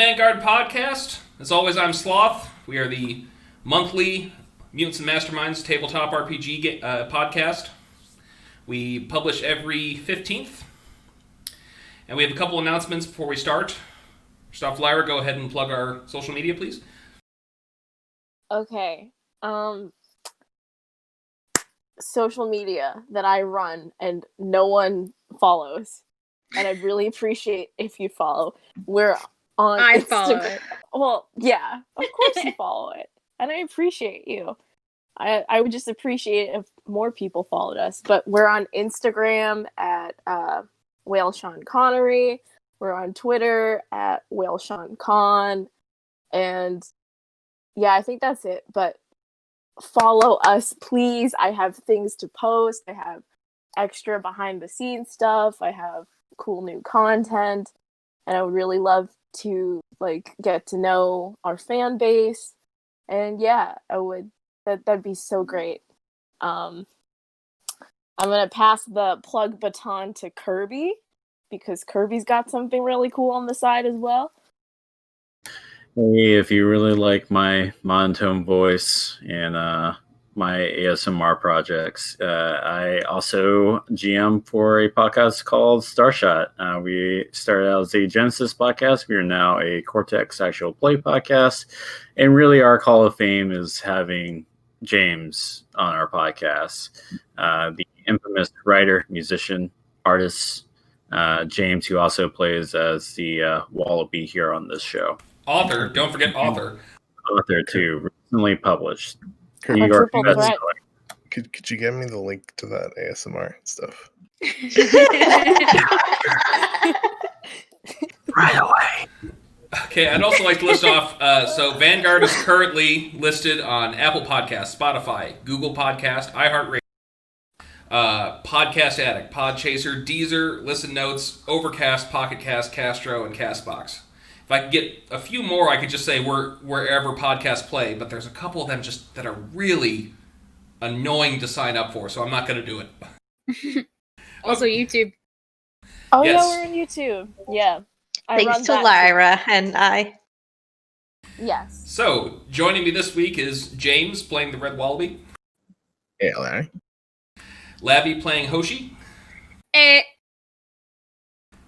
Vanguard podcast. As always, I'm Sloth. We are the monthly Mutants and Masterminds tabletop RPG podcast. We publish every 15th. And we have a couple announcements before we start. First off, Lyra, go ahead and plug our social media, please. Okay. Social media that I run and no one follows. And I'd really appreciate if you follow. We're on I follow it. Well, yeah, of course you follow it. And I appreciate you. I would just appreciate if more people followed us. But we're on Instagram at Whale Sean Connery. We're on Twitter at Whale Sean Con. And yeah, I think that's it. But follow us, please. I have things to post. I have extra behind the scenes stuff. I have cool new content. And I would really love to get to know our fan base. And yeah, that'd be so great. I'm gonna pass the plug baton to Kerby because Kirby's got something really cool on the side as well. Hey, if you really like my monotone voice and my ASMR projects, I also GM for a podcast called Starshot. We started out as a Genesis podcast. We are now a Cortex actual play podcast. And really our call of fame is having James on our podcast. The infamous writer, musician, artist, James, who also plays as the Wallaby here on this show. Author, don't forget author. Author too, recently published. I'm a triple threat. Could you get me the link to that ASMR stuff? Right away. Okay, I'd also like to list off, so Vanguard is currently listed on Apple Podcasts, Spotify, Google Podcast, iHeartRadio, Podcast Addict, Podchaser, Deezer, Listen Notes, Overcast, Pocket Cast, Castro, and Castbox. If I could get a few more, I could just say wherever podcasts play, but there's a couple of them just that are really annoying to sign up for, so I'm not going to do it. Also, YouTube. Oh, Yes. yeah, we're on YouTube. Yeah. Thanks to Lyra and I. Yes. So, joining me this week is James playing the Red Wallaby, Yeah, Larry. Labby playing Hoshi,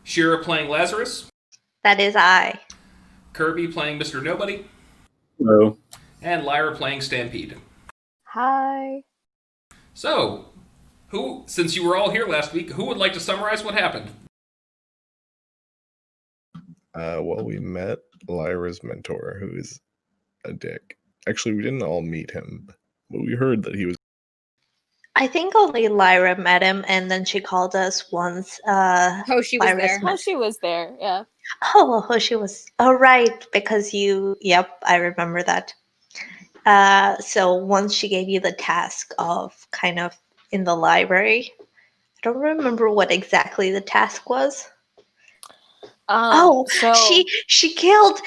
Shira playing Lazarus, That is I. Kerby playing Mr. Nobody, Hello. and Lyra playing Stampede. Hi. So, since you were all here last week, who would like to summarize what happened? Well, we met Lyra's mentor, who is a dick. Actually, we didn't all meet him, but we heard that he was. I think only Lyra met him, and then she called us once. Hoshi was Lyra's there. met- Oh, she was there. Yeah. Oh, Hoshi was. Oh, right, because you. Yep, I remember that. So once she gave you the task of kind of in the library. I don't remember what exactly the task was. She killed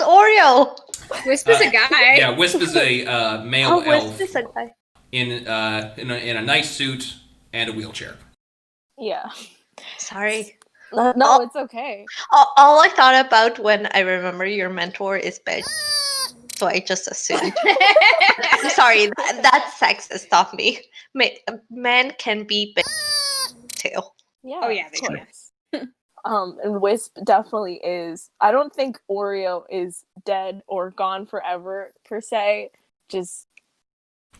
Oreo. Wisp is a guy. Yeah, Wisp is a male elf Wisp is a guy. in a nice suit and a wheelchair. Yeah. Sorry. No, it's okay. All I thought about when I remember your mentor is bitch. So I just assumed. Sorry, that's sexist of me. Men can be bitch too. Yeah. Oh, yeah, of they can. course. And Wisp definitely is. I don't think Oreo is dead or gone forever per se. Just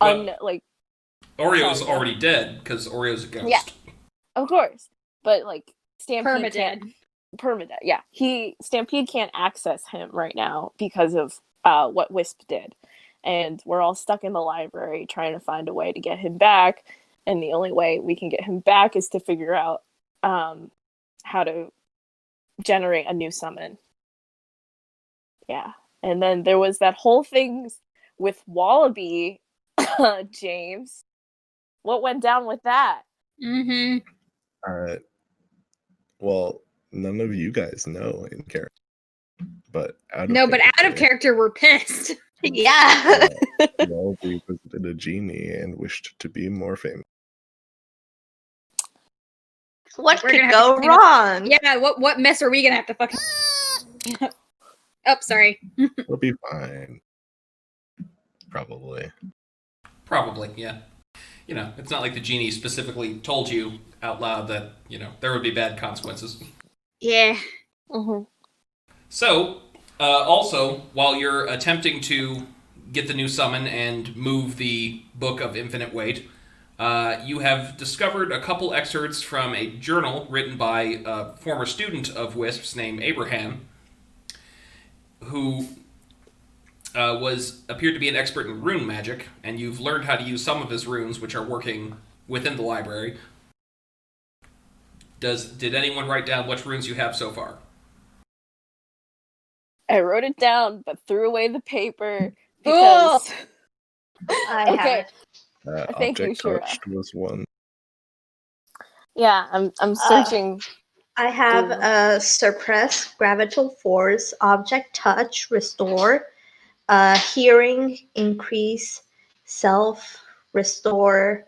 Oreo's already dead because Oreo's a ghost. Yeah. Of course, but Stampede Permadead. Permadead. Yeah, Stampede can't access him right now because of what Wisp did, and we're all stuck in the library trying to find a way to get him back. And the only way we can get him back is to figure out how to generate a new summon. Yeah, and then there was that whole thing with Wallaby, James. What went down with that? Mm-hmm. Well, none of you guys know in character, but out of character, we're pissed. Yeah. Wallaby visited a genie and wished to be more famous. What We're could gonna go have to clean up- wrong? Yeah, what mess are we gonna have to fucking... Oh, sorry. It'll be fine. Probably. Probably, yeah. It's not like the genie specifically told you out loud that, there would be bad consequences. Yeah. Mm-hmm. So, also, while you're attempting to get the new summon and move the Book of Infinite Weight, you have discovered a couple excerpts from a journal written by a former student of Wisp's named Abraham, who appeared to be an expert in rune magic, and you've learned how to use some of his runes, which are working within the library. Did anyone write down which runes you have so far? I wrote it down, but threw away the paper because. I Okay. have it. Thank you, Object Shira. touched was one. Yeah, I'm searching. I have a suppress, gravital force, object touch, restore, hearing, increase, self, restore,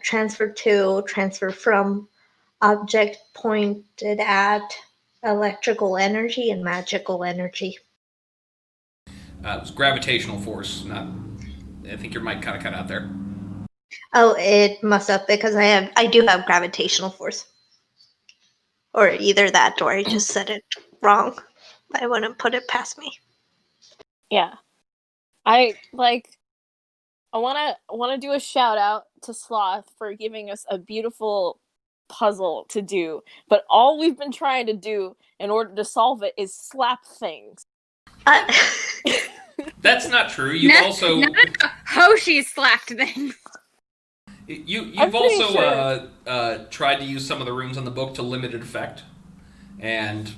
transfer to, transfer from, object pointed at, electrical energy, and magical energy. It was gravitational force, not... I think your mic kind of cut out there. Oh, it must have, because I do have gravitational force. Or either that, or I just said it wrong. But I wouldn't put it past me. Yeah, I wanna do a shout out to Sloth for giving us a beautiful puzzle to do, but all we've been trying to do in order to solve it is slap things. That's not true. You've also... Hoshi slapped things. You've I'm pretty also tried to use some of the runes on the book to limited effect. And...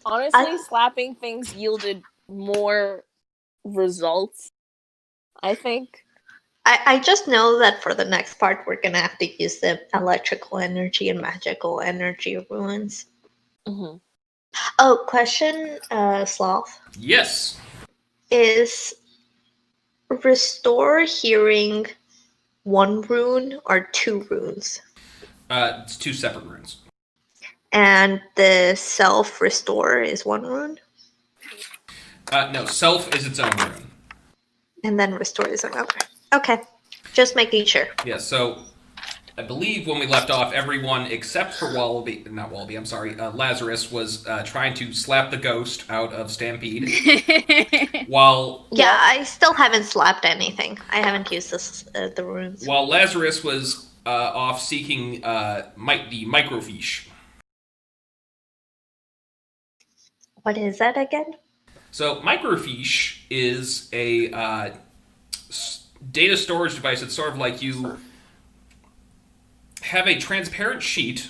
Honestly, slapping things yielded more results, I think. I just know that for the next part, we're going to have to use the electrical energy and magical energy ruins. Mm-hmm. Oh, question, Sloth. Yes. Is restore hearing one rune or two runes? It's two separate runes. And the self restore is one rune? No, self is its own rune. And then restore is another. Okay. Just making sure. Yeah, so I believe when we left off, everyone except for Lazarus was trying to slap the ghost out of Stampede. While Yeah, I still haven't slapped anything. I haven't used the runes. While Lazarus was off seeking the microfiche. What is that again? So microfiche is a data storage device. It's sort of like you have a transparent sheet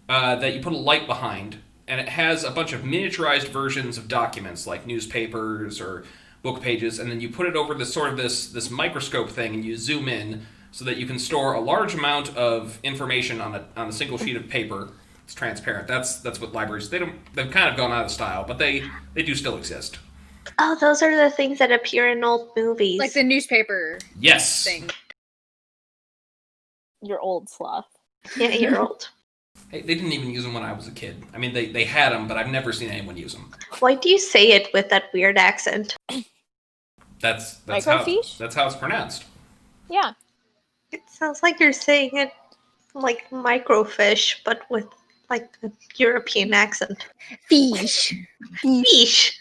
that you put a light behind, and it has a bunch of miniaturized versions of documents like newspapers or book pages, and then you put it over this microscope thing, and you zoom in so that you can store a large amount of information on a single sheet of paper. It's transparent. That's what libraries... They've kind of gone out of style, but they do still exist. Oh, those are the things that appear in old movies. Like the newspaper Yes. thing. You're old, Sloth. Yeah, you're old. They didn't even use them when I was a kid. I mean, they had them, but I've never seen anyone use them. Why do you say it with that weird accent? That's how Microfiche? that's how it's pronounced. Yeah. It sounds like you're saying it like microfish, but with like a European accent. Fish. Fish.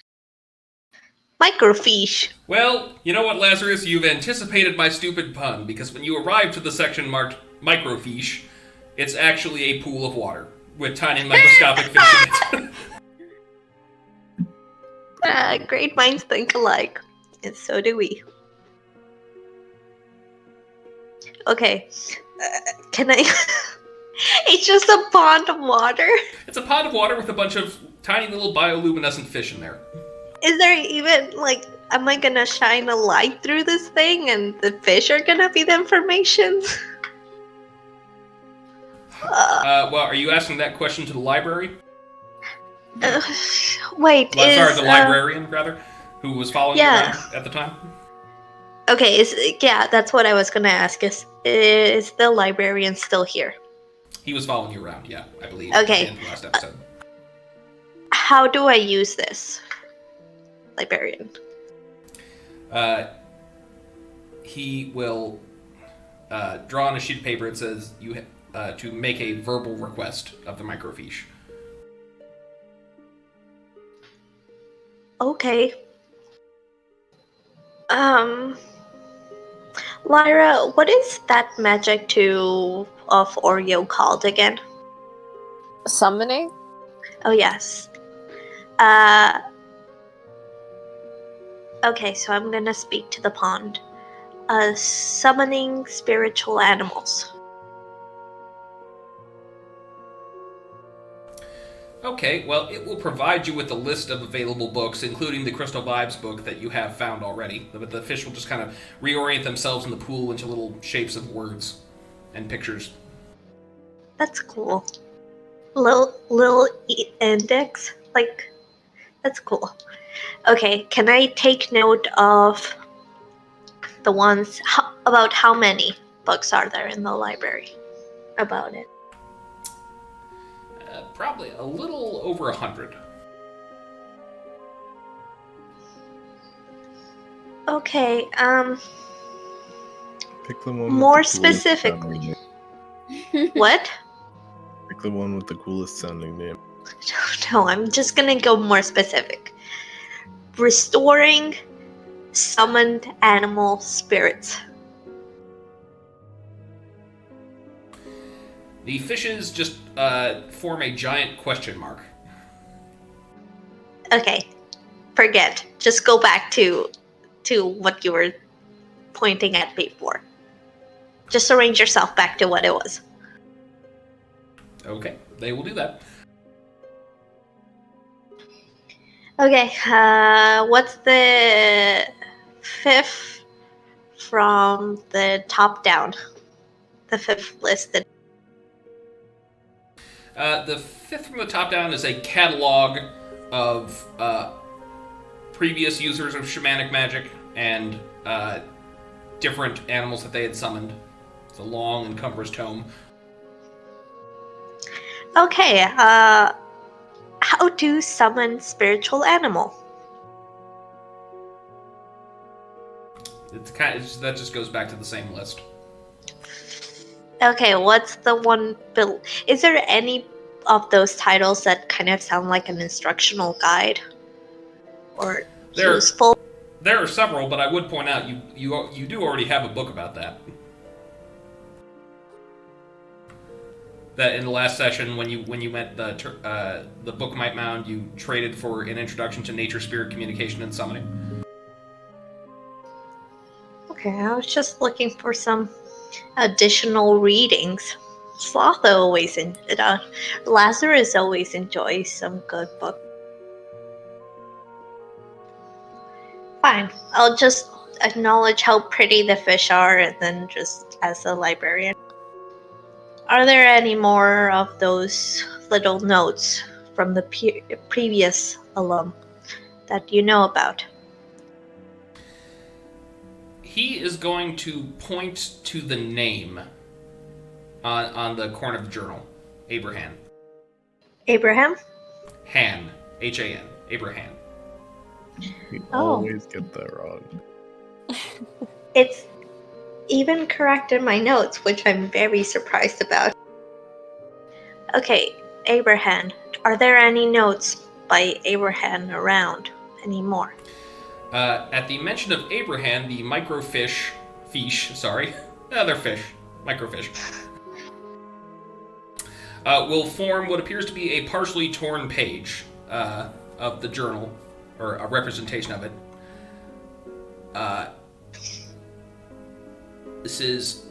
Microfiche. Well, you know what, Lazarus? You've anticipated my stupid pun, because when you arrive to the section marked microfiche, it's actually a pool of water with tiny microscopic fish in it. Great minds think alike. And so do we. Okay. Can I... It's just a pond of water. It's a pond of water with a bunch of tiny little bioluminescent fish in there. Is there even, like, am I gonna shine a light through this thing and the fish are gonna be the information? Well, are you asking that question to the library? Wait, Sorry, the librarian, rather, who was following you around at the time? Okay, that's what I was gonna ask. Is the librarian still here? He was following you around, yeah, I believe. Okay. At the end of the last episode. How do I use this, librarian? He will draw on a sheet of paper. It says you to make a verbal request of the microfiche. Okay. Lyra, what is that magic tool of Oreo called again? Summoning? Oh, yes. Okay, so I'm gonna speak to the pond. Summoning spiritual animals. Okay, well, it will provide you with a list of available books, including the Crystal Vibes book that you have found already. But the fish will just kind of reorient themselves in the pool into little shapes of words and pictures. That's cool. Little index? Like, that's cool. Okay, can I take note of the ones, about how many books are there in the library about it? Probably a little over 100. Okay, Pick the one more with the coolest specifically. sounding name. What? Pick the one with the coolest sounding name. No, I'm just gonna go more specific. Restoring summoned animal spirits. The fishes just form a giant question mark. Okay, forget. Just go back to what you were pointing at before. Just arrange yourself back to what it was. Okay, they will do that. Okay, what's the fifth from the top down? The fifth listed. The fifth from the top down is a catalog of previous users of shamanic magic and different animals that they had summoned. It's a long and cumbrous tome. Okay, how to summon spiritual animal? It's that just goes back to the same list. Okay, what's the one bill? Is there any of those titles that kind of sound like an instructional guide or useful? There are several, but I would point out you do already have a book about that. That in the last session when you met the Bookmite Mound, you traded for an introduction to nature, spirit, communication, and summoning. Okay, I was just looking for some additional readings. Sloth always Lazarus always enjoys some good book. Fine, I'll just acknowledge how pretty the fish are, and then just as a librarian. Are there any more of those little notes from the previous alum that you know about? He is going to point to the name on the corner of the journal. Abraham. Abraham? Han. H-A-N. Abraham. We Oh. always get that wrong. It's even correct in my notes, which I'm very surprised about. Okay, Abraham. Are there any notes by Abraham around anymore? At the mention of Abraham, the microfiche, will form what appears to be a partially torn page of the journal, or a representation of it. This is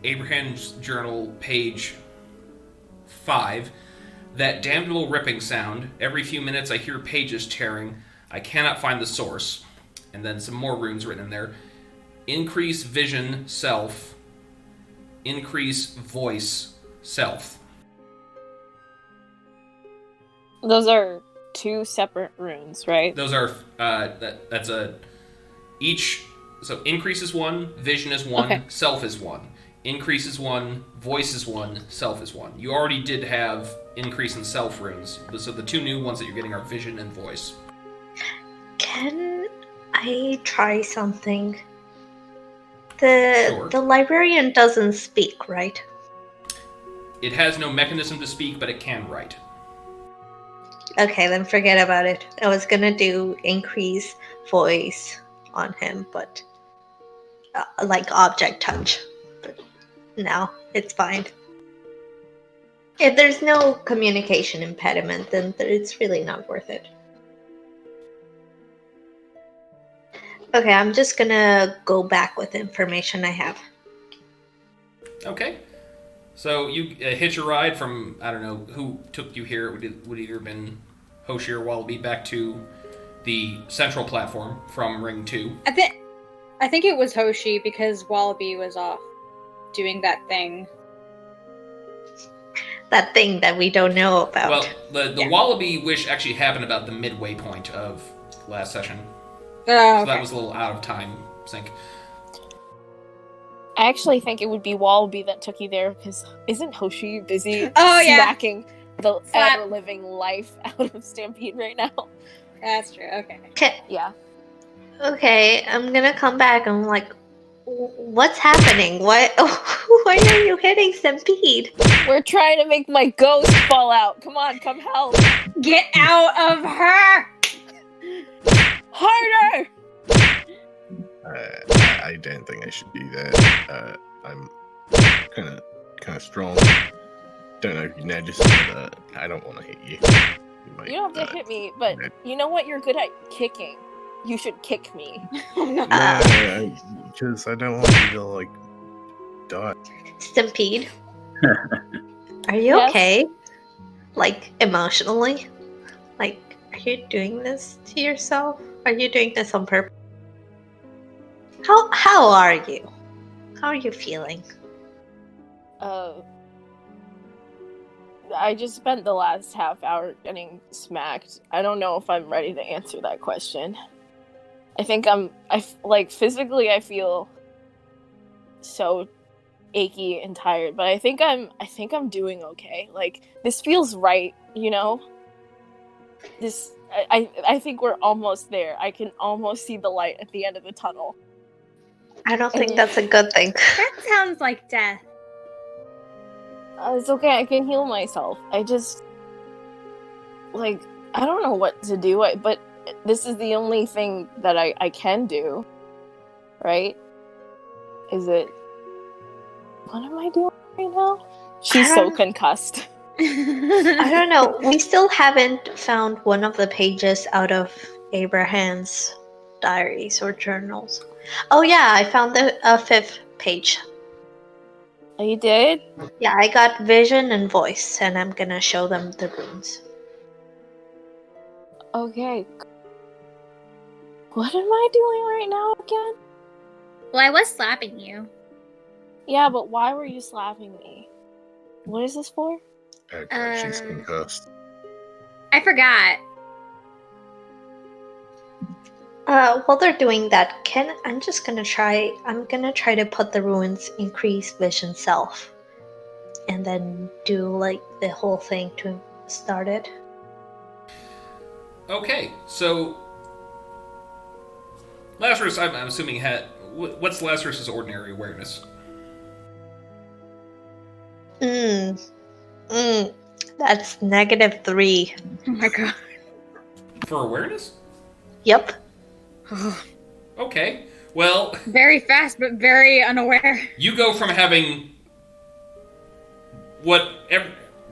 Abraham's journal, page 5. That damnable ripping sound. Every few minutes I hear pages tearing. I cannot find the source. And then some more runes written in there. Increase vision, self. Increase voice, self. Those are two separate runes, right? Those are, that's a, each, so increase is 1, vision is 1, Okay. self is 1. Increase is 1, voice is 1, self is 1. You already did have increase in self runes. So the 2 new ones that you're getting are vision and voice. Can I try something? The librarian doesn't speak, right? It has no mechanism to speak, but it can write. Okay, then forget about it. I was gonna do increase voice on him, but like object touch. But no, it's fine. If there's no communication impediment, then it's really not worth it. Okay, I'm just gonna go back with the information I have. Okay. So you hitch a ride from, I don't know who took you here. It would either have been Hoshi or Wallaby back to the central platform from Ring 2. I think it was Hoshi because Wallaby was off doing that thing. That thing that we don't know about. Well, the Wallaby wish actually happened about the midway point of last session. Oh, So that was a little out of time sync. I actually think it would be Wallaby that took you there, because isn't Hoshi busy smacking the ever-living life out of Stampede right now? That's true, okay. Yeah. Okay, I'm gonna come back and I'm like, what's happening? Why are you hitting Stampede? We're trying to make my ghost fall out. Come on, come help. Get out of her! Harder! I didn't think I should do that. I'm kind of strong. Don't know if you noticed, but I don't want to hit you. You don't have to hit me, but you know what? You're good at kicking. You should kick me. Because I don't want you to like die. Stampede, are you okay? Like emotionally? Like, are you doing this to yourself? Are you doing this on purpose? How are you? How are you feeling? I just spent the last half hour getting smacked. I don't know if I'm ready to answer that question. I think physically I feel so achy and tired, but I think I'm doing okay. Like, this feels right, you know? I think we're almost there. I can almost see the light at the end of the tunnel. I don't think that's a good thing. That sounds like death. It's okay, I can heal myself. I just, I don't know what to do, but this is the only thing that I can do, right? Is it... What am I doing right now? She's so concussed. I don't know. We still haven't found one of the pages out of Abraham's diaries or journals. Oh yeah, I found the 5th page. Oh, you did? Yeah, I got vision and voice, and I'm gonna show them the runes. Okay. What am I doing right now again? Well, I was slapping you. Yeah, but why were you slapping me? What is this for? She's concussed. I forgot. While they're doing that, I'm gonna try to put the runes increase vision self. And then do the whole thing to start it. Okay, so Lazarus, I'm assuming what's Lazarus's ordinary awareness? That's -3. Oh my god. For awareness? Yep. Okay, well... Very fast, but very unaware. You go from having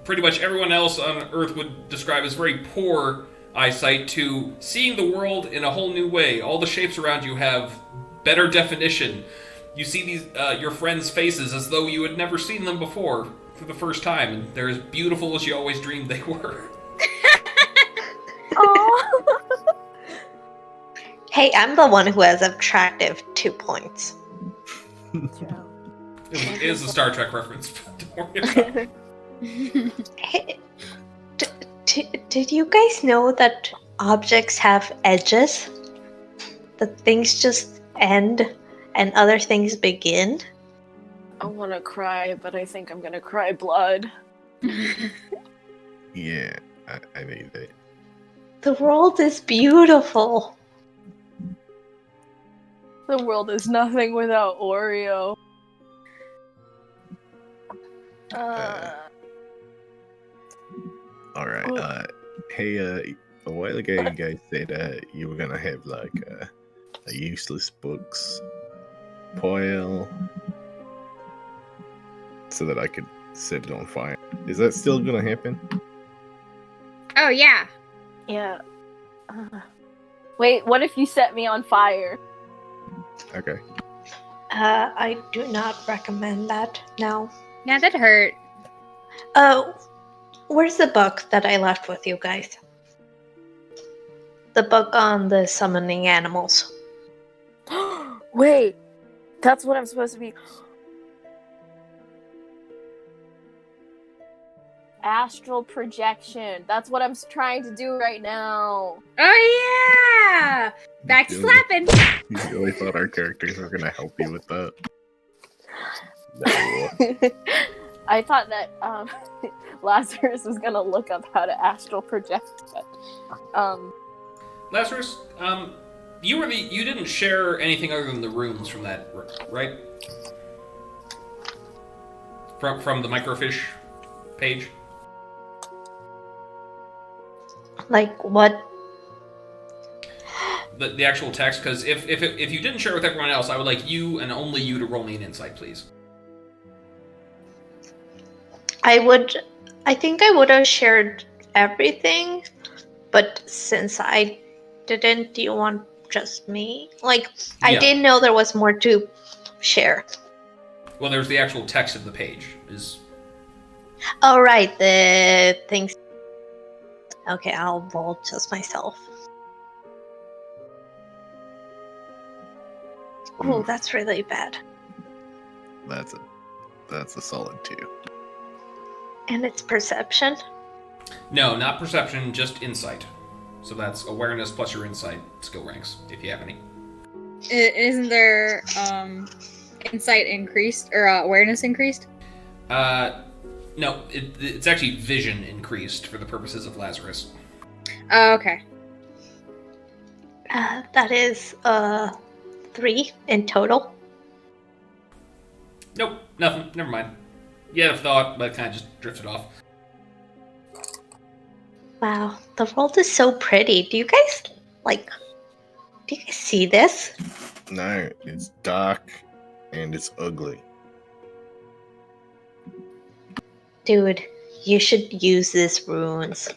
pretty much everyone else on Earth would describe as very poor eyesight to seeing the world in a whole new way. All the shapes around you have better definition. You see these your friends' faces as though you had never seen them before for the first time, and they're as beautiful as you always dreamed they were. Oh. Hey, I'm the one who has attractive 2 points. It is a Star Trek reference, but don't worry about it. Hey, did you guys know that objects have edges? That things just end and other things begin? I want to cry, but I think I'm gonna cry blood. Yeah, I need it. The world is beautiful. The world is nothing without Oreo. All right. Hey, a while ago you guys said you were gonna have like a useless books pile so that I could set it on fire. Is that still gonna happen? Oh yeah. Yeah. Wait, what if you set me on fire? Okay. I do not recommend that. No. Yeah, that hurt. Where's the book that I left with you guys? The book on the summoning animals. Wait, that's what I'm supposed to be. Astral projection. That's what I'm trying to do right now. Oh yeah! Back to slapping. You really thought our characters were gonna help you with that? No. I thought that Lazarus was gonna look up how to astral project, but Lazarus, you didn't share anything other than the runes from that, right? From the microfiche page. Like what? The actual text, because if you didn't share it with everyone else, I would like you and only you to roll me an insight, please. I think I would have shared everything, but since I didn't, do you want just me? Like, I didn't know there was more to share. Well, there's the actual text of the page. Oh, right, the things. Okay, I'll roll just myself. Oh, that's really bad. That's a solid 2. And it's perception? No, not perception, just insight. So that's awareness plus your insight skill ranks, if you have any. Isn't there insight increased or awareness increased? No, it's actually vision increased for the purposes of Lazarus. Oh, okay. That is 3 in total. Nope, nothing. Never mind. You had a thought, but it kind of just drifted off. Wow, the world is so pretty. Do you guys see this? No, it's dark and it's ugly. Dude, you should use these runes.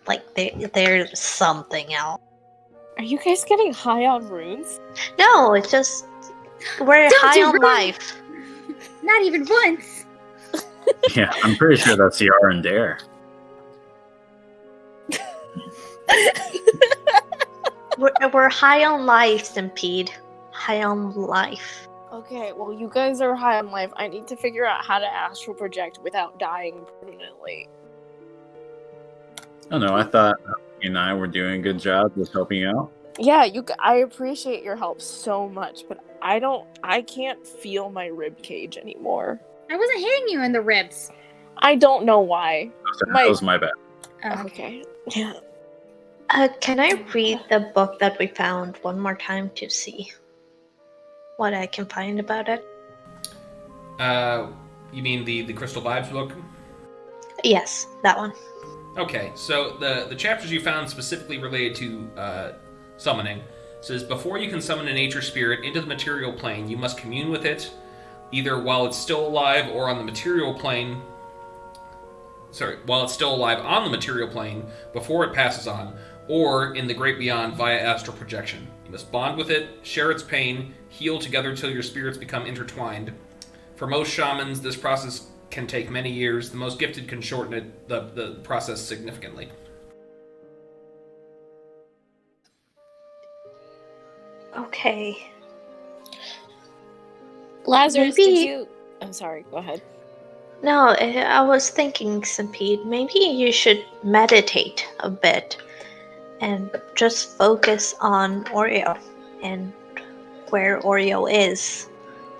Like, there's something else. are you guys getting high on runes? No, it's just we're Don't high do on runes. life. Not even once. Yeah, I'm pretty sure that's the R and Dare. We're high on life, Stampede. High on life. Okay, well, you guys are high on life. I need to figure out how to astral project without dying permanently. Oh no, I thought you and I were doing a good job just helping you out. Yeah, I appreciate your help so much, but I can't feel my rib cage anymore. I wasn't hitting you in the ribs. I don't know why. That was my bad. Oh, Okay. Yeah. Can I read the book that we found one more time to see what I can find about it? You mean the Crystal Vibes book? Yes, that one. Okay, so the chapters you found specifically related to summoning says before you can summon a nature spirit into the material plane, you must commune with it either while it's still alive or on the material plane. Sorry, while it's still alive on the material plane before it passes on, or in the great beyond via astral projection. You must bond with it, share its pain, heal together till your spirits become intertwined. For most shamans, this process can take many years. The most gifted can shorten the process significantly. Okay. Lazarus, Maybe- did you... I'm sorry, go ahead. No, I was thinking, Stampede, maybe you should meditate a bit and just focus on Oreo and where Oreo is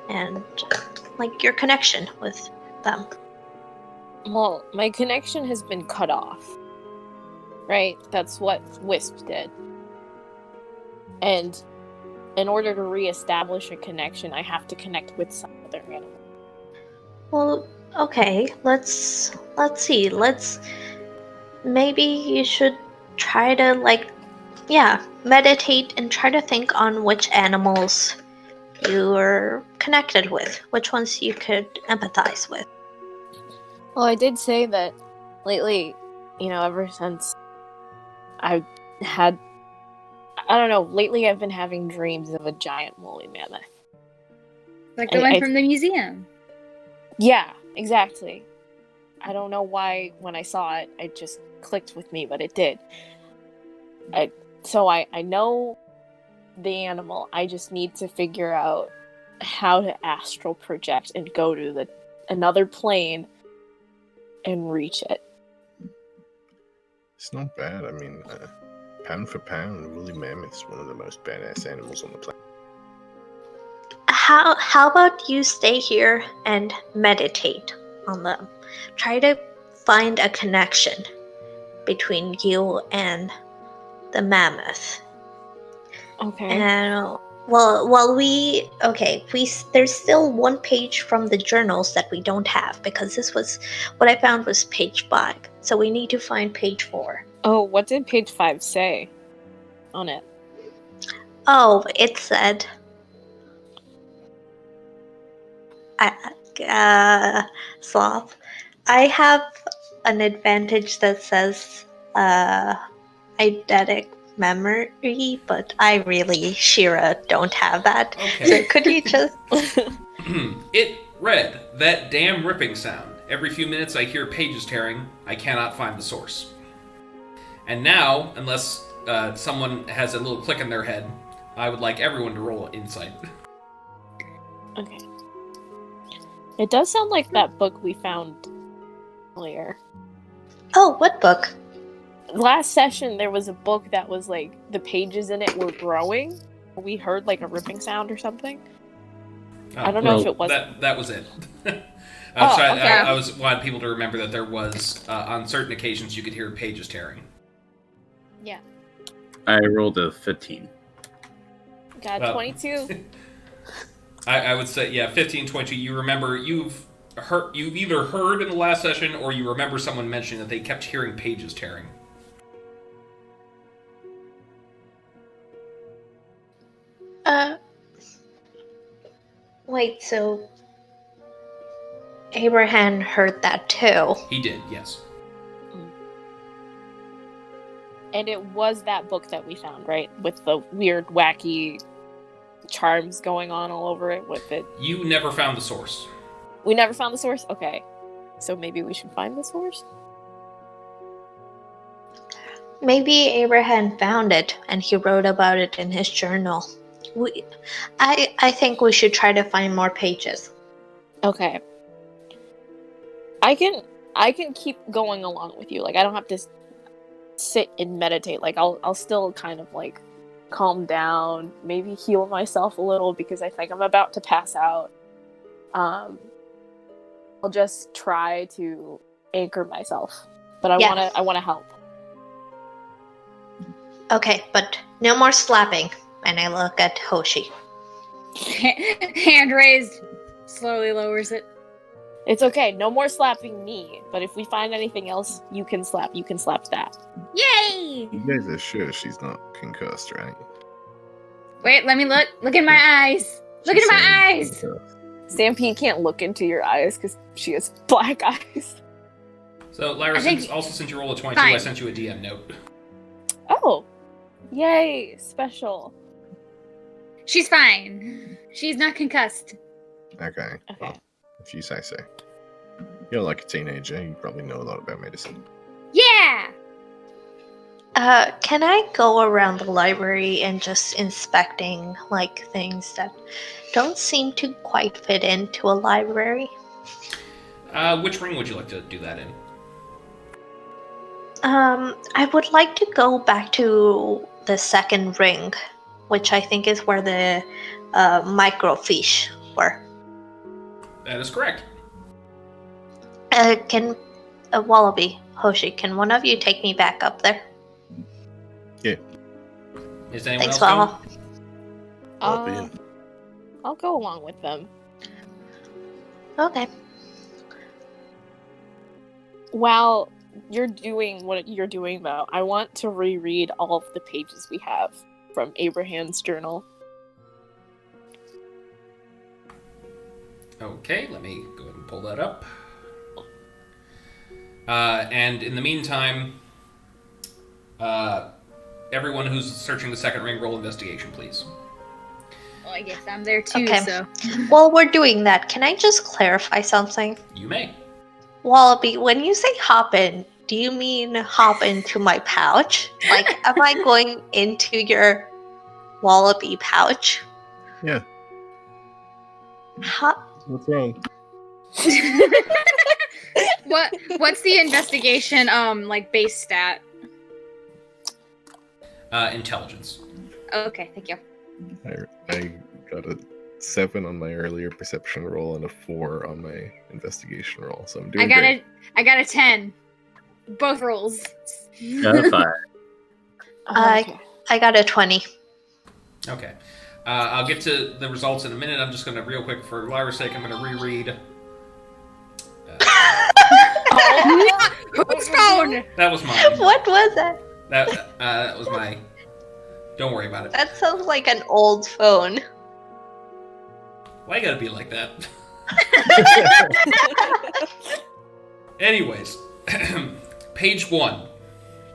and like your connection with them. Well, my connection has been cut off. Right? That's what Wisp did. And in order to reestablish a connection, I have to connect with some other animal. Well, okay. Let's see. Maybe you should try to meditate and try to think on which animals you are connected with, which ones you could empathize with. Well, I did say that lately, ever since I don't know, lately I've been having dreams of a giant woolly mammoth. Like the one from the museum. Yeah, exactly. I don't know why when I saw it, it just clicked with me, but it did. So I know the animal. I just need to figure out how to astral project and go to another plane and reach it. It's not bad. I mean, pound for pound, woolly mammoth's one of the most badass animals on the planet. How about you stay here and meditate on them? Try to find a connection between you and the mammoth. Okay. And there's still one page from the journals that we don't have, because this was what I found was page 5. So we need to find page 4. Oh, what did page 5 say on it? Oh, it said, Sloth, I have an advantage that says eidetic memory, but I really, Shira, don't have that. Okay. So could you just... It read, that damn ripping sound. Every few minutes I hear pages tearing. I cannot find the source. And now, unless someone has a little click in their head, I would like everyone to roll insight. Okay. It does sound like that book we found earlier. Oh, what book? Last session, there was a book that was like, the pages in it were growing. We heard like a ripping sound or something. I don't know if it was... That was it. Okay. I wanted people to remember that there was, on certain occasions, you could hear pages tearing. Yeah. I rolled a 15. Got 22. I would say, 15, 22. You remember, you've either heard in the last session, or you remember someone mentioning that they kept hearing pages tearing. Wait, so Abraham heard that too? He did, yes. And it was that book that we found, right? With the weird, wacky charms going on all over it with it. You never found the source. We never found the source? Okay. So maybe we should find the source? Maybe Abraham found it and he wrote about it in his journal. I think we should try to find more pages. Okay. I can keep going along with you. Like, I don't have to sit and meditate. Like, I'll still kind of like calm down, maybe heal myself a little because I think I'm about to pass out. I'll just try to anchor myself, but I want to help. Okay, but no more slapping. And I look at Hoshi. Hand raised, slowly lowers it. It's okay, no more slapping me, but if we find anything else you can slap that. Yay! You guys are sure she's not concussed, right? Wait, let me look. Look in my eyes. Look into my eyes. Concussed. Stampede can't look into your eyes because she has black eyes. So, Lyra, also since you rolled a 22, Fine. I sent you a DM note. Oh, yay, special. She's fine. She's not concussed. Okay. Okay. Well, if you say so. You're like a teenager. You probably know a lot about medicine. Yeah! Can I go around the library and just inspecting, like, things that don't seem to quite fit into a library? Which ring would you like to do that in? I would like to go back to the second ring, which I think is where the microfiche were. That is correct. Can Wallaby, Hoshi, can one of you take me back up there? Is anyone Thanks, else Wawa. going? I'll go along with them. Okay. While you're doing what you're doing, though, I want to reread all of the pages we have from Abraham's journal. Okay, let me go ahead and pull that up. And in the meantime, everyone who's searching the second ring, roll investigation, please. Well, I guess I'm there too, Okay. so. While we're doing that, can I just clarify something? You may. Wallaby, when you say hop in, do you mean hop into my pouch? Like, am I going into your Wallaby pouch? Yeah. What's wrong? What's the investigation like base stat? Intelligence. Okay, thank you. I got a 7 on my earlier perception roll and a 4 on my investigation roll, so I'm doing great. I got a 10. Both rolls. Got a 5. I got a 20. Okay. I'll get to the results in a minute. I'm just going to, real quick, for Lyra's sake, I'm going to reread. Whose phone? That was mine. What was that? That was my... Don't worry about it. That sounds like an old phone. Why you gotta be like that? Anyways, page 1.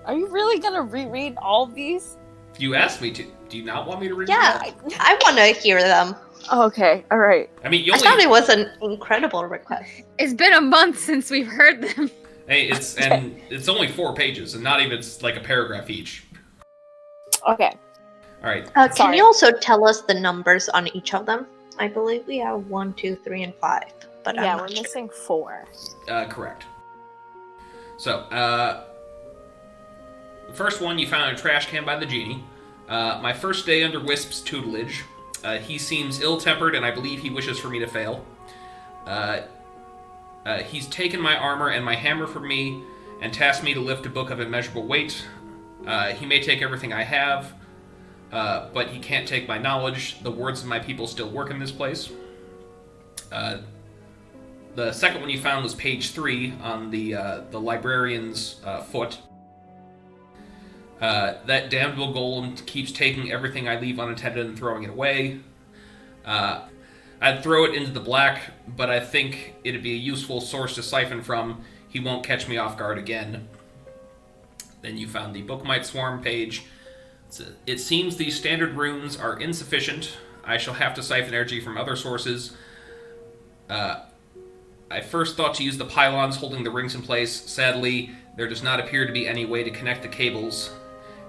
Are you really gonna reread all of these? You asked me to. Do you not want me to reread Yeah, that? I want to hear them. Okay, alright. I mean, you I only... thought it was an incredible request. It's been a month since we've heard them. Hey, it's only 4 pages, and not even like a paragraph each. Okay. All right. Can Sorry. you also tell us the numbers on each of them? I believe we have 1, 2, 3, and 5, but Yeah, I'm we're not sure. missing 4. Correct. So, the first one you found in a trash can by the genie. My first day under Wisp's tutelage. He seems ill-tempered, and I believe he wishes for me to fail. He's taken my armor and my hammer from me, and tasked me to lift a book of immeasurable weight. He may take everything I have, but he can't take my knowledge. The words of my people still work in this place. The second one you found was page 3 on the librarian's foot. That damnable golem keeps taking everything I leave unattended and throwing it away. I'd throw it into the black, but I think it'd be a useful source to siphon from. He won't catch me off guard again. Then you found the Bookmite Swarm page. It seems these standard runes are insufficient. I shall have to siphon energy from other sources. I first thought to use the pylons holding the rings in place. Sadly, there does not appear to be any way to connect the cables,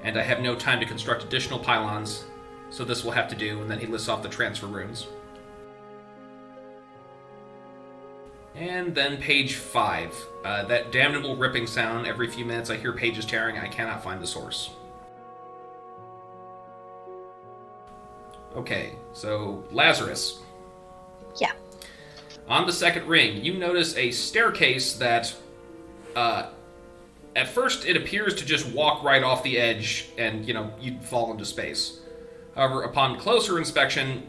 and I have no time to construct additional pylons, so this will have to do, and then he lists off the transfer runes. And then page 5. That damnable ripping sound. Every few minutes I hear pages tearing. I cannot find the source. Okay, so Lazarus. Yeah. On the second ring, you notice a staircase that, at first it appears to just walk right off the edge and, you'd fall into space. However, upon closer inspection,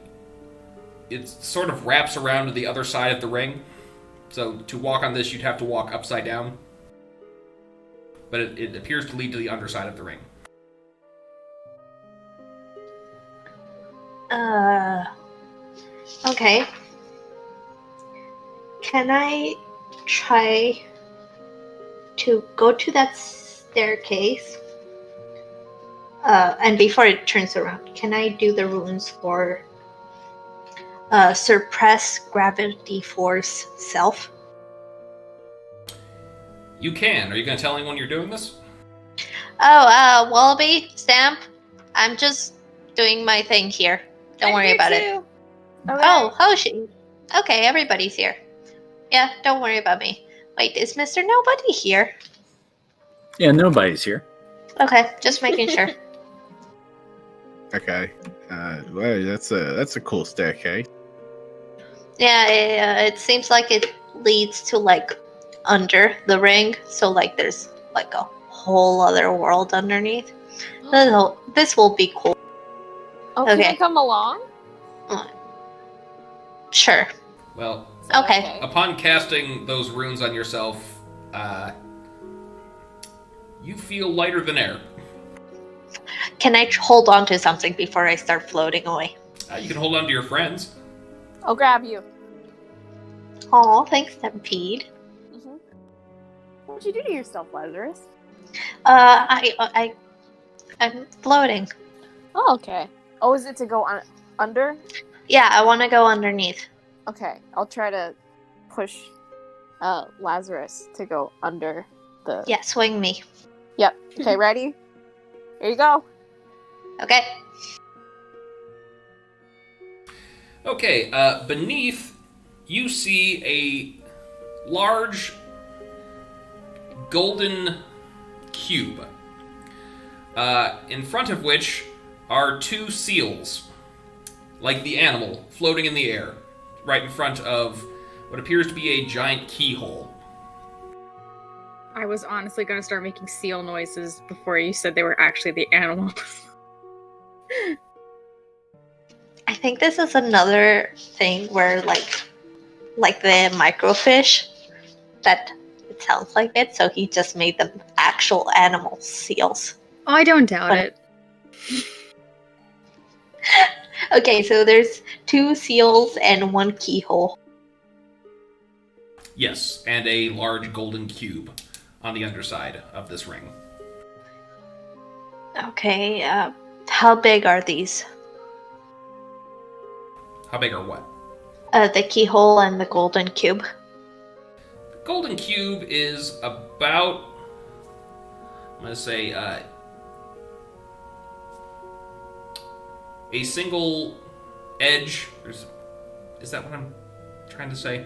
it sort of wraps around to the other side of the ring. So to walk on this, you'd have to walk upside down. But it appears to lead to the underside of the ring. Okay. Can I try to go to that staircase? And before it turns around, can I do the runes for suppress gravity force self? You can. Are you going to tell anyone you're doing this? Oh, Wallaby, Stamp, I'm just doing my thing here. Don't worry about it. Okay. Oh, Hoshi. Okay, everybody's here. Yeah, don't worry about me. Wait, is Mr. Nobody here? Yeah, nobody's here. Okay, just making sure. Okay. Well, that's a cool staircase. Yeah, it seems like it leads to like under the ring, so like there's like a whole other world underneath. This will be cool. Oh, can I Okay. come along? Sure. Well, Okay. upon casting those runes on yourself, you feel lighter than air. Can I hold on to something before I start floating away? You can hold on to your friends. I'll grab you. Oh, thanks, Stampede. Mm-hmm. What'd you do to yourself, Lazarus? I'm floating. Oh, okay. Oh, is it to go under? Yeah, I want to go underneath. Okay, I'll try to push Lazarus to go under the... Yeah, swing me. Yep. Okay, ready? Here you go. Okay. Okay, beneath, you see a large golden cube, in front of which are two seals, like the animal, floating in the air, right in front of what appears to be a giant keyhole. I was honestly going to start making seal noises before you said they were actually the animals. I think this is another thing where like the microfish that it sounds like it, so he just made them actual animal seals. Oh, I don't doubt But- it. Okay, so there's two seals and one keyhole. Yes, and a large golden cube on the underside of this ring. Okay, how big are these? How big are what? The keyhole and the golden cube. The golden cube is about, I'm going to say, a single edge. Is that what I'm trying to say?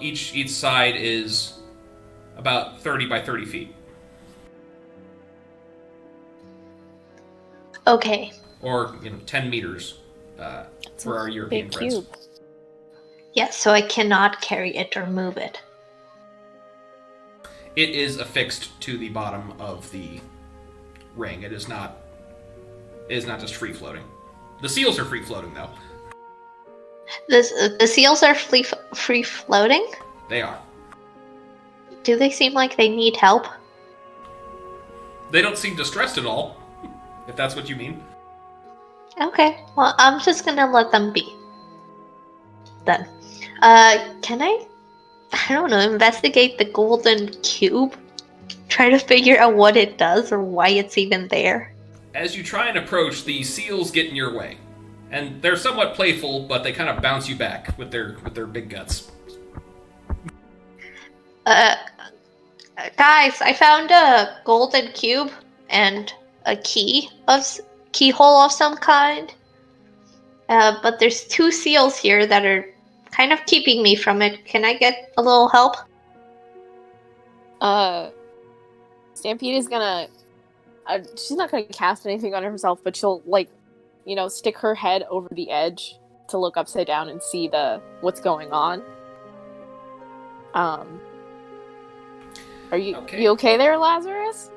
Each side is about 30 by 30 feet. Okay. Or, 10 meters for our European Big friends. cube. Yes, so I cannot carry it or move it. It is affixed to the bottom of the ring. It is not just free floating. The seals are free floating, though. The seals are free floating? They are. Do they seem like they need help? They don't seem distressed at all, if that's what you mean. Okay, well, I'm just gonna let them be. Then. Can I don't know, investigate the golden cube? Try to figure out what it does or why it's even there? As you try and approach, the seals get in your way. And they're somewhat playful, but they kind of bounce you back with their big guts. Guys, I found a golden cube and a keyhole of some kind. But there's two seals here that are kind of keeping me from it. Can I get a little help? Stampede is gonna... she's not gonna cast anything on herself, but she'll, stick her head over the edge to look upside down and see what's going on. Are you Okay. you okay there, Lazarus?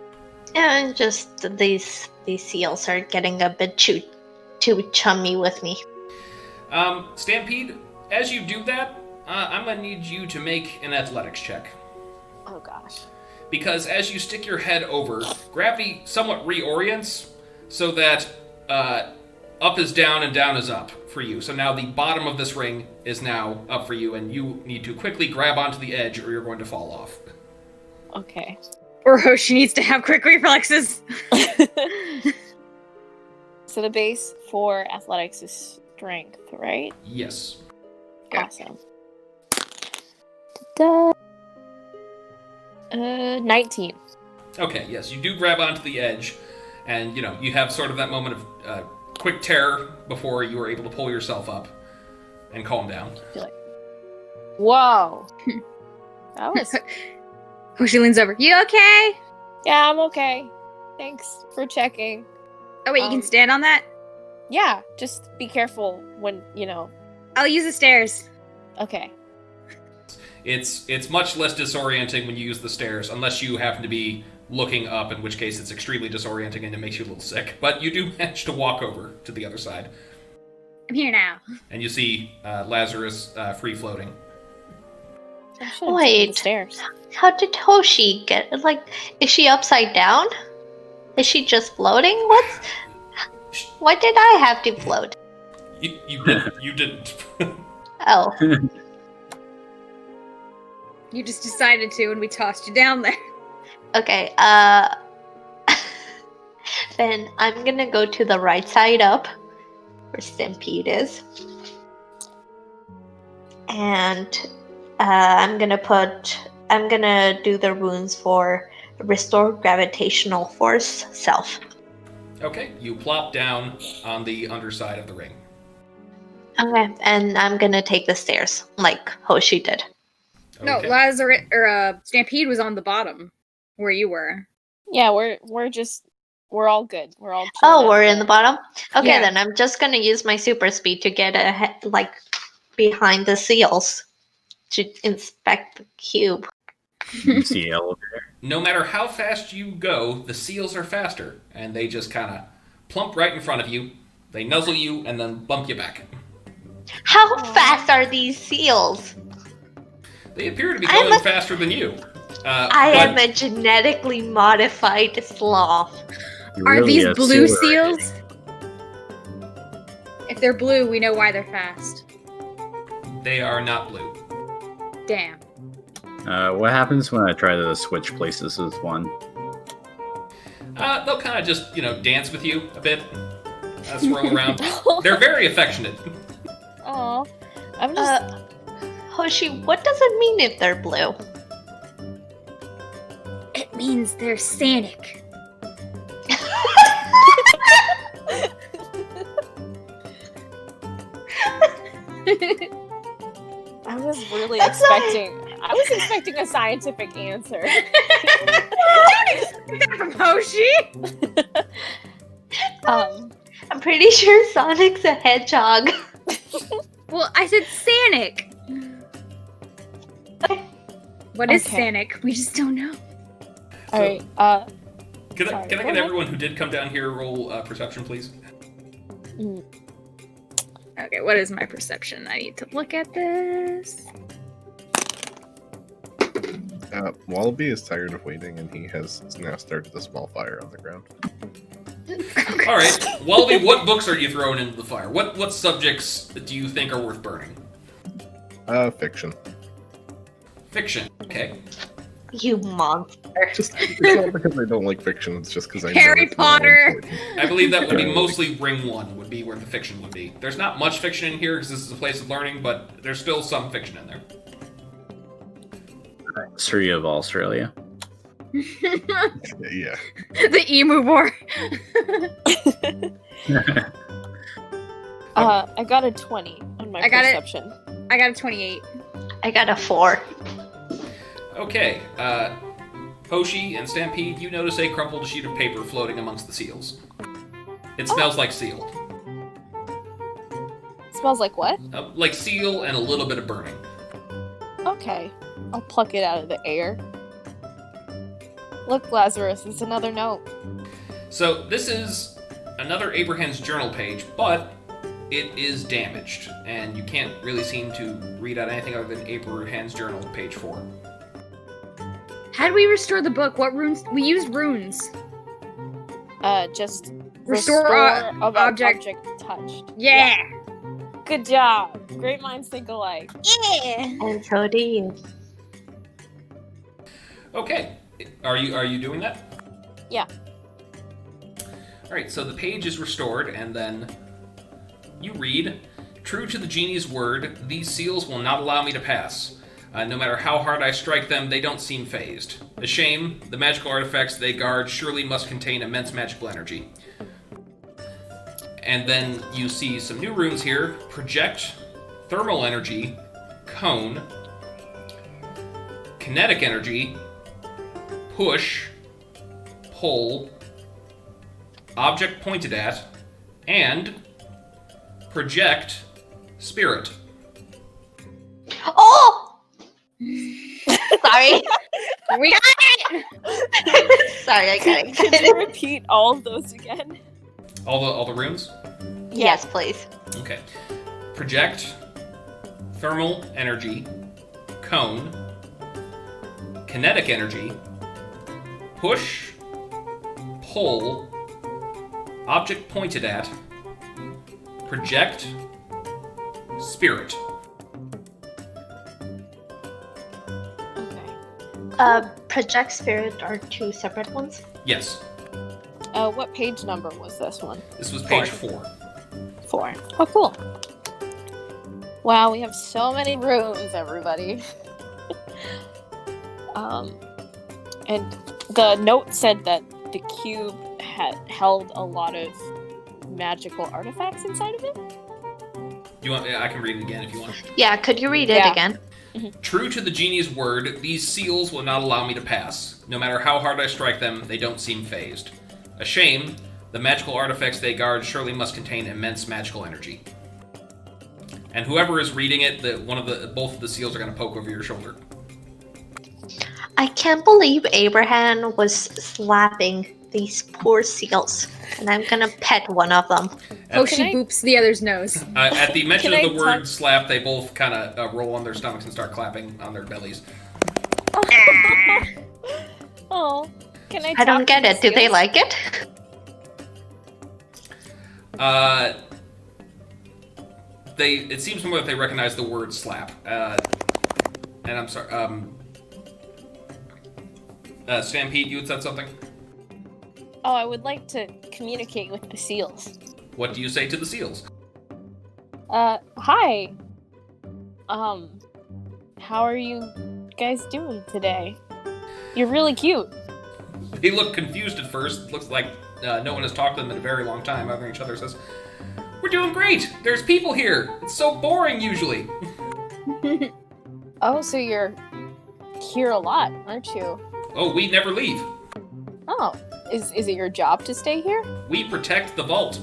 Yeah, just these seals are getting a bit too chummy with me. Stampede, as you do that, I'm going to need you to make an athletics check. Oh gosh. Because as you stick your head over, gravity somewhat reorients so that up is down and down is up for you. So now the bottom of this ring is now up for you, and you need to quickly grab onto the edge or you're going to fall off. Okay. Or Hoshi needs to have quick reflexes. So the base for athletics is strength, right? Yes. Awesome. Da-da. 19. Okay, yes, you do grab onto the edge, and, you have sort of that moment of quick terror before you are able to pull yourself up and calm down. Whoa. That was... Hoshi leans over. You okay? Yeah, I'm okay. Thanks for checking. Oh wait, you can stand on that? Yeah, just be careful when, I'll use the stairs. Okay. It's much less disorienting when you use the stairs, unless you happen to be looking up, in which case it's extremely disorienting and it makes you a little sick. But you do manage to walk over to the other side. I'm here now. And you see Lazarus free-floating. Wait. The stairs. How did Hoshi get? Like, is she upside down? Is she just floating? Why did I have to float? You didn't. Oh. You just decided to, and we tossed you down there. Okay, then I'm gonna go to the right side up, where Stampede is. And I'm gonna do the runes for Restore Gravitational Force Self. Okay, you plop down on the underside of the ring. Okay, and I'm gonna take the stairs, like Hoshi did. No, Okay. Lazarus or Stampede was on the bottom where you were. Yeah, we're all good. We're all. Oh, we're in the bottom? Okay, Yeah. then I'm just gonna use my super speed to get behind the seals to inspect the cube. You see elevator. No matter how fast you go, the seals are faster, and they just kind of plump right in front of you. They nuzzle you and then bump you back. How fast are these seals? They appear to be going faster than you. I am a genetically modified sloth. You're Are really these a blue sailor. seals? If they're blue, we know why they're fast. They are not blue. Damn. What happens when I try to switch places with one? They'll kind of just, dance with you a bit. Swirl around. They're very affectionate. Oh, I'm just. Hoshi, what does it mean if they're blue? It means they're Sanic. I was really expecting. I was expecting a scientific answer. From Hoshi? I'm pretty sure Sonic's a hedgehog. Well, I said Sanic. What is Okay. Sanic? We just don't know. All right. Can I Sorry, get go ahead. everyone who did come down here roll perception, please? Okay, what is my perception? I need to look at this. Wallaby is tired of waiting, and he has now started a small fire on the ground. All right, Wallaby, what books are you throwing into the fire? What subjects do you think are worth burning? Fiction. Fiction. Okay. You monster. It's not because I don't like fiction, it's just because I know Harry it's not Potter. important. I believe that would be mostly ring 1 would be where the fiction would be. There's not much fiction in here because this is a place of learning, but there's still some fiction in there. History of Australia. Yeah. The Emu War. I got a 20 on my I got it. perception. I got a 28. I got a 4. Okay, Hoshi and Stampede, you notice a crumpled sheet of paper floating amongst the seals. It smells like seal. Smells like what? Like seal and a little bit of burning. Okay, I'll pluck it out of the air. Look, Lazarus, it's another note. So this is another Abraham's journal page, but it is damaged, and you can't really seem to read out anything other than Abraham's journal, page 4. How do we restore the book? What runes? We used runes. Just Restore of object. object touched. Yeah. Good job. Great minds think alike. Yeah. And so do you. Okay, are you doing that? Yeah. All right, so the page is restored, and then you read, "True to the genie's word, these seals will not allow me to pass. No matter how hard I strike them, they don't seem phased. A shame, the magical artifacts they guard surely must contain immense magical energy." And then you see some new runes here: project, thermal energy, cone, kinetic energy, push, pull, object pointed at, and project spirit. Oh! Sorry. We got it! Sorry, I got Could you it. repeat all of those again? All the runes? Yes, please. Okay. Project, thermal energy, cone, kinetic energy, push, pull, object pointed at, project, spirit. Okay. Project spirit are two separate ones. Yes, What page number was this one? this was page 4. 4. Oh, cool. Wow, we have so many rooms, everybody. And the note said that the cube had held a lot of magical artifacts inside of it. You want? I can read it again if you want. Yeah, could you read it Yeah. again? True to the genie's word, these seals will not allow me to pass. No matter how hard I strike them, they don't seem phased. A shame. The magical artifacts they guard surely must contain immense magical energy. And whoever is reading it, both of the seals are going to poke over your shoulder. I can't believe Abraham was slapping these poor seals, and I'm gonna pet one of them. Hoshi Can I- boops the other's nose. At the mention Can of the I word talk- slap, they both kind of roll on their stomachs and start clapping on their bellies. Oh, can I? I don't talk get to it. the Do they seals? like it? It seems more that they recognize the word slap. And I'm sorry, Stampede, you had said something? Oh, I would like to communicate with the seals. What do you say to the seals? Hi. How are you guys doing today? You're really cute. They look confused at first. Looks like no one has talked to them in a very long time. Over each other says, "We're doing great. There's people here. It's so boring usually." Oh, so you're here a lot, aren't you? Oh, we never leave. Oh, is it your job to stay here? We protect the vault.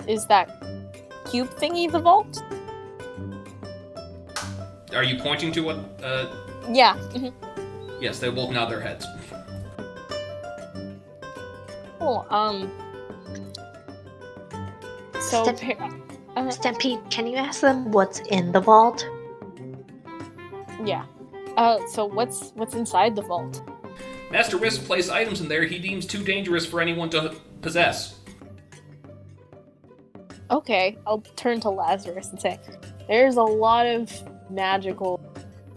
Is that cube thingy the vault? Are you pointing to what? Yeah. Yes, they both nod their heads. Cool. So, Stampede, can you ask them what's in the vault? yeah. So what's inside the vault? Master Wisp placed items in there he deems too dangerous for anyone to possess. Okay, I'll turn to Lazarus and say, there's a lot of magical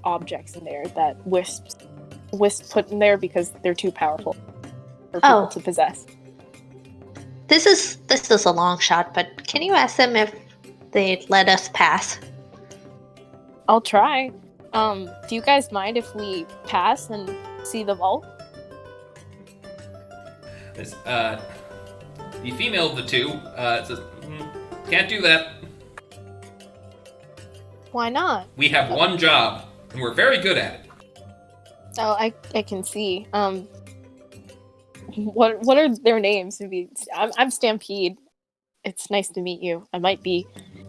objects in there that Wisp put in there because they're too powerful for people to possess. This is a long shot, but can you ask them if they'd let us pass? I'll try. Do you guys mind if we pass and see the vault? The female of the two says, "Can't do that. Why not? We have one job, and we're very good at it." Oh, I can see. What are their names? I'm Stampede. It's nice to meet you.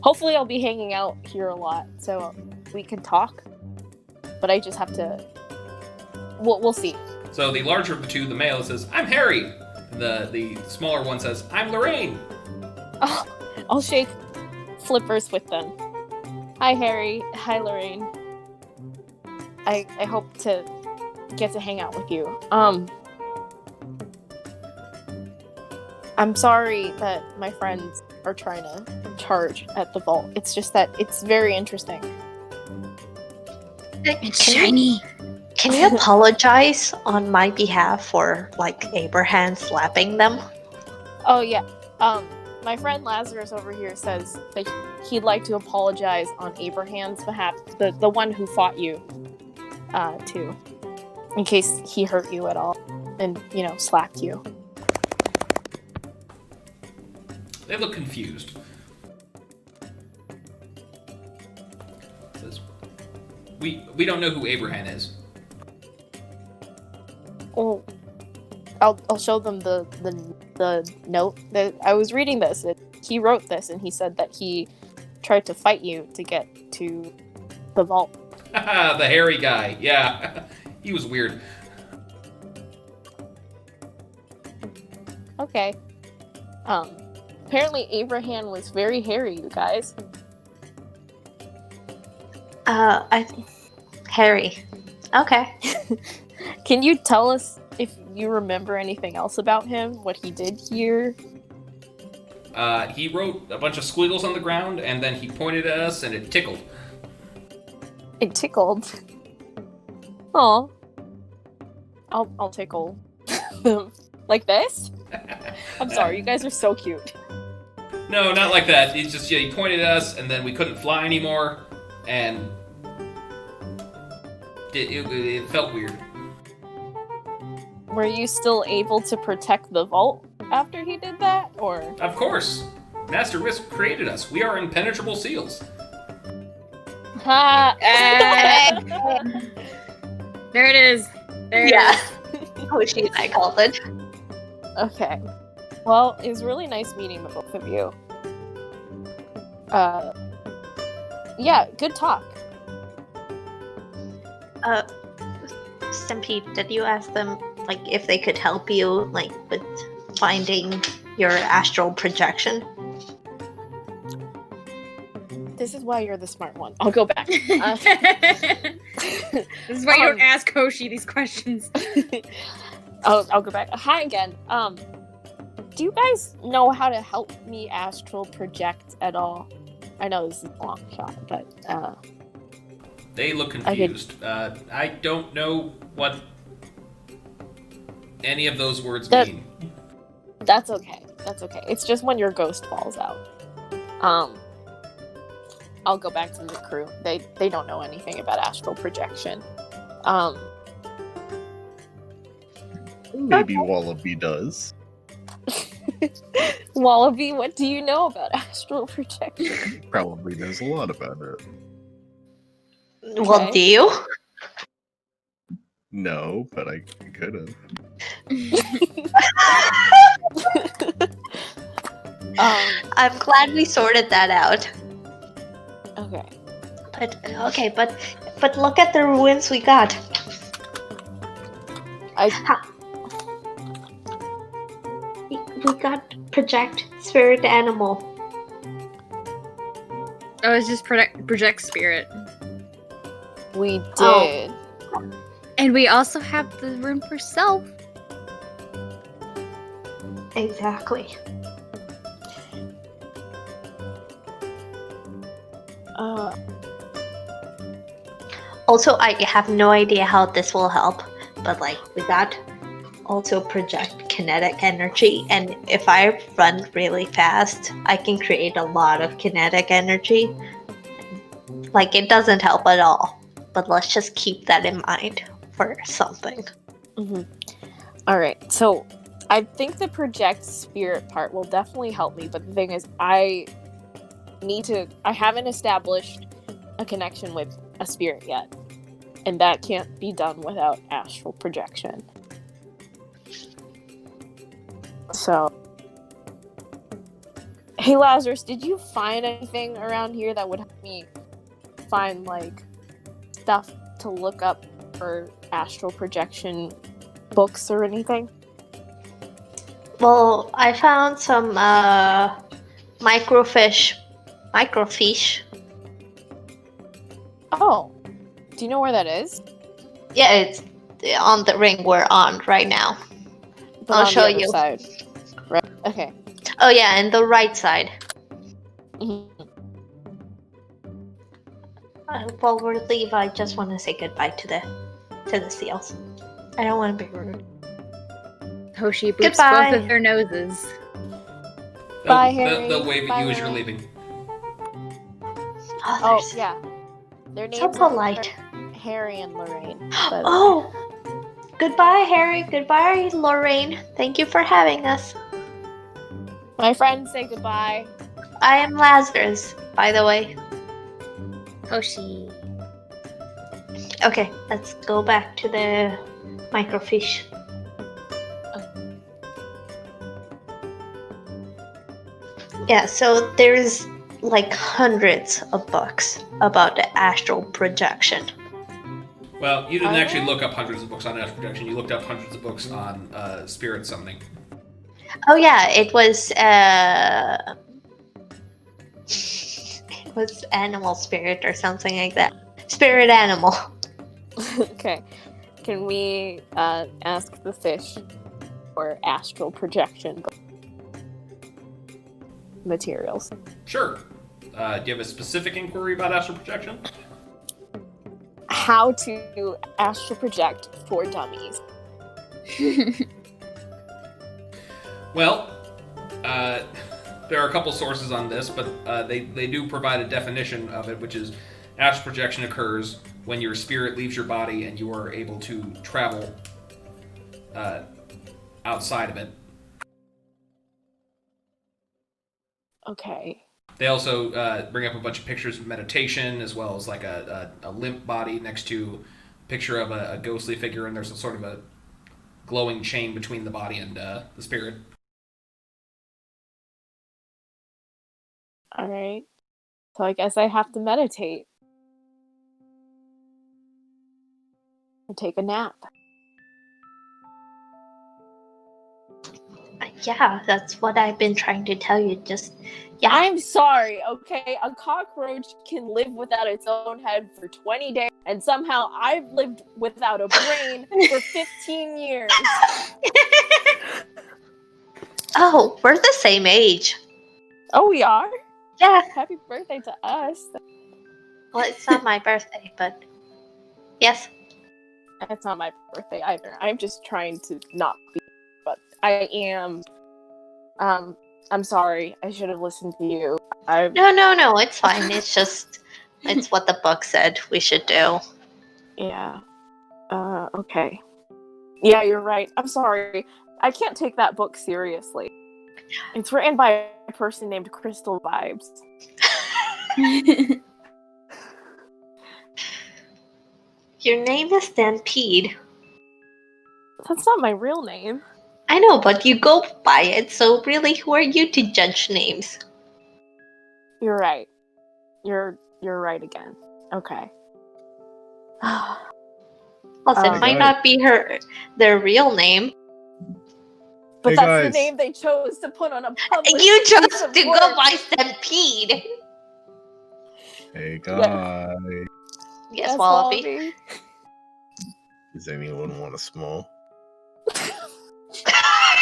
Hopefully I'll be hanging out here a lot, so we can talk. But I just have to. We'll see. So the larger of the two, the male, says, "I'm Harry." And the smaller one says, "I'm Lorraine." Oh, I'll shake flippers with them. Hi, Harry. Hi, Lorraine. I hope to get to hang out with you. I'm sorry that my friends are trying to charge at the vault. It's just that it's very interesting. It's shiny. Can you apologize on my behalf for Abraham slapping them? Oh yeah. My friend Lazarus over here says that he'd like to apologize on Abraham's behalf, the one who fought you, too, in case he hurt you at all and slapped you. They look confused. Says, we don't know who Abraham is. Well, I'll show them the note. I was reading this. He wrote this, and he said that he tried to fight you to get to the vault. The hairy guy. Yeah. He was weird. Okay. Apparently Abraham was very hairy, you guys. Harry. Okay. Can you tell us if you remember anything else about him? What he did here? He wrote a bunch of squiggles on the ground, and then he pointed at us, and it tickled. It tickled. Oh. I'll tickle. Like this? I'm sorry, you guys are so cute. No, not like that. He's just, he pointed at us, and then we couldn't fly anymore, and it felt weird. Were you still able to protect the vault after he did that, or? Of course. Master Wisp created us. We are impenetrable seals. Ha! There it is. There it Yeah. is. Hoshi and I called it. Okay. Well, it was really nice meeting the both of you. Yeah, good talk. Stampede, did you ask them like if they could help you like with finding your astral projection? This is why you're the smart one. I'll go back. This is why you don't ask Hoshi these questions. I'll go back. Hi again. Do you guys know how to help me astral project at all? I know this is a long shot, but They look confused. I don't know what any of those words mean. that's okay. That's okay. It's just when your ghost falls out. I'll go back to the crew. They don't know anything about astral projection. Maybe Wallaby does. Wallaby, what do you know about astral projection? Probably knows a lot about it. Well, Okay. do you? No, but I could have. I'm glad we sorted that out. Okay. But look at the ruins we got. We got project spirit animal. Oh, it's just project spirit. We did. Oh. And we also have the room for self. Exactly. Also, I have no idea how this will help, but like we got also project kinetic energy, and if I run really fast, I can create a lot of kinetic energy. Like it doesn't help at all, but let's just keep that in mind for something. Mm-hmm. All right. So I think the project spirit part will definitely help me, but the thing is, I haven't established a connection with a spirit yet, and that can't be done without astral projection. So, hey Lazarus, did you find anything around here that would help me find like stuff to look up for astral projection books or anything? Well, I found some microfiche. Oh, do you know where that is? Yeah, it's on the ring we're on right now. But I'll on show the other you. Side. Right. Okay. Oh yeah, and the right side. Mhm. While we're leave, I just want to say goodbye to the seals. I don't want to be rude. Hoshi boops Goodbye. both of their noses. Bye, Harry. They'll wave at Bye, you as you're Harry. leaving. Oh yeah, their names So polite. are Harry and Lorraine. But Oh, goodbye, Harry. Goodbye, Lorraine. Thank you for having us. my friends say goodbye. I am Lazarus, by the way. Hoshi. Okay, let's go back to the microfiche. Yeah, so there's like hundreds of books about the astral projection. Well, you didn't actually look up hundreds of books on astral projection. You looked up hundreds of books on spirit summoning. Oh yeah, it was animal spirit or something like that. Spirit animal. Okay. Can we ask the fish for astral projection materials? Sure. Do you have a specific inquiry about astral projection? How to astral project for dummies. Well, there are a couple sources on this, but they do provide a definition of it, which is astral projection occurs when your spirit leaves your body and you are able to travel outside of it. Okay. They also bring up a bunch of pictures of meditation, as well as like a limp body next to a picture of a ghostly figure, and there's a sort of a glowing chain between the body and the spirit. All right. So I guess I have to meditate. And take a nap. Yeah, that's what I've been trying to tell you. Yeah. I'm sorry, okay? A cockroach can live without its own head for 20 days, and somehow I've lived without a brain for 15 years. Oh, we're the same age. Oh, we are? Yeah. Happy birthday to us. Well, it's not my birthday, but yes. It's not my birthday either. I'm just trying to not be, but I am. I'm sorry. I should have listened to you. No, it's fine. It's what the book said we should do. Yeah. Okay. Yeah, you're right. I'm sorry. I can't take that book seriously. It's written by a person named Crystal Vibes. Your name is Stampede. That's not my real name. I know, but you go by it, so really, who are you to judge names? You're right. You're right again. Okay. Also, it might not be their real name. But Hey, that's guys. the name they chose to put on a public You piece chose of to work. go by Stampede. Hey guys, Yes, Wallaby. does anyone want a small?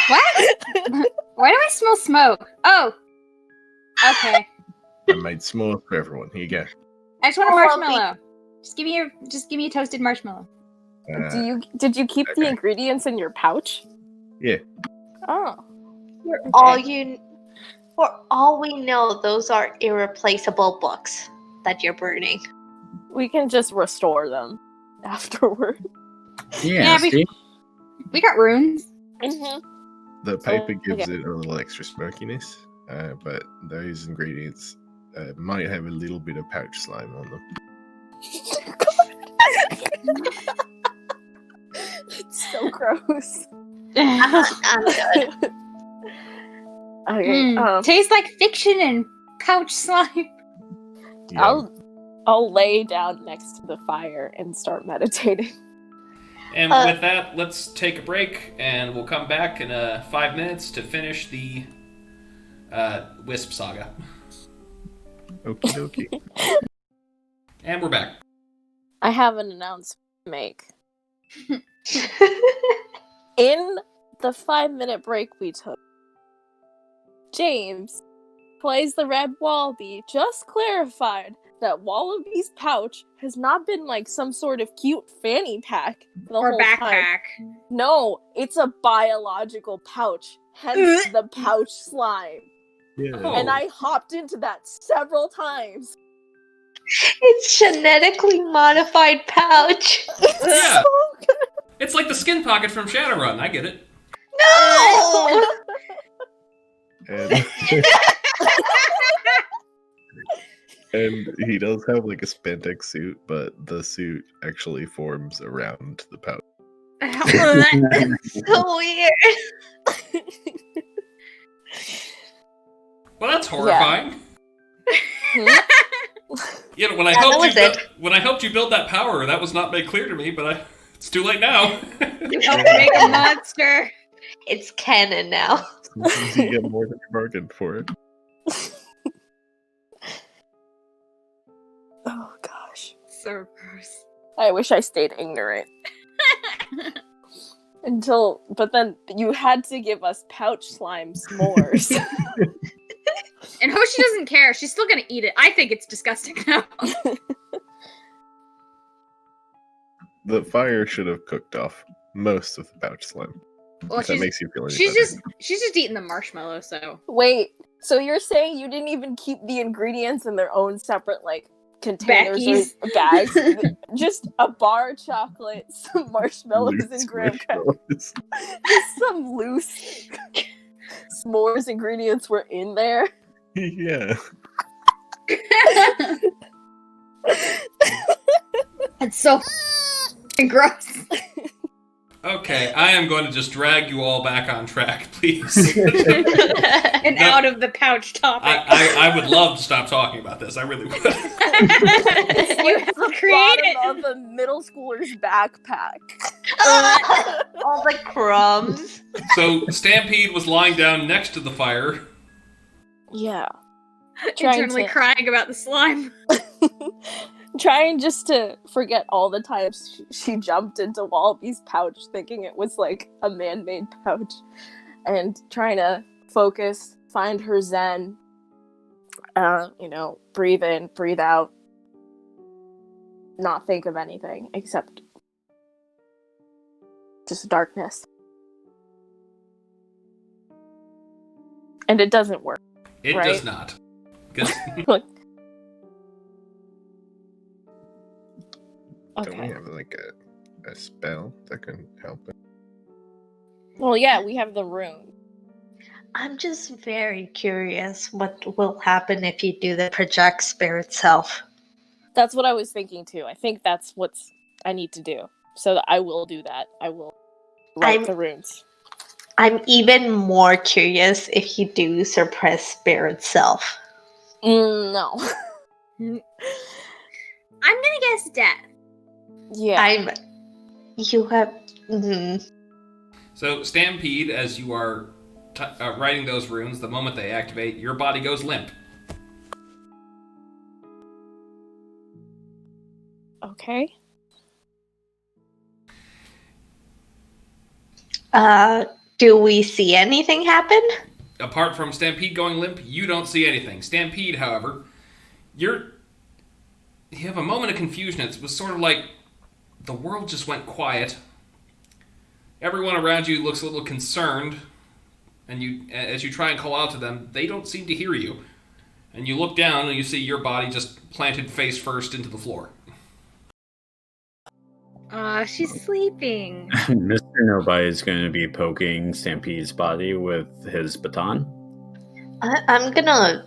What? Why do I smell smoke? Oh. Okay. I made s'mores for everyone. Here you go. I just want a Wallaby. marshmallow. Just give me a toasted marshmallow. Did you keep the okay. ingredients in your pouch? Yeah. Oh. For all we know, those are irreplaceable books that you're burning. We can just restore them afterward. Yeah, we got runes. Mm-hmm. The paper Oh, gives okay. it a little extra smokiness, but those ingredients might have a little bit of pouch slime on them. It's so gross. I'm good. Okay. Tastes like fiction and pouch slime. Yeah. I'll lay down next to the fire and start meditating. And with that, let's take a break, and we'll come back in 5 minutes to finish the Wisp saga. Okie dokie. And we're back. I have an announcement to make. In the 5-minute break we took, James plays the Red Wallaby just clarified that Wallaby's pouch has not been like some sort of cute fanny pack the Or whole backpack. time. No, it's a biological pouch, hence the pouch slime. Yeah. Oh. And I hopped into that several times. It's genetically modified pouch. Yeah. So good. It's like the skin pocket from Shadowrun. I get it. No! And, and he does have like a spandex suit, but the suit actually forms around the pouch. So weird. Well, that's horrifying. You know, when I helped you build that power, that was not made clear to me, but it's too late now. You helped make a monster. It's canon now. Sometimes you get more than you bargained for it. Oh gosh. So gross. I wish I stayed ignorant. But then you had to give us pouch slime s'mores. And Hoshi doesn't care. She's still gonna eat it. I think it's disgusting now. The fire should have cooked off most of the pouch slime. Well, If that makes you feel any she's better. just eating the marshmallow, so. Wait, so you're saying you didn't even keep the ingredients in their own separate, like, containers Baggies. or bags? Just a bar of chocolate, some marshmallows Loose and graham crackers. marshmallows. Just some loose s'mores ingredients were in there. Yeah. It's so gross. Okay, I am going to just drag you all back on track, please. And No. out of the pouch topic. I would love to stop talking about this. I really would. You have The created. bottom of a middle schooler's backpack. All the crumbs. So Stampede was lying down next to the fire. Yeah. Trying Internally to- crying about the slime. Trying just to forget all the times she jumped into Wallaby's pouch thinking it was like a man-made pouch, and trying to focus, find her zen, breathe in, breathe out, not think of anything except just darkness. And it doesn't work. It Right. does not. 'Cause- Don't we Okay. have like a spell that can help it? Well, yeah, we have the rune. I'm just very curious what will happen if you do the project spirit self. That's what I was thinking too. I think that's what I need to do. So that I will do that. I will write the runes. I'm even more curious if you do suppress spirit self. No. I'm gonna guess death. Yeah. You have. So Stampede, as you are writing those runes, the moment they activate, your body goes limp. Okay. Do we see anything happen? Apart from Stampede going limp, you don't see anything. Stampede, however, you have a moment of confusion. It was sort of like the world just went quiet. Everyone around you looks a little concerned, and as you try and call out to them, they don't seem to hear you. And you look down and you see your body just planted face first into the floor. She's sleeping. Mr. Nobody is going to be poking Stampede's body with his baton. I'm gonna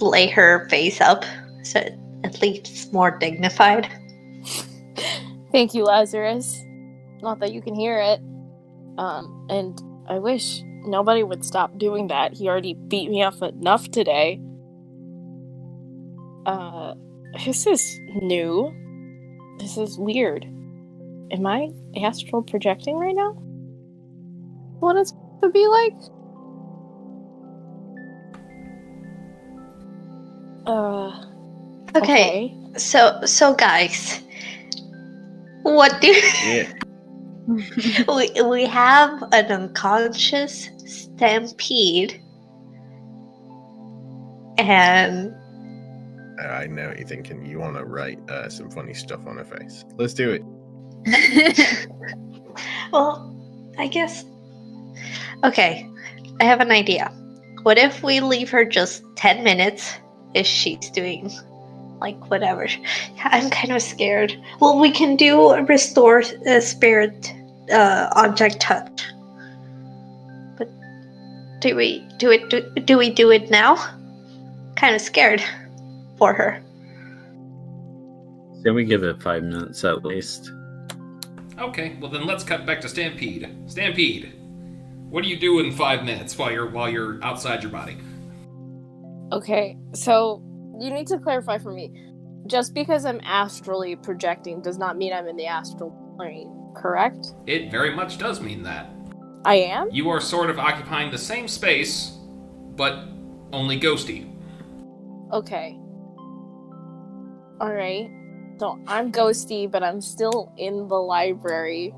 lay her face up so at least it's more dignified. Thank you, Lazarus. Not that you can hear it. And I wish nobody would stop doing that. He already beat me up enough today. This is new. This is weird. Am I astral projecting right now? What it's to be like? Okay. So guys, what do Yeah. we have an unconscious Stampede, and I know you're thinking you want to write some funny stuff on her face. Let's do it. well, I guess. Okay, I have an idea. What if we leave her just 10 minutes if she's doing like whatever? I'm kind of scared. Well, we can do a restore spirit object touch. But do we do it now? Kind of scared for her. Then we give it 5 minutes at least. Okay, well then let's cut back to Stampede. Stampede, what do you do in 5 minutes while you're outside your body? Okay, so you need to clarify for me. Just because I'm astrally projecting does not mean I'm in the astral plane, correct? It very much does mean that. I am? You are sort of occupying the same space, but only ghosty. Okay. Alright. So I'm ghosty, but I'm still in the library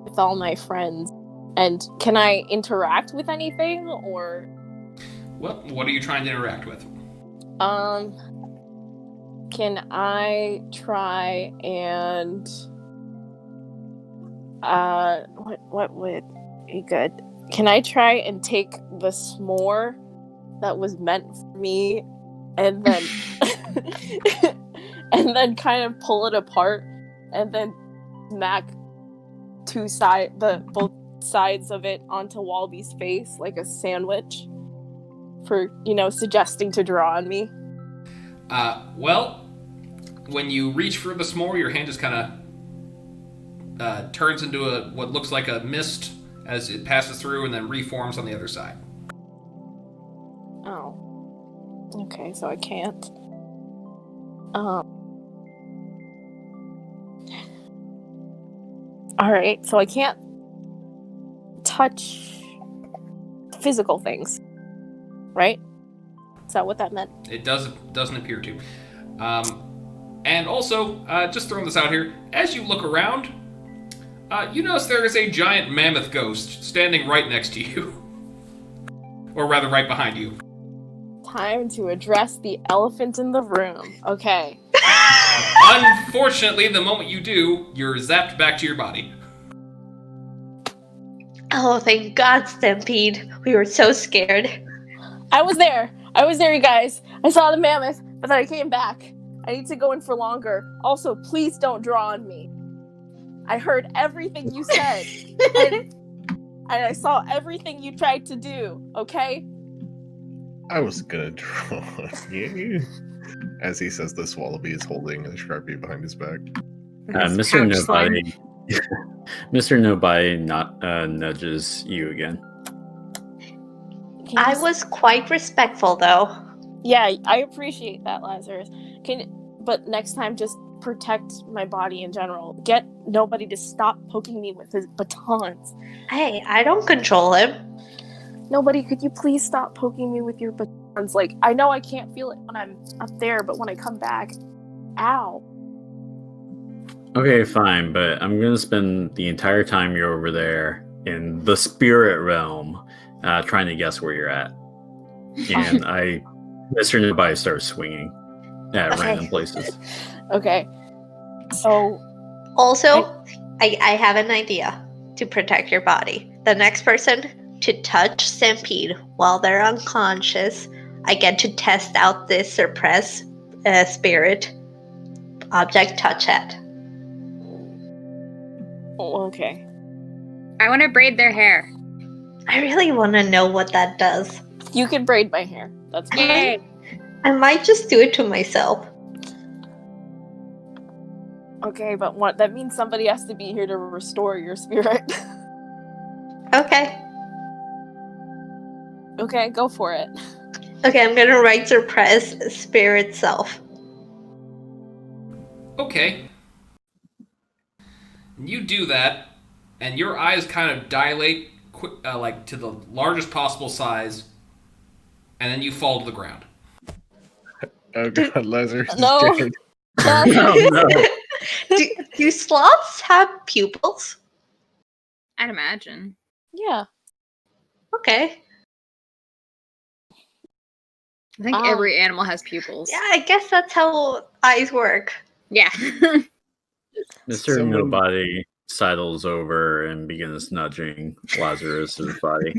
with all my friends. And can I interact with anything, or... Well, what are you trying to interact with? Can I try and... what would be good? Can I try and take the s'more that was meant for me and then... and then kind of pull it apart and then smack both sides of it onto Wallaby's face like a sandwich for, suggesting to draw on me? Well, when you reach for the s'more, your hand just kind of turns into what looks like a mist as it passes through and then reforms on the other side. Oh. Okay, so I can't. Alright, so I can't touch physical things, right? Is that what that meant? It doesn't appear to. And also, just throwing this out here, as you look around, you notice there is a giant mammoth ghost standing right next to you. Or rather, right behind you. Time to address the elephant in the room. Okay. Unfortunately, the moment you do, you're zapped back to your body. Oh, thank God, Stampede. We were so scared. I was there, you guys. I saw the mammoth, but then I came back. I need to go in for longer. Also, please don't draw on me. I heard everything you said. and I saw everything you tried to do, okay? I was gonna draw on you. As he says this, Wallaby is holding a Sharpie behind his back. Mr. Nobody. Mr. Nobody nudges you again. I was quite respectful, though. Yeah, I appreciate that, Lazarus. But next time, just protect my body in general. Get nobody to stop poking me with his batons. Hey, I don't control him. Nobody, could you please stop poking me with your batons? Like, I know I can't feel it when I'm up there, but when I come back, ow. Okay, fine, but I'm going to spend the entire time you're over there in the spirit realm trying to guess where you're at. And Mr. Nobody starts swinging at random places. Okay. So... Also, I have an idea to protect your body. The next person to touch Stampede while they're unconscious, I get to test out this suppress spirit object touch it. Oh, okay. I want to braid their hair. I really want to know what that does. You can braid my hair. That's fine. Yay! I might just do it to myself. Okay, but what? That means somebody has to be here to restore your spirit. Okay. Okay, go for it. Okay, I'm gonna write suppress spirit self. Okay. You do that, and your eyes kind of dilate like to the largest possible size, and then you fall to the ground. Oh God, Lazarus is No. dead. No. Do sloths have pupils? I'd imagine. Yeah. Okay. I think every animal has pupils. Yeah, I guess that's how eyes work. Yeah. Mr. Nobody sidles over and begins nudging Lazarus's body.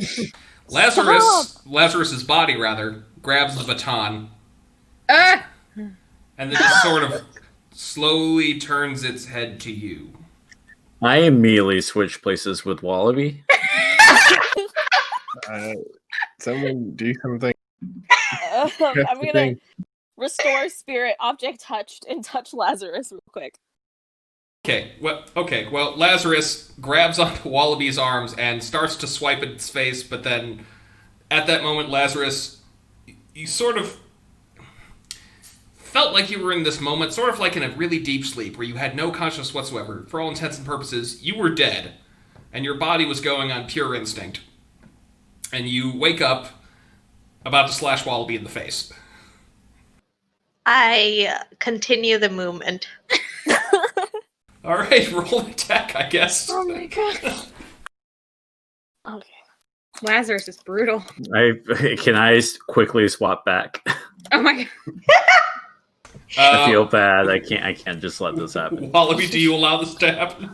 Lazarus's body, rather, grabs the baton and then just sort of slowly turns its head to you. I immediately switch places with Wallaby. Someone do something. I'm gonna restore spirit, object touched, and touch Lazarus real quick. Okay, well, Lazarus grabs onto Wallaby's arms and starts to swipe at its face, but then, at that moment, Lazarus, you sort of... felt like you were in this moment, sort of like in a really deep sleep, where you had no consciousness whatsoever. For all intents and purposes, you were dead, and your body was going on pure instinct. And you wake up about to slash Wallaby in the face. I continue the movement. Alright, roll an attack, I guess. Oh my god. Okay. Lazarus is brutal. Can I quickly swap back? Oh my god. I feel bad. I can't just let this happen. Wallaby, do you allow this to happen?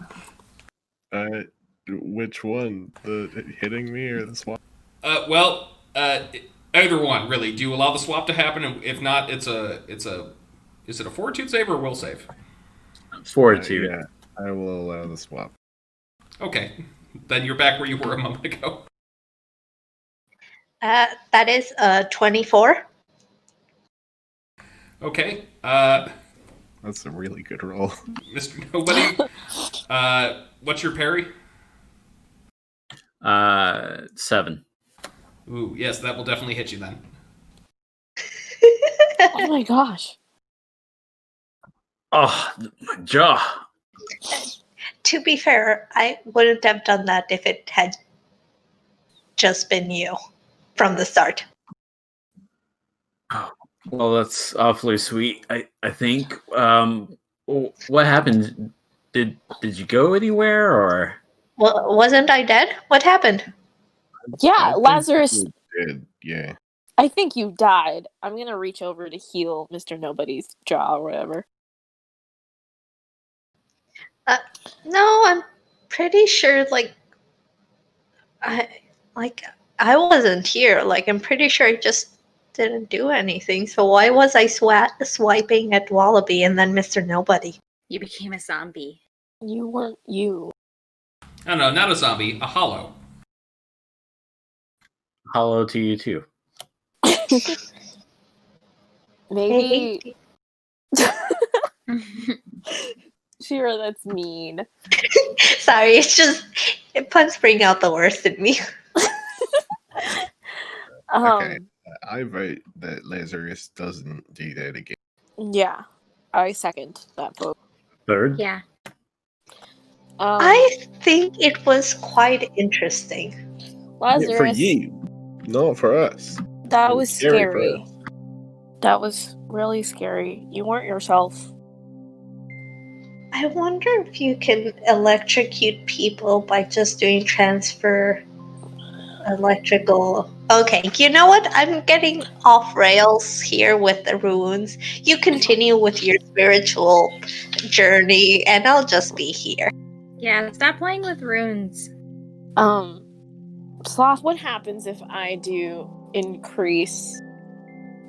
Which one? The hitting me or the swap? Either one, really. Do you allow the swap to happen? And if not, is it a fortitude save or a will save? Fortitude. Yeah, I will allow the swap. Okay, then you're back where you were a moment ago. That is 24. Okay, That's a really good roll. Mr. Nobody, what's your parry? 7. Ooh, yes, that will definitely hit you then. Oh my gosh. Oh, my jaw. To be fair, I wouldn't have done that if it had just been you from the start. Oh, well, that's awfully sweet. I think. What happened? Did you go anywhere or? Well, wasn't I dead? What happened? Yeah, I think Lazarus, you did, yeah. I think you died. I'm gonna reach over to heal Mr. Nobody's jaw or whatever. No, I'm pretty sure. I wasn't here. I'm pretty sure I just didn't do anything. So why was I swiping at Wallaby and then Mr. Nobody? You became a zombie. You weren't you. Oh no, not a zombie, a hollow. Hollow to you too. Maybe. Shira, that's mean. Sorry, it's just puns bring out the worst in me. Okay, I vote that Lazarus doesn't do that again. Yeah, I second that vote. Third. Yeah. I think it was quite interesting. Lazarus, For you, not for us. that It was scary for scary. That was really scary. You weren't yourself. I wonder if you can electrocute people by just doing transfer electrical. Okay, you know what? I'm getting off rails here with the runes. You continue with your spiritual journey, and I'll just be here. Yeah, stop playing with runes. Sloth, what happens if I do increase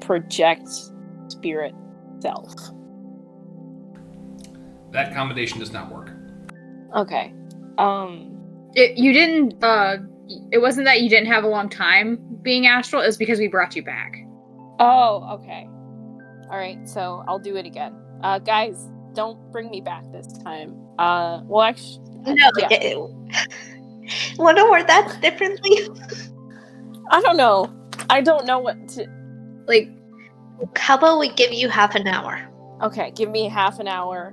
project spirit self? That combination does not work. Okay. You didn't, it wasn't that you didn't have a long time being astral, it was because we brought you back. Oh, okay. Alright, so I'll do it again. Guys, don't bring me back this time. Well, actually... No, yeah. Want to word that differently? I don't know. I don't know what to... How about we give you half an hour? Okay, give me half an hour.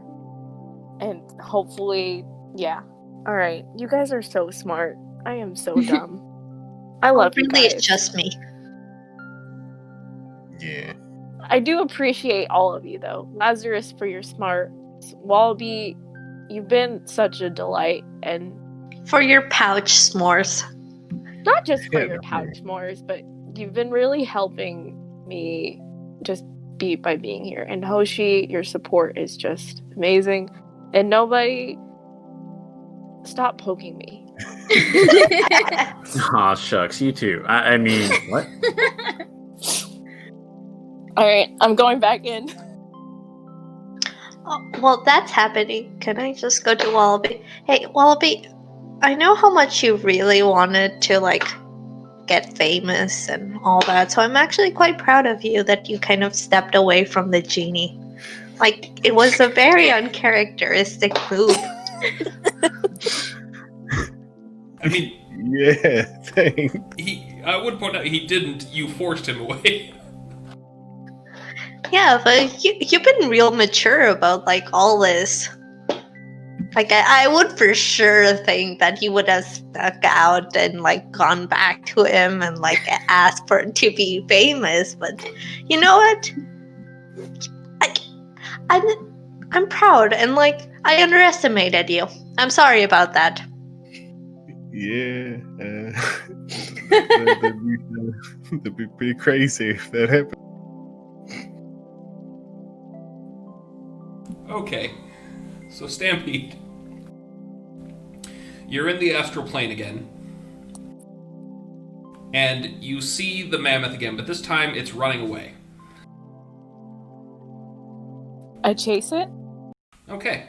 And hopefully... Yeah. Alright, you guys are so smart. I am so dumb. I love you Really, guys. it's just me. Yeah. I do appreciate all of you, though. Lazarus, for your smarts. Wallaby, you've been such a delight. And For your pouch s'mores. not just for Yeah, your no pouch s'mores, but you've been really helping me just be by being here. And Hoshi, your support is just amazing. And nobody, stop poking me. Aw, shucks, you too. I mean, what? Alright, I'm going back in. Oh, well, that's happening. Can I just go to Wallaby? Hey, Wallaby, I know how much you really wanted to, get famous and all that, so I'm actually quite proud of you that you kind of stepped away from the genie. It was a very uncharacteristic move. I mean, Yeah, thanks. I would point out he didn't. You forced him away. Yeah, but you've been real mature about like all this. Like I would for sure think that you would have stuck out and like gone back to him and like asked for it to be famous. But you know what? I'm proud and like I underestimated you. I'm sorry about that. Yeah, that'd be pretty crazy if that happened. Okay, so Stampede. You're in the astral plane again. And you see the mammoth again, but this time it's running away. I chase it. Okay.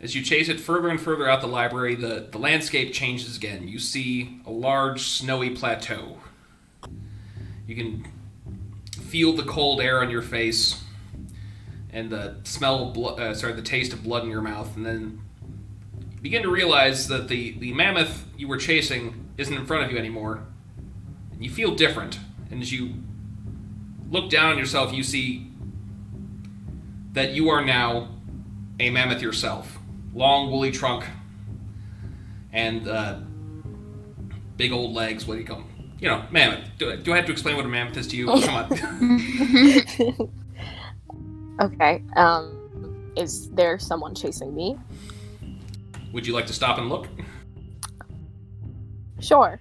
As you chase it further and further out the library, the landscape changes again. You see a large, snowy plateau. You can feel the cold air on your face and the smell of the taste of blood in your mouth, and then you begin to realize that the mammoth you were chasing isn't in front of you anymore. And you feel different. And as you look down on yourself, you see that you are now a mammoth yourself. Long, woolly trunk, and big old legs. What do you call them? You know, mammoth. Do I have to explain what a mammoth is to you? Come on. Okay. Is there someone chasing me? Would you like to stop and look? Sure.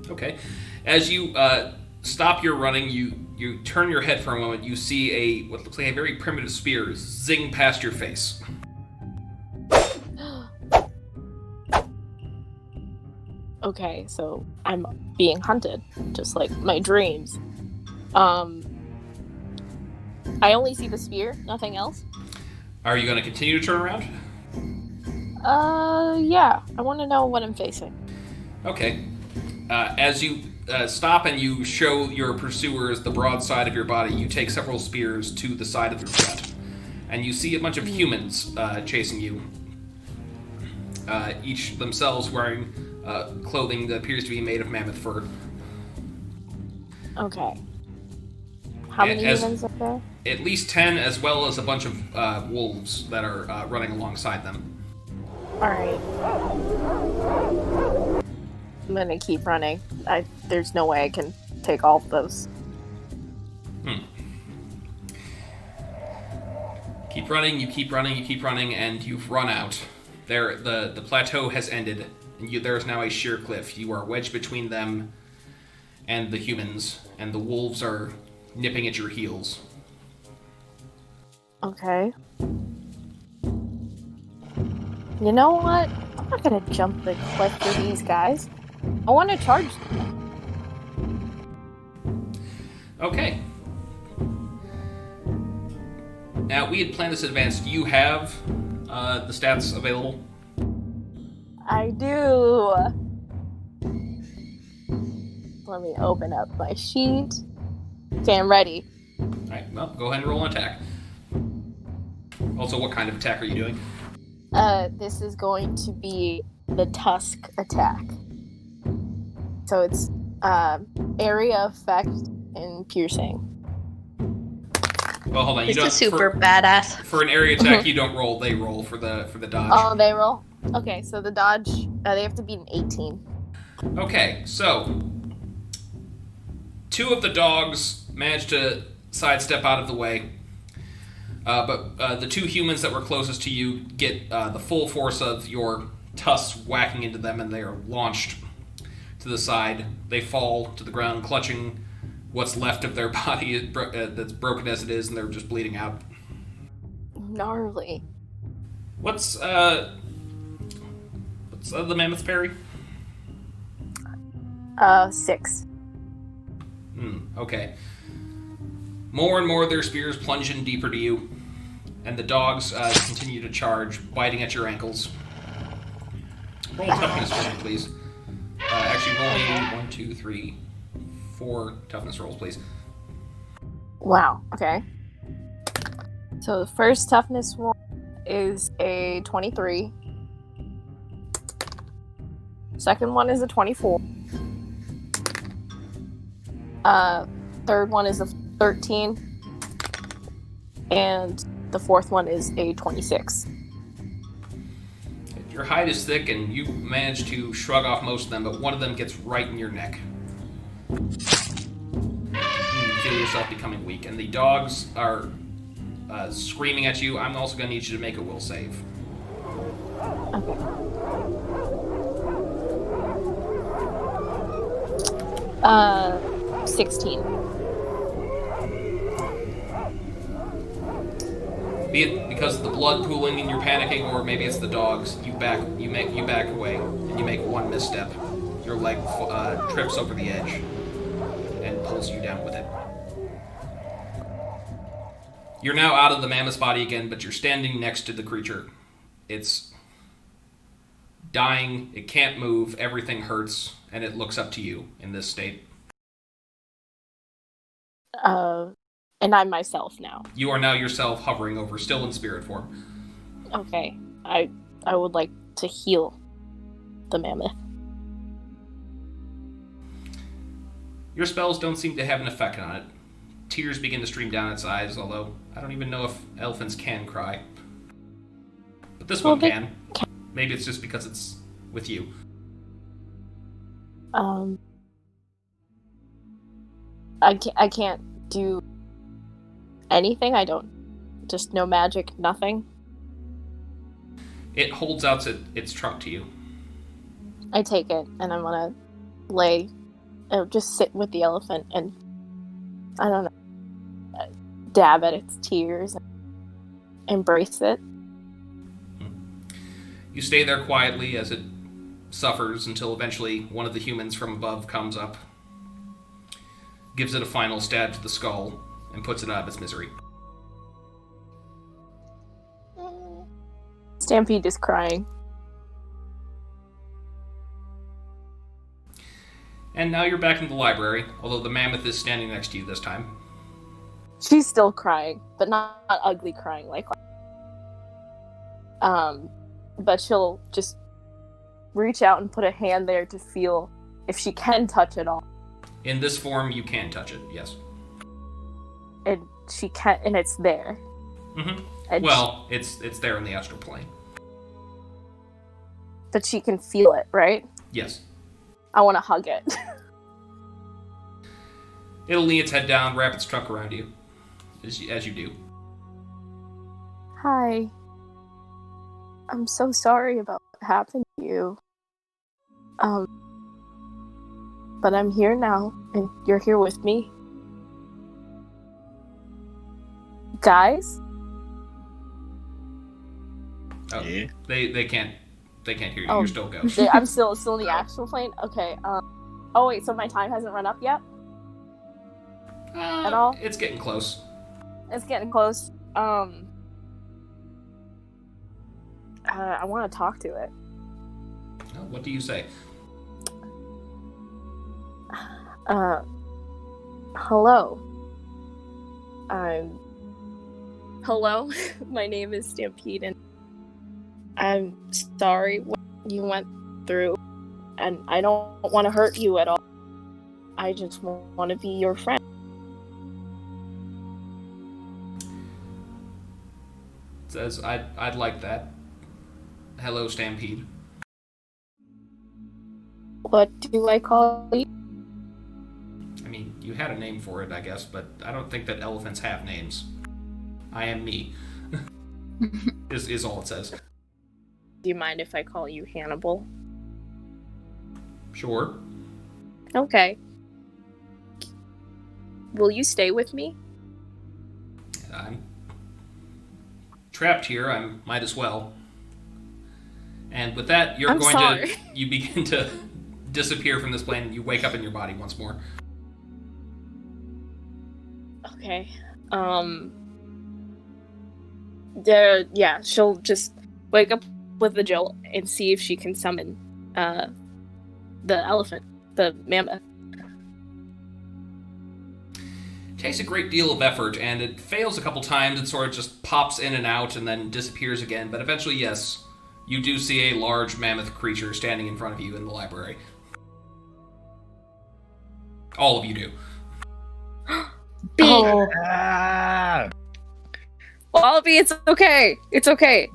Okay. As you stop your running, you turn your head for a moment. You see what looks like a very primitive spear zing past your face. Okay, so I'm being hunted, just like my dreams. I only see the spear, nothing else. Are you going to continue to turn around? Yeah. I want to know what I'm facing. Okay. As you stop and you show your pursuers the broad side of your body, you take several spears to the side of their gut, and you see a bunch of humans chasing you. Each themselves wearing clothing that appears to be made of mammoth fur. Okay. How many humans are there? At least 10, as well as a bunch of wolves that are running alongside them. Alright. I'm gonna keep running. There's no way I can take all of those. Keep running, you keep running, you keep running, and you've run out. The plateau has ended, and there is now a sheer cliff. You are wedged between them and the humans, and the wolves are nipping at your heels. Okay. You know what? I'm not gonna jump the cliff for these guys. I want to charge them. Okay. Now, we had planned this in advance. Do you have the stats available? I do. Let me open up my sheet. Okay, I'm ready. Alright, well, go ahead and roll an attack. Also, what kind of attack are you doing? This is going to be the tusk attack. So it's area effect and piercing. Well, hold on. It's a super badass. For an area attack, you don't roll. They roll for the dodge. Oh, they roll? Okay, so the dodge, they have to beat an 18. Okay, so 2 of the dogs managed to sidestep out of the way. But the 2 humans that were closest to you get the full force of your tusks whacking into them, and they are launched to the side. They fall to the ground, clutching what's left of their body that's broken as it is, and they're just bleeding out. Gnarly. What's the mammoth parry? 6. Okay. More and more of their spears plunge in deeper to you, and the dogs continue to charge, biting at your ankles. Roll toughness for me, please. Actually, roll me 1, 2, 3, 4 toughness rolls, please. Wow, okay. So the first toughness roll is a 23. Second one is a 24. Third one is a 13. And the fourth one is a 26. Your hide is thick, and you manage to shrug off most of them, but one of them gets right in your neck. You feel yourself becoming weak, and the dogs are screaming at you. I'm also going to need you to make a will save. Okay. 16. Be it because of the blood pooling and you're panicking, or maybe it's the dogs. You back away, and you make one misstep. Your leg trips over the edge and pulls you down with it. You're now out of the mammoth's body again, but you're standing next to the creature. It's dying. It can't move. Everything hurts, and it looks up to you in this state. And I'm myself now. You are now yourself hovering over, still in spirit form. Okay. I would like to heal the mammoth. Your spells don't seem to have an effect on it. Tears begin to stream down its eyes, although I don't even know if elephants can cry. But this one can. Maybe it's just because it's with you. I can't do anything. I don't. Just no magic, nothing. It holds out its trunk to you. I take it and I'm gonna just sit with the elephant and I don't know, dab at its tears and embrace it. You stay there quietly as it suffers until eventually one of the humans from above comes up, gives it a final stab to the skull, and puts it out of its misery. Stampede is crying. And now you're back in the library, although the mammoth is standing next to you this time. She's still crying, but not ugly crying like. But she'll just reach out and put a hand there to feel if she can touch it all. In this form, you can touch it, yes. And she can, and it's there. Mm-hmm. And well, it's there in the astral plane. But she can feel it, right? Yes. I want to hug it. It'll lean its head down, wrap its trunk around you, as you do. Hi. I'm so sorry about what happened to you. But I'm here now, and you're here with me. Guys? Oh, Yeah. They can't hear you. Oh, You're still ghost. I'm still in the actual plane? Okay, oh wait, so my time hasn't run up yet? At all? It's getting close. It's getting close. I want to talk to it. Oh, what do you say? Hello. Hello, my name is Stampede, and I'm sorry what you went through, and I don't want to hurt you at all. I just want to be your friend. It says, I'd like that. Hello, Stampede. What do I call you? I mean, you had a name for it, I guess, but I don't think that elephants have names. I am me. is all it says. Do you mind if I call you Hannibal? Sure. Okay. Will you stay with me? I'm trapped here. I might as well. And with that, you begin to disappear from this plane, and you wake up in your body once more. Okay. She'll just wake up with a jolt and see if she can summon the elephant, the mammoth. It takes a great deal of effort, and it fails a couple times. It sort of just pops in and out and then disappears again. But eventually, yes, you do see a large mammoth creature standing in front of you in the library. All of you do. Oh. Wallaby, it's okay. It's okay.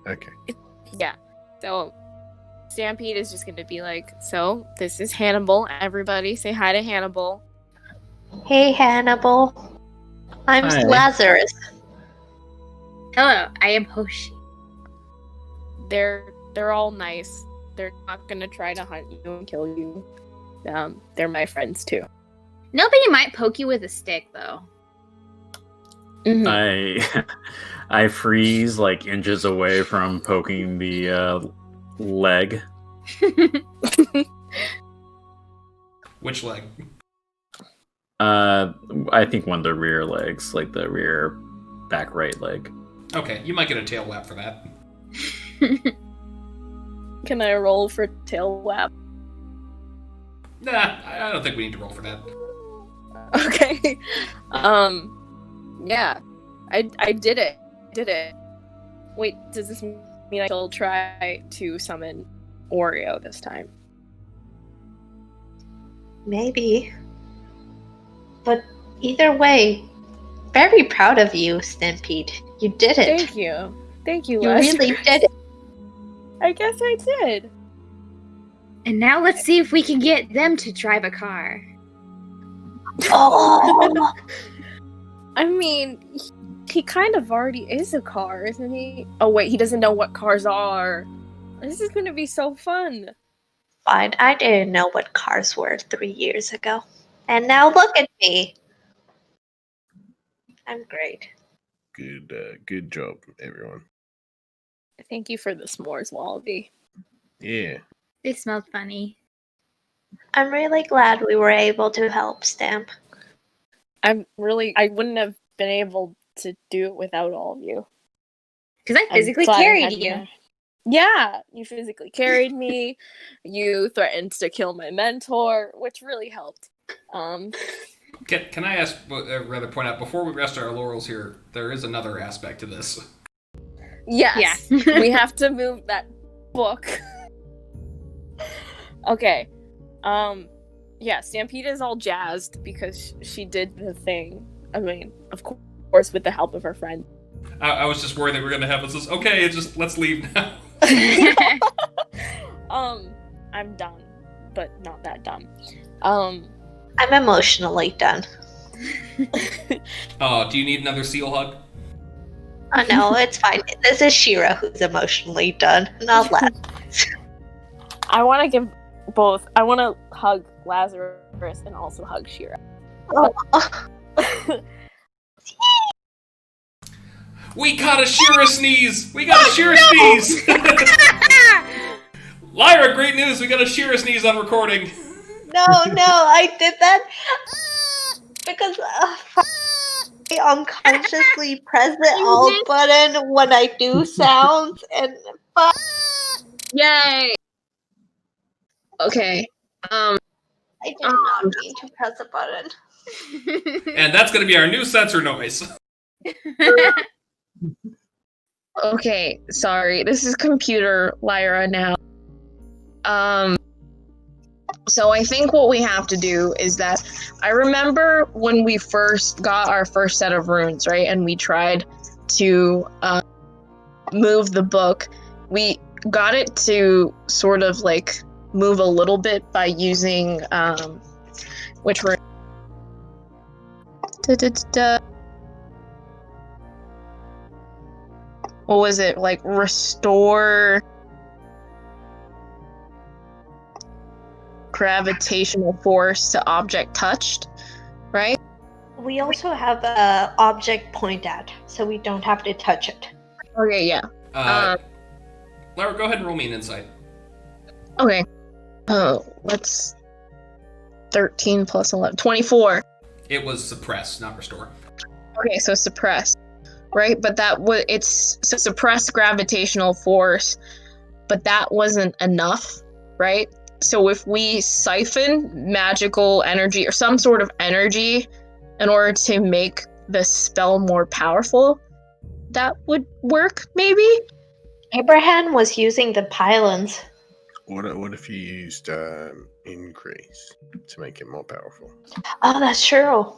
Okay. Yeah. So Stampede is just going to be like, so this is Hannibal. Everybody say hi to Hannibal. Hey, Hannibal. I'm Hi. Lazarus. Hello, I am Hoshi. They're all nice. They're not going to try to hunt you and kill you. They're my friends too. Nobody might poke you with a stick, though. Mhm. I freeze like inches away from poking the leg. Which leg? I think one of the rear legs, like the rear back right leg. Okay, you might get a tail whap for that. Can I roll for tail whap? Nah, I don't think we need to roll for that. Okay. Yeah. I did it. Wait, does this mean I will try to summon Oreo this time? Maybe. But either way, very proud of you, Stampede. You did it. Thank you. Thank you, You Les. really did it. I guess I did. And now let's see if we can get them to drive a car. Oh, I mean, he kind of already is a car, isn't he? Oh wait, he doesn't know what cars are. This is gonna be so fun. fine. I didn't know what cars were 3 years ago. And now look at me. I'm great. Good job, everyone. Thank you for the s'mores, Wallaby. Yeah. They smelled funny. I'm really glad we were able to help, Stamp. I wouldn't have been able to do it without all of you. Because I I'm physically glad I carried had you. Yeah, you physically carried me. You threatened to kill my mentor, which really helped. Can I ask, rather point out, before we rest our laurels here, there is another aspect to this. Yes, Yeah. we have to move that book. Okay. Yeah, Stampede is all jazzed because she did the thing. I mean, of course, with the help of her friend. I was just worried that we were going to have this. Okay, let's leave now. I'm done, but not that dumb. I'm emotionally done. Oh, do you need another seal hug? Oh no, it's fine. This is Shira who's emotionally done, not Lazarus. I want to give both. I want to hug Lazarus and also hug Shira. Oh, We got a Shira sneeze! Sneeze! Lyra, great news! We got a Shira sneeze on recording. no, I did that because I unconsciously press the alt button when I do sounds, and Yay! Okay. I did not mean to press a button. And that's going to be our new censor noise. Okay, sorry. This is computer Lyra now. So I think what we have to do is that I remember when we first got our first set of runes, right? And we tried to move the book. We got it to sort of like move a little bit by using which were what was it, like restore gravitational force to object touched, right? We also have a object point at, so we don't have to touch it. Okay, yeah. Lyra, go ahead and roll me an insight. Okay. Let's 13 plus 11, 24. It was suppress, not restore. Okay, so suppress, right? But it's so suppress gravitational force, but that wasn't enough, right? So if we siphon magical energy or some sort of energy in order to make the spell more powerful, that would work, maybe? Abraham was using the pylons. What if you used increase to make it more powerful? Oh, that's true.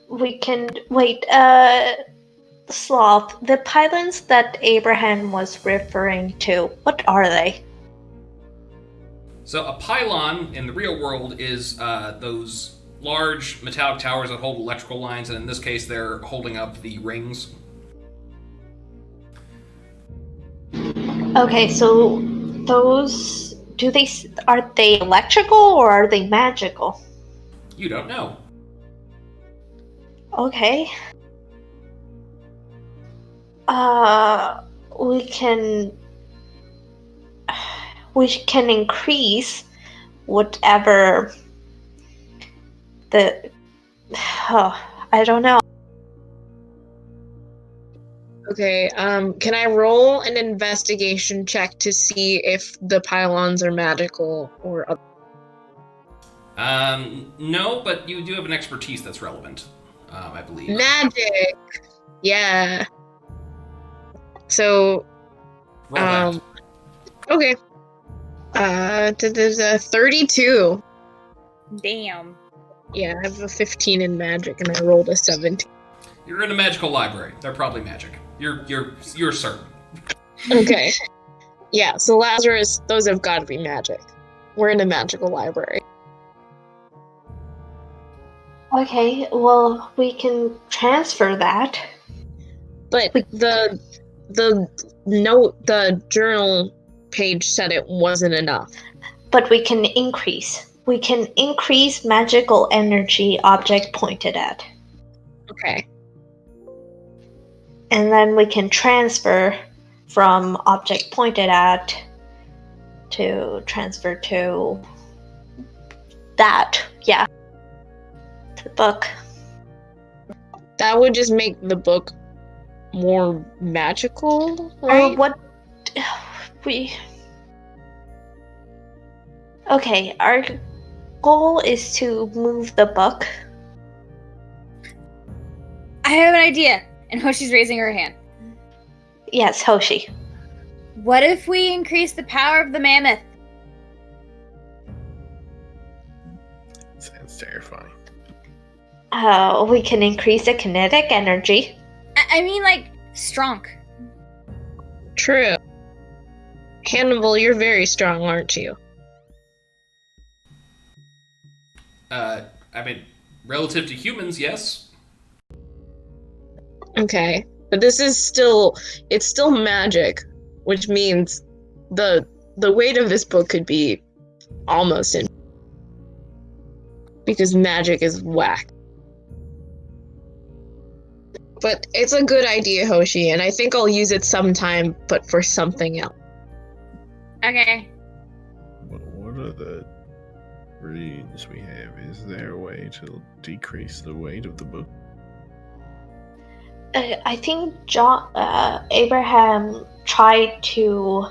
We can wait. Sloth, the pylons that Abraham was referring to, what are they? So a pylon in the real world is those large metallic towers that hold electrical lines, and in this case, they're holding up the rings. Okay, so those are they electrical or are they magical? You don't know. Okay. We can increase whatever the I don't know. Okay, can I roll an investigation check to see if the pylons are magical or No, but you do have an expertise that's relevant, I believe. magic? Yeah. So, Roll that. okay. There's a 32. Damn. Yeah, I have a 15 in magic, and I rolled a 17. You're in a magical library. They're probably magic. You're certain. Okay. Yeah, so Lazarus, those have got to be magic. We're in a magical library. Okay, well we can transfer that. But the journal page said it wasn't enough. But we can increase. We can increase magical energy object pointed at. Okay. And then we can transfer from object pointed at to transfer to that. Yeah. To the book. That would just make the book more magical, right? What Okay, our goal is to move the book. I have an idea. And Hoshi's raising her hand. Yes, Hoshi. What if we increase the power of the mammoth? Sounds terrifying. We can increase the kinetic energy. I mean, like, strong. True. Hannibal, you're very strong, aren't you? I mean, relative to humans, yes. Okay. But this is still magic, which means the weight of this book could be almost in, because magic is whack. But it's a good idea, Hoshi, and I think I'll use it sometime, but for something else. Okay. What are the runes we have? Is there a way to decrease the weight of the book? I think Abraham tried to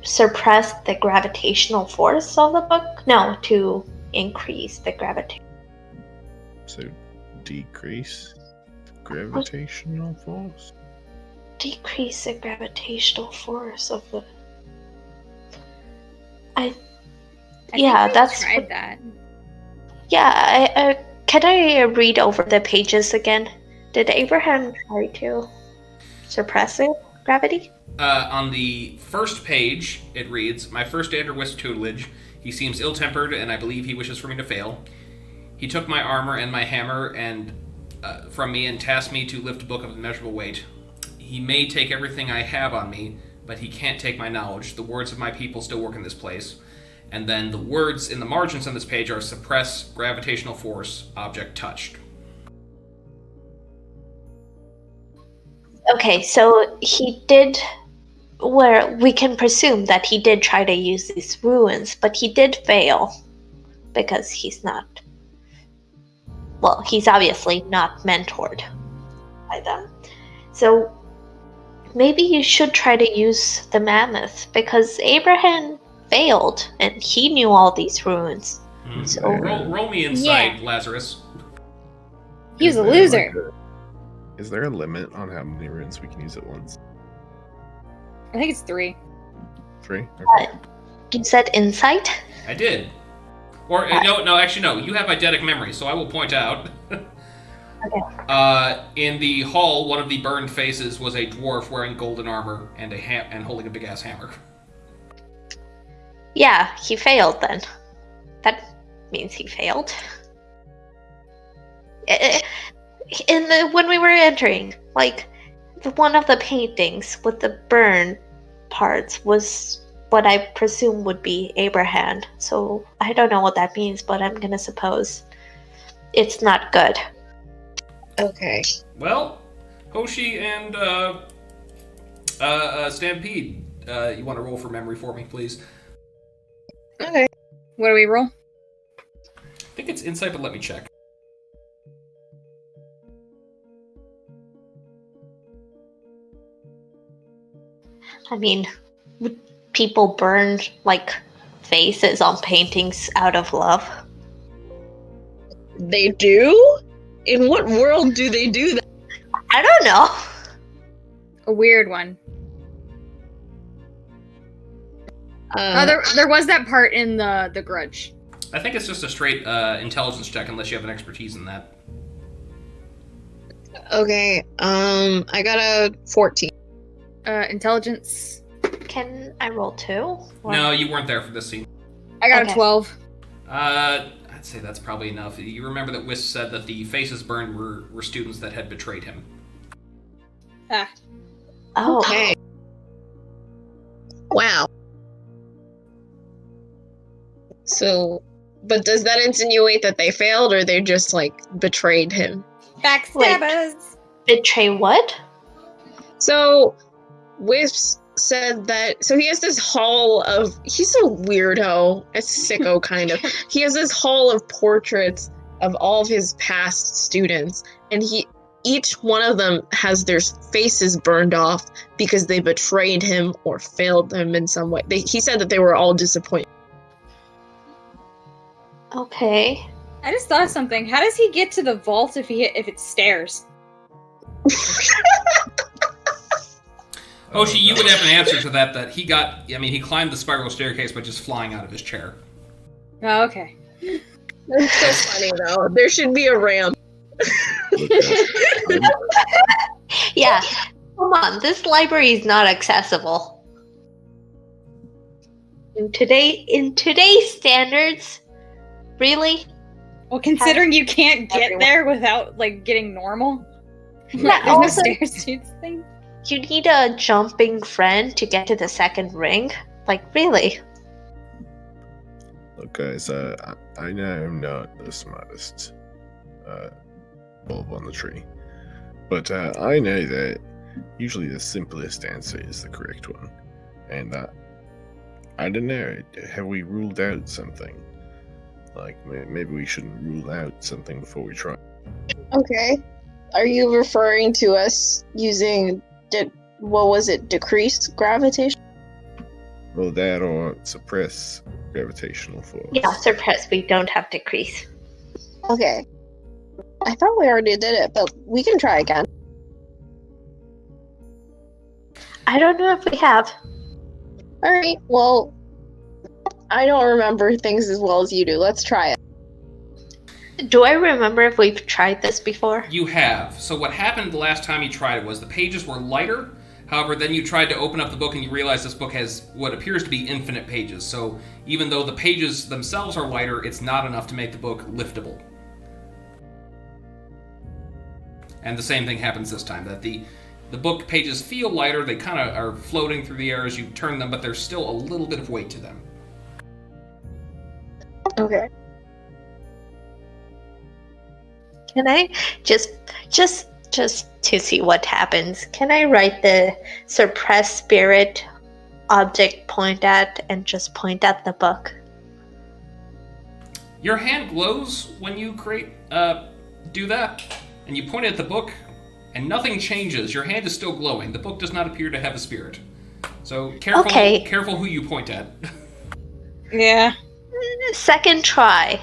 suppress the gravitational force of the book. No, to increase the gravitation. So, decrease gravitational force? Decrease the gravitational force of the. I Yeah, think that's tried what- that. Yeah, can I read over the pages again? Did Abraham try to suppress it? Gravity? On the first page, it reads, "My first day under Wisp tutelage. He seems ill-tempered, and I believe he wishes for me to fail. He took my armor and my hammer and from me and tasked me to lift a book of immeasurable weight. He may take everything I have on me, but he can't take my knowledge. The words of my people still work in this place." And then the words in the margins on this page are "suppress gravitational force, object touched." Okay, so he did. Where we can presume that he did try to use these ruins, but he did fail because he's not. Well, he's obviously not mentored by them. So maybe you should try to use the mammoth because Abraham failed and he knew all these ruins. So Roll me insight, Lazarus. He was a there loser. Is there a limit on how many runes we can use at once? I think it's 3. 3? Okay. you said insight? I did. Or no, actually no. You have eidetic memory, so I will point out. Okay. In the hall, one of the burned faces was a dwarf wearing golden armor and and holding a big ass hammer. Yeah, he failed then. That means he failed. When we were entering, like, one of the paintings with the burn parts was what I presume would be Abraham. So I don't know what that means, but I'm gonna suppose it's not good. Okay. Well, Hoshi and Stampede, you want to roll for memory for me, please? Okay. What do we roll? I think it's insight, but let me check. I mean, would people burn, like, faces on paintings out of love? They do? In what world do they do that? I don't know. A weird one. There was that part in the Grudge. I think it's just a straight intelligence check unless you have an expertise in that. Okay, I got a 14. Intelligence. Can I roll 2? Or- No, you weren't there for this scene. I got Okay. a 12. I'd say that's probably enough. You remember that Wisp said that the faces burned were students that had betrayed him. Ah. Oh, Okay. Wow. So, but does that insinuate that they failed or they just, like, betrayed him? Backstabbers! betray what? So, Wisp said that, so he has this hall of, he's a weirdo, a sicko kind of. He has this hall of portraits of all of his past students, and each one of them has their faces burned off because they betrayed him or failed him in some way. He said that they were all disappointed. Okay. I just thought of something. How does he get to the vault if it's stairs? Hoshi, you would have an answer to that he climbed the spiral staircase by just flying out of his chair. Oh, okay. That's so funny, though. There should be a ramp. Yeah. Come on, this library is not accessible. In today's standards, really? Well, considering you can't get there without, like, getting normal. Yeah, There's no also, stairs to this thing. you need a jumping friend to get to the second ring. Like, really? Look, guys, I know I'm not the smartest bulb on the tree, but I know that usually the simplest answer is the correct one. And I don't know, have we ruled out something? Like, maybe we shouldn't rule out something before we try. Okay. Are you referring to us using, decrease gravitation? Well, that or suppress gravitational force. Yeah, suppress. We don't have decrease. Okay. I thought we already did it, but we can try again. I don't know if we have. Alright, well, I don't remember things as well as you do. Let's try it. Do I remember if we've tried this before? You have. So what happened the last time you tried it was the pages were lighter. However, then you tried to open up the book and you realized this book has what appears to be infinite pages. So even though the pages themselves are lighter, it's not enough to make the book liftable. And the same thing happens this time, that the book pages feel lighter, they kind of are floating through the air as you turn them, but there's still a little bit of weight to them. Okay. Can I just to see what happens? Can I write the suppress spirit object point at and just point at the book? Your hand glows when you do that, and you point at the book, and nothing changes. Your hand is still glowing. The book does not appear to have a spirit. So careful who you point at. Yeah. Second try.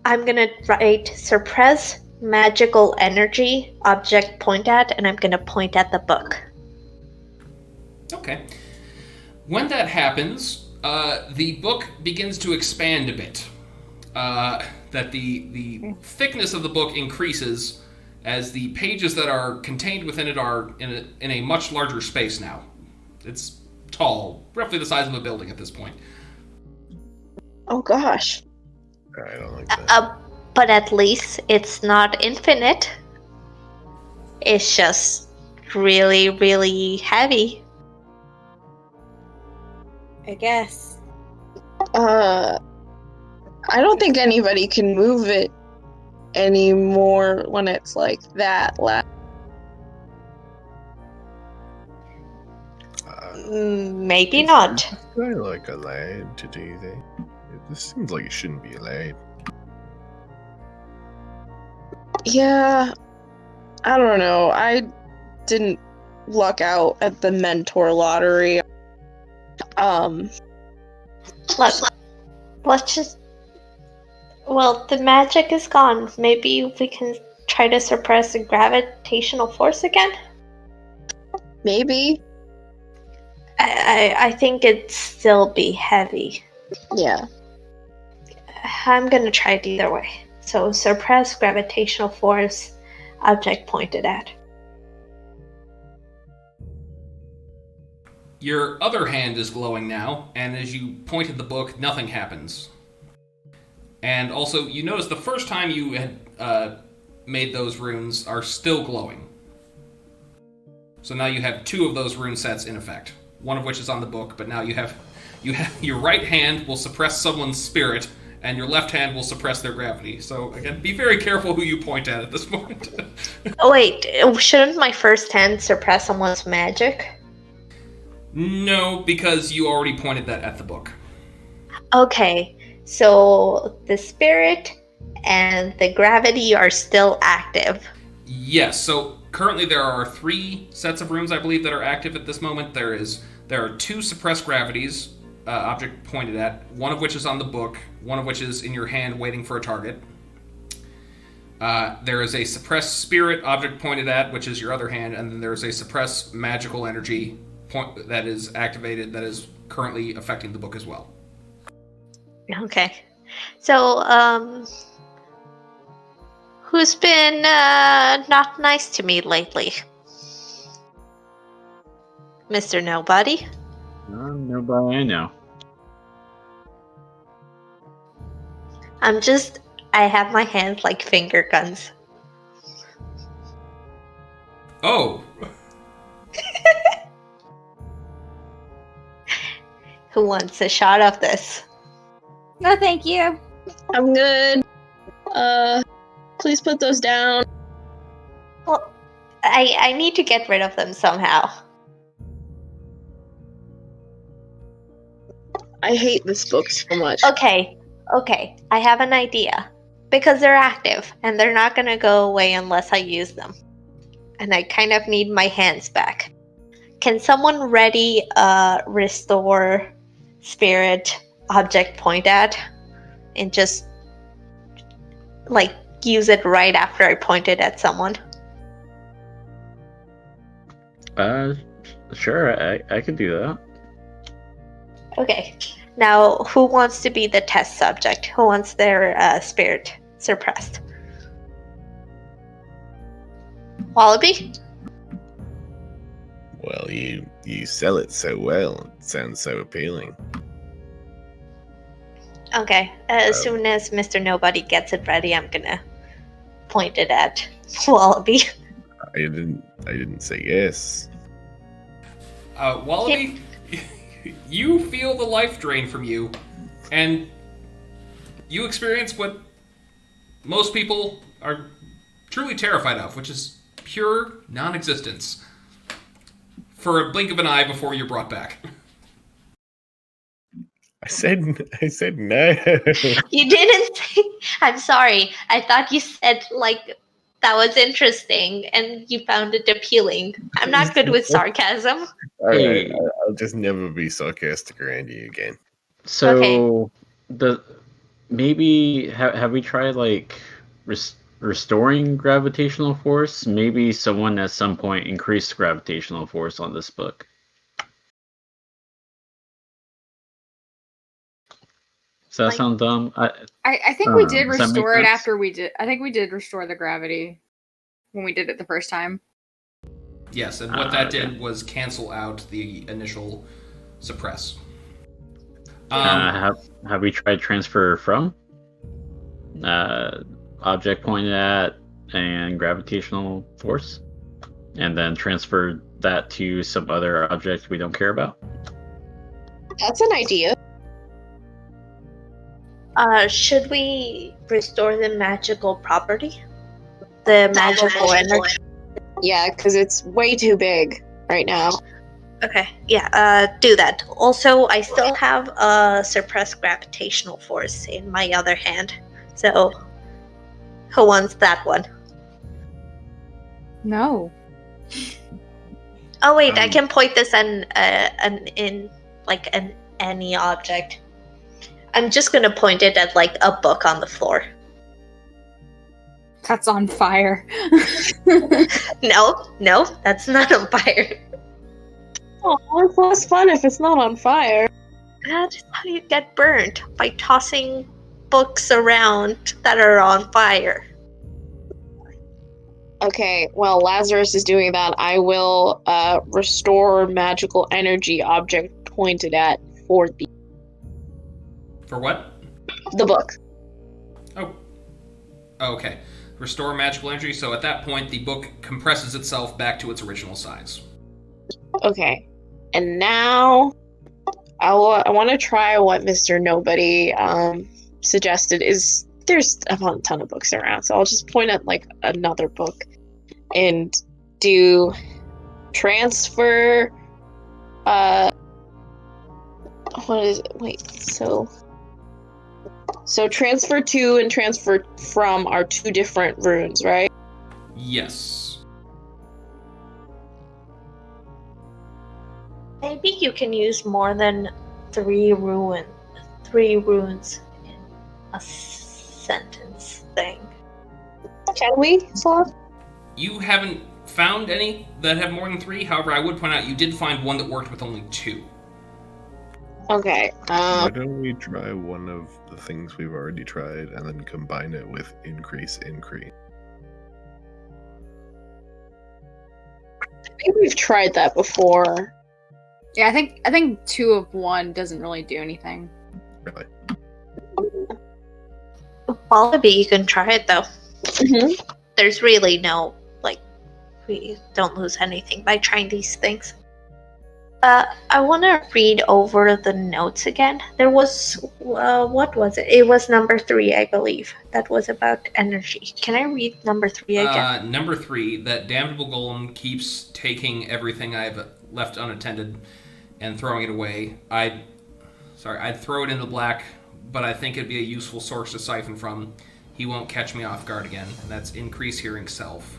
I'm gonna write suppress magical energy object point at, and I'm gonna point at the book. Okay. When that happens, the book begins to expand a bit. that the thickness of the book increases as the pages that are contained within it are in a much larger space now. It's tall, roughly the size of a building at this point. Oh gosh. I don't like that. But at least it's not infinite. It's just really, really heavy. I guess. I don't think anybody can move it anymore when it's like that. Maybe not. I like allowed to do that. This seems like it shouldn't be allowed. Yeah, I don't know. I didn't luck out at the mentor lottery. Let's just. Well, the magic is gone. Maybe we can try to suppress the gravitational force again? Maybe. I think it'd still be heavy. Yeah. I'm gonna try it either way. So, suppress gravitational force, object pointed at. Your other hand is glowing now, and as you point at the book, nothing happens. And also, you notice the first time you had made those runes are still glowing. So now you have 2 of those rune sets in effect. One of which is on the book, but now you have your right hand will suppress someone's spirit, and your left hand will suppress their gravity. So again, be very careful who you point at this point. Oh wait, shouldn't my first hand suppress someone's magic? No, because you already pointed that at the book. Okay, so the spirit and the gravity are still active. Yes, so currently there are 3 sets of runes, I believe, that are active at this moment. There are 2 suppressed gravities, object pointed at, one of which is on the book, one of which is in your hand waiting for a target. There is a suppressed spirit, object pointed at, which is your other hand, and then there's a suppressed magical energy that is activated that is currently affecting the book as well. Okay. So, who's been not nice to me lately? Mr. Nobody? Nobody I know. I have my hands like finger guns. Oh! Who wants a shot of this? No, thank you. I'm good. Please put those down. Well, I need to get rid of them somehow. I hate this book so much. Okay, I have an idea. Because they're active, and they're not gonna go away unless I use them. And I kind of need my hands back. Can someone ready restore spirit object point at? And just, like, use it right after I point it at someone? Sure, I could do that. Okay. Now, who wants to be the test subject? Who wants their spirit suppressed? Wallaby? Well, you sell it so well. It sounds so appealing. Okay. As soon as Mr. Nobody gets it ready, I'm gonna point it at Wallaby. I didn't say yes. Wallaby, you feel the life drain from you, and you experience what most people are truly terrified of, which is pure non-existence. For a blink of an eye before you're brought back. I said no. You didn't say... I'm sorry. I thought you said, like, that was interesting, and you found it appealing. I'm not good with sarcasm. Alright, I'll just never be sarcastic around you again. So, maybe have we tried like restoring gravitational force? Maybe someone at some point increased gravitational force on this book. Does that Like- sound dumb? I think we did Does that make restore it sense? after we did. I think we did restore the gravity when we did it the first time. Yes, and what that okay. did was cancel out the initial suppress. Have we tried transfer from? Object pointed at and gravitational force? And then transfer that to some other object we don't care about? That's an idea. Should we restore the magical property? The magical energy? Yeah, because it's way too big right now. Okay, yeah, do that. Also, I still have a suppressed gravitational force in my other hand. So, who wants that one? No. Oh wait, I can point this in any object. I'm just gonna point it at like a book on the floor. That's on fire. No, that's not on fire. Oh, it's less fun if it's not on fire. That's how you get burned, by tossing books around that are on fire. Okay, well, Lazarus is doing that. I will restore magical energy object pointed at for For what? the book. Oh, okay. Restore magical energy. So at that point, the book compresses itself back to its original size. Okay, and now I want to try what Mr. Nobody suggested. There's a ton of books around, so I'll just point at like another book and do transfer. What is it? Wait, so transfer to and transfer from are two different runes, right? Yes. Maybe you can use more than three runes in a sentence thing. Can we, Sloth? You haven't found any that have more than 3. However, I would point out you did find one that worked with only 2. Okay. Why don't we try one of the things we've already tried and then combine it with increase? I think we've tried that before. Yeah, I think 2 of 1 doesn't really do anything. Really? Wallaby, you can try it though. Mm-hmm. There's really no, we don't lose anything by trying these things. I want to read over the notes again. There was, what was it? It was number 3, I believe. That was about energy. Can I read number 3 again? Number 3, that damnable golem keeps taking everything I've left unattended and throwing it away. I'd throw it in the black, but I think it'd be a useful source to siphon from. He won't catch me off guard again, and that's increase hearing self.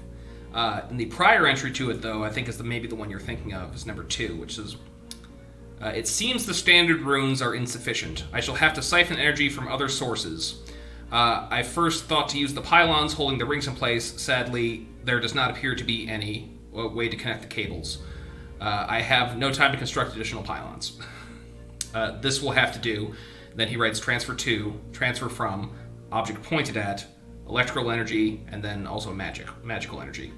And the prior entry to it, though, I think is maybe the one you're thinking of, is number 2, which is, it seems the standard runes are insufficient. I shall have to siphon energy from other sources. I first thought to use the pylons holding the rings in place. Sadly, there does not appear to be any way to connect the cables. I have no time to construct additional pylons. This will have to do. Then he writes transfer to, transfer from, object pointed at, electrical energy, and then also magical energy.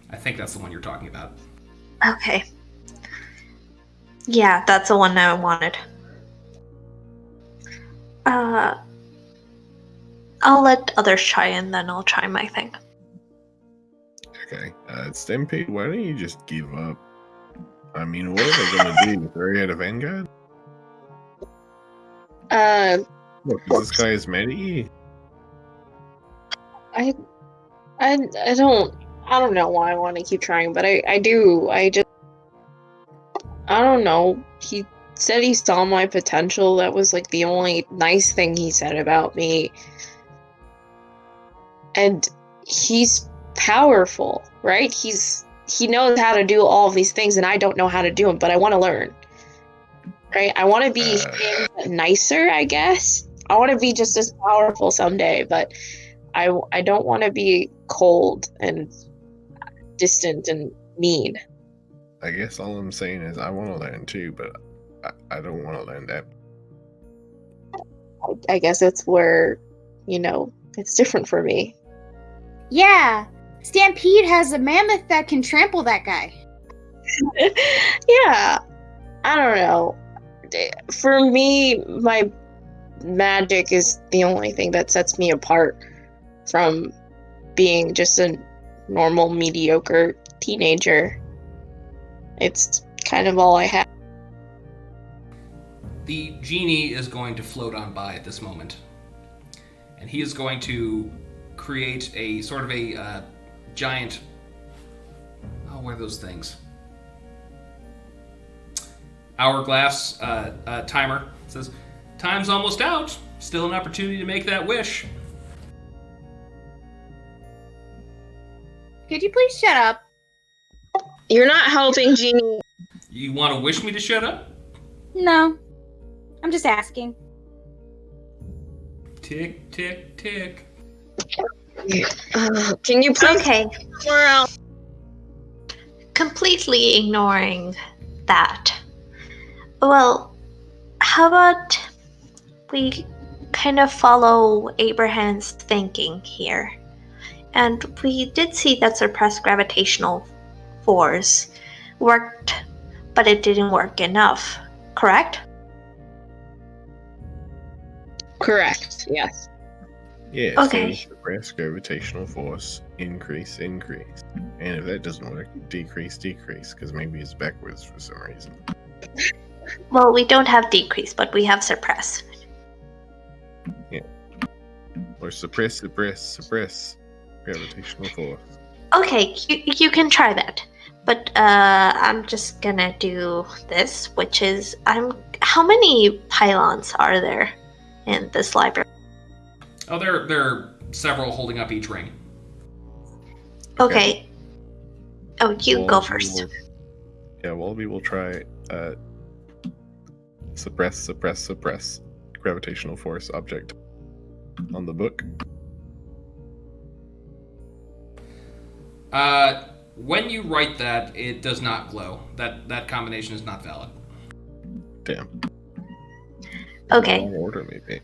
I think that's the one you're talking about. Okay. Yeah, that's the one I wanted. I'll let others try and then I'll try my thing. Okay. Stampede, why don't you just give up? I mean, what are they gonna do? Throw you out of Vanguard? Look, this guy is mad at you. I don't know why I want to keep trying, but I do. I don't know. He said he saw my potential. That was like the only nice thing he said about me. And he's powerful, right? He knows how to do all of these things, and I don't know how to do them, but I want to learn. Right? I want to be him, but nicer, I guess. I want to be just as powerful someday, but I don't want to be cold and distant and mean. I guess all I'm saying is I want to learn too, but I don't want to learn that. I guess it's where, it's different for me. Yeah. Stampede has a mammoth that can trample that guy. Yeah. I don't know. For me, my magic is the only thing that sets me apart from being just a normal, mediocre teenager. It's kind of all I have. The genie is going to float on by at this moment. And he is going to create a sort of a giant... Oh, what are those things? Hourglass timer. It says, time's almost out. Still an opportunity to make that wish. Could you please shut up? You're not helping, Genie. You want to wish me to shut up? No. I'm just asking. Tick, tick, tick. Can you please Okay. somewhere else? Completely ignoring that. Well, how about we kind of follow Abraham's thinking here? And we did see that suppressed gravitational force worked, but it didn't work enough, correct? Correct, yes. Yeah, Okay. so suppress gravitational force, increase. And if that doesn't work, decrease, because maybe it's backwards for some reason. Well, we don't have decrease, but we have suppress. Or suppress gravitational force. Okay, you can try that. But I'm just gonna do this, which is how many pylons are there in this library? Oh, there are several holding up each ring. Okay. Oh, you go Wallaby first. Wallaby will try suppress gravitational force object on the book. When you write that, it does not glow. That combination is not valid. Damn. Okay. Wrong order, maybe.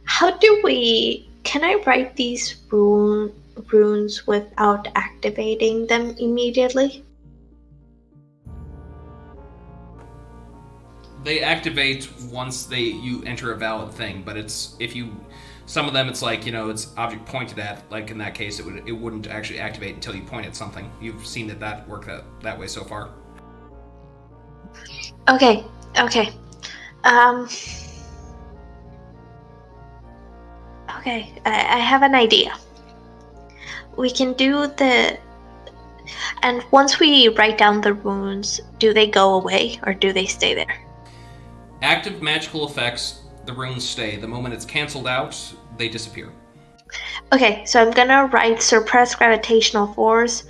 How do we... Can I write these runes without activating them immediately? They activate once you enter a valid thing, but some of them it's like, it's object pointed at, like in that case it wouldn't actually activate until you point at something. You've seen that work that way so far. Okay. Okay, I have an idea. We can do and once we write down the runes, do they go away or do they stay there? Active magical effects, the runes stay. The moment it's canceled out, they disappear. Okay, so I'm gonna write suppress gravitational force,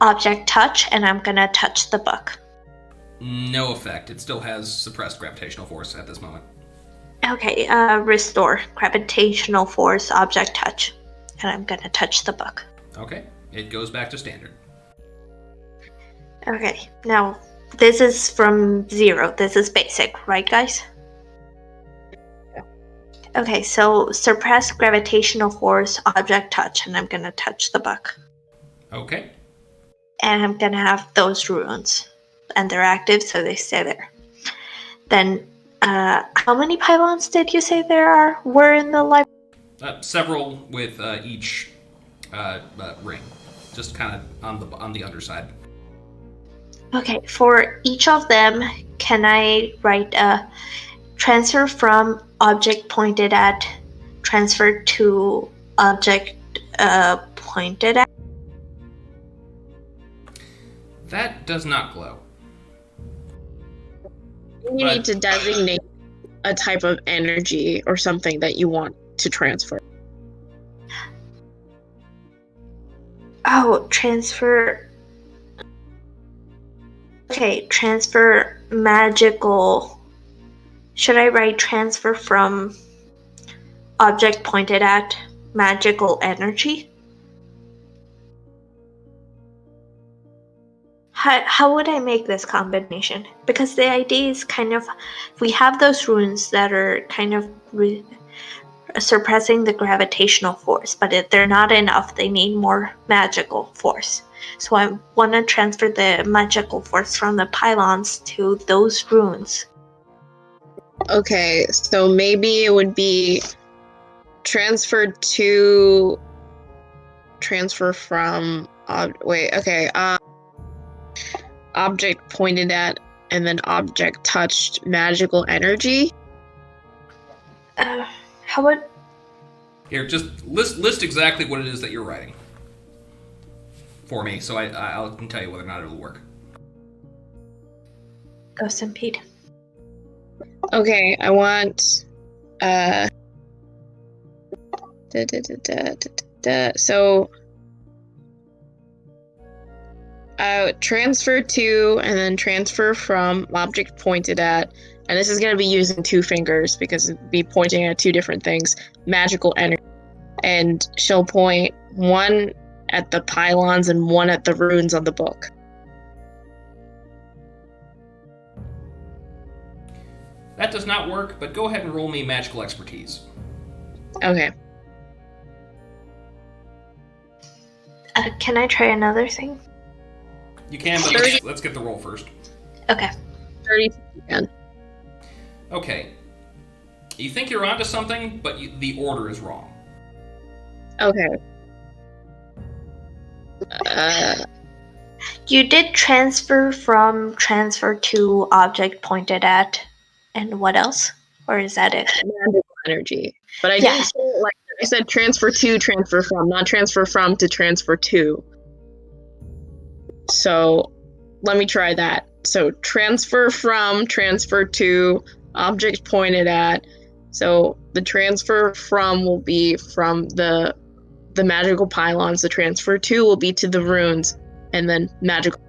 object touch, and I'm gonna touch the book. No effect. It still has suppressed gravitational force at this moment. Okay, restore gravitational force, object touch, and I'm gonna touch the book. Okay, it goes back to standard. Okay, now this is from 0. This is basic, right, guys? Yeah. Okay, so suppress gravitational force, object touch, and I'm gonna touch the book. Okay. And I'm gonna have those runes, and they're active, so they stay there. Then, how many pylons did you say were in the library? Several with each ring, just kind of on the underside. Okay, for each of them, can I write a transfer from object pointed at, transfer to object pointed at? That does not glow. You need to designate a type of energy or something that you want to transfer. Oh, transfer. Okay, transfer magical. Should I write transfer from object pointed at magical energy? how would I make this combination? Because the idea is kind of, we have those runes that are kind of suppressing the gravitational force, but they're not enough. They need more magical force. So I want to transfer the magical force from the pylons to those runes. Okay, so maybe it would be transfer from object pointed at and then object touched magical energy. How would... Here, just list exactly what it is that you're writing for me, so I can tell you whether or not it'll work. Go Stampede. Okay, I want so transfer to and then transfer from object pointed at, and this is going to be using 2 fingers because it'd be pointing at 2 different things, magical energy, and she'll point one at the pylons and one at the runes on the book. That does not work, but go ahead and roll me magical expertise. Okay. Can I try another thing? You can, but let's get the roll first. Okay. 30 again. Okay. You think you're onto something, but the order is wrong. Okay. You did transfer to object pointed at, and what else? Or is that it? Magical energy. But I didn't say it like that. I said transfer to, transfer from, not transfer from to transfer to. So let me try that. So transfer from, transfer to, object pointed at. So the transfer from will be from the magical pylons. The transfer to will be to the runes, and then magical.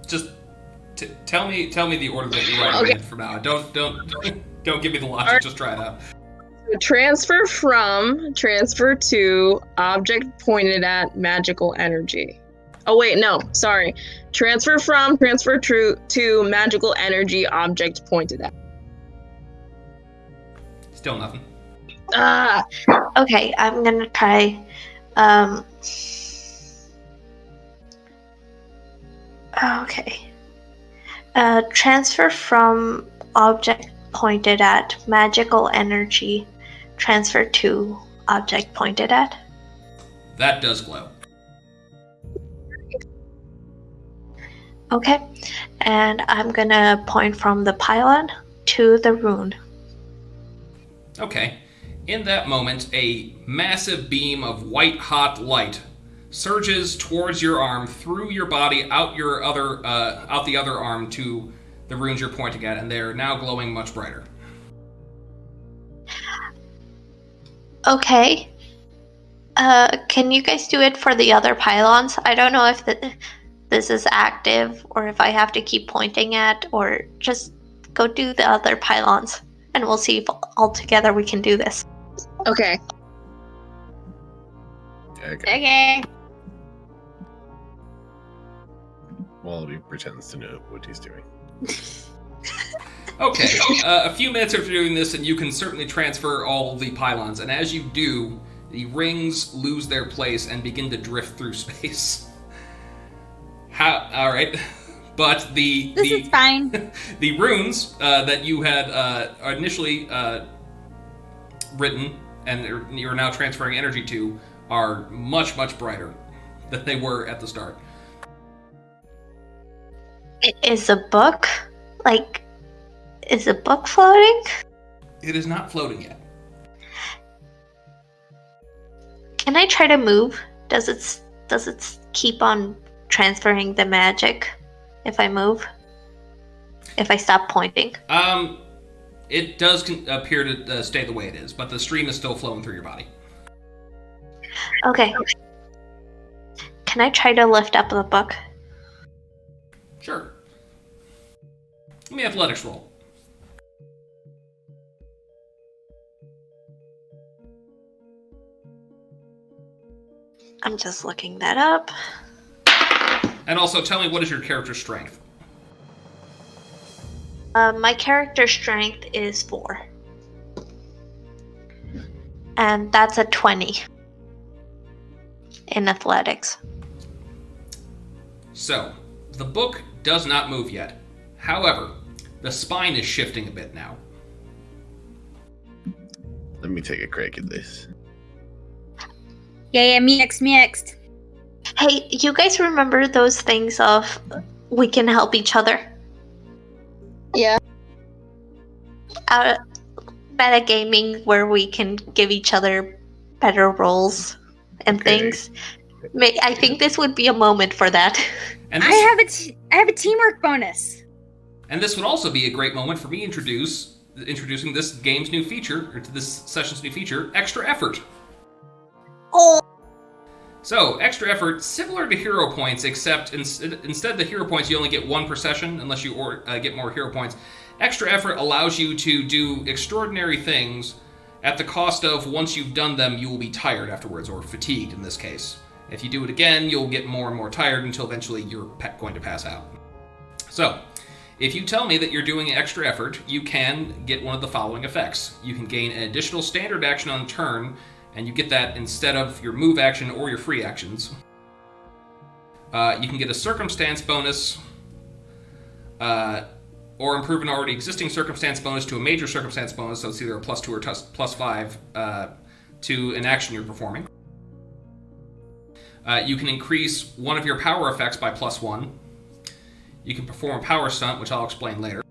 Just tell me the order that you're writing from now. Don't give me the logic. Right. Just try it out. Transfer from, transfer to, object pointed at, magical energy. Oh wait, no, sorry. Transfer from, transfer to magical energy, object pointed at. Still nothing. Okay, I'm gonna try. Okay. Transfer from object pointed at magical energy. Transfer to object pointed at. That does glow. Okay, and I'm gonna point from the pylon to the rune. Okay. In that moment, a massive beam of white-hot light surges towards your arm, through your body, out the other arm to the runes you're pointing at, and they're now glowing much brighter. Okay. Can you guys do it for the other pylons? I don't know if this is active, or if I have to keep pointing at, or just go do the other pylons, and we'll see if all together we can do this. Okay. Okay. Wallaby pretends to know what he's doing. Okay, a few minutes after doing this, and you can certainly transfer all the pylons, and as you do, the rings lose their place and begin to drift through space. Alright, but This is fine. the runes that you had initially written, and you're now transferring energy to, are much, much brighter than they were at the start. Is the book floating? It is not floating yet. Can I try to move? Does it keep on transferring the magic if I move? If I stop pointing? It does appear to stay the way it is, but the stream is still flowing through your body. Okay. Can I try to lift up the book? Sure. Give me an athletics roll. I'm just looking that up. And also, tell me, what is your character's strength? My character strength is 4. And that's a 20 in athletics. So, the book does not move yet. However, the spine is shifting a bit now. Let me take a crack at this. Yeah, me next. Hey, you guys remember those things of we can help each other? Yeah. Metagaming where we can give each other better roles and Okay. things. I think this would be a moment for that. And I this, have a teamwork bonus. and this would also be a great moment for me introducing this game's new feature, or to this session's new feature, extra effort. Oh, So, extra effort, similar to hero points, except instead of the hero points, you only get 1 per session, unless you get more hero points. Extra effort allows you to do extraordinary things at the cost of, once you've done them, you will be tired afterwards, or fatigued in this case. If you do it again, you'll get more and more tired until eventually you're going to pass out. So, if you tell me that you're doing extra effort, you can get one of the following effects. You can gain an additional standard action on turn, and you get that instead of your move action or your free actions. You can get a circumstance bonus, or improve an already existing circumstance bonus to a major circumstance bonus, so it's either a +2 or +5 to an action you're performing. You can increase one of your power effects by +1. You can perform a power stunt, which I'll explain later.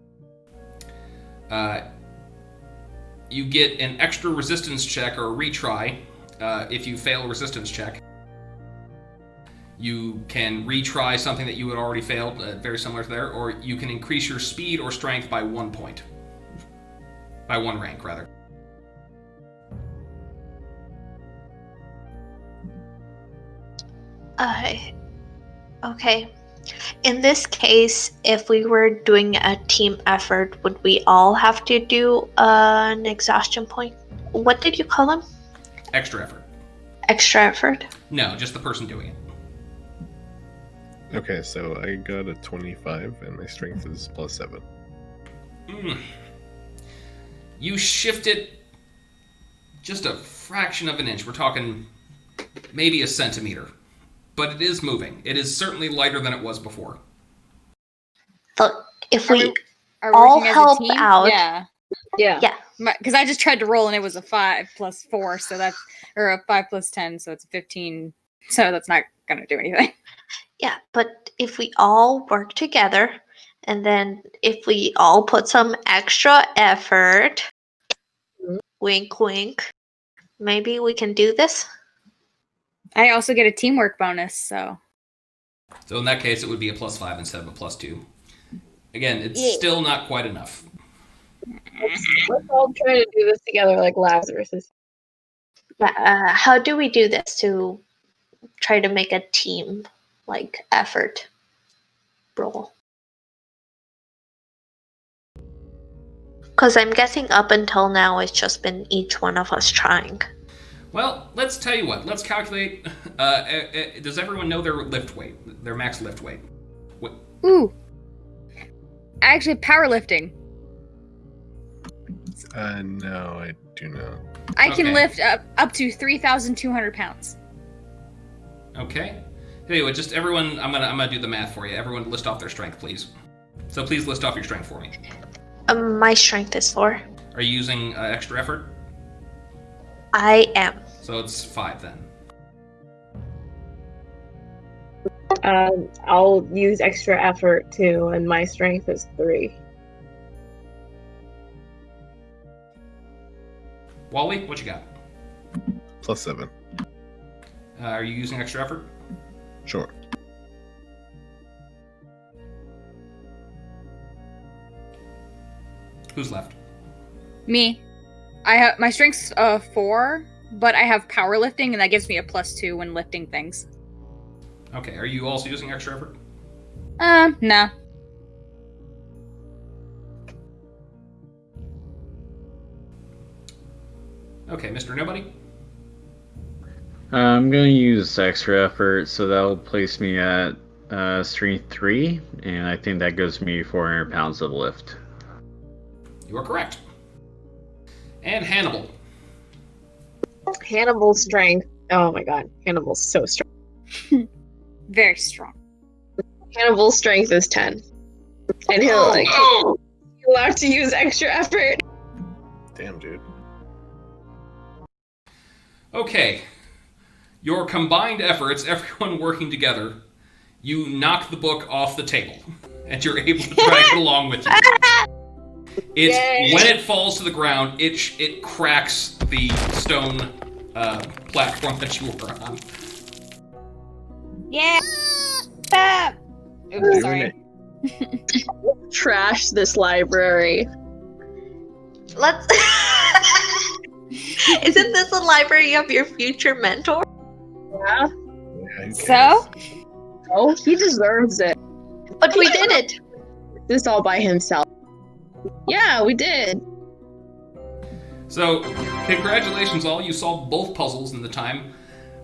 You get an extra resistance check or a retry if you fail a resistance check. You can retry something that you had already failed, very similar to there, or you can increase your speed or strength by 1 point. By 1 rank, rather. Okay. In this case, if we were doing a team effort, would we all have to do an exhaustion point? What did you call them? Extra effort. Extra effort? No, just the person doing it. Okay, so I got a 25 and my strength is +7. You shift it just a fraction of an inch. We're talking maybe a centimeter. But it is moving. It is certainly lighter than it was before. So if Are we Are all working as help a team? out. Yeah. Yeah. Because I just tried to roll and it was a 5 + 4, so that's, or a 5 + 10, so it's 15. So that's not gonna do anything. Yeah, but if we all work together, and then if we all put some extra effort, wink, wink, maybe we can do this. I also get a teamwork bonus, so. So in that case, it would be a +5 instead of a +2. Again, it's Yeah. still not quite enough. Let's all try to do this together like Lazarus is. How do we do this to try to make a team effort roll? Because I'm guessing up until now it's just been each one of us trying. Well, let's tell you what. Let's calculate. Does everyone know their lift weight? Their max lift weight? Ooh. Actually, powerlifting. No, I do not. I can Okay. lift up to 3,200 pounds. Okay. Anyway, just everyone. I'm gonna do the math for you. Everyone, list off their strength, please. So please list off your strength for me. My strength is 4. Are you using extra effort? I am. So it's 5 then. I'll use extra effort too, and my strength is 3. Wally, what you got? +7. Are you using extra effort? Sure. Who's left? Me. I have my strength's 4, but I have powerlifting, and that gives me a +2 when lifting things. Okay. Are you also using extra effort? No. Okay, Mr. Nobody. I'm going to use extra effort, so that'll place me at strength 3, and I think that gives me 400 pounds of lift. You are correct. And Hannibal. Hannibal's strength. Oh my god, Hannibal's so strong. Very strong. Hannibal's strength is 10. And he'll he'll have to use extra effort. Damn, dude. Okay. Your combined efforts, everyone working together, you knock the book off the table, and you're able to drag it along with you. When it falls to the ground, it cracks the stone platform that you were on. Yeah. Stop. Oops, sorry. Trash this library. Let's. Isn't this a library of your future mentor? Yeah. So? Oh, he deserves it. But we did it. This all by himself. Yeah, we did. So, congratulations all, you solved both puzzles in the time.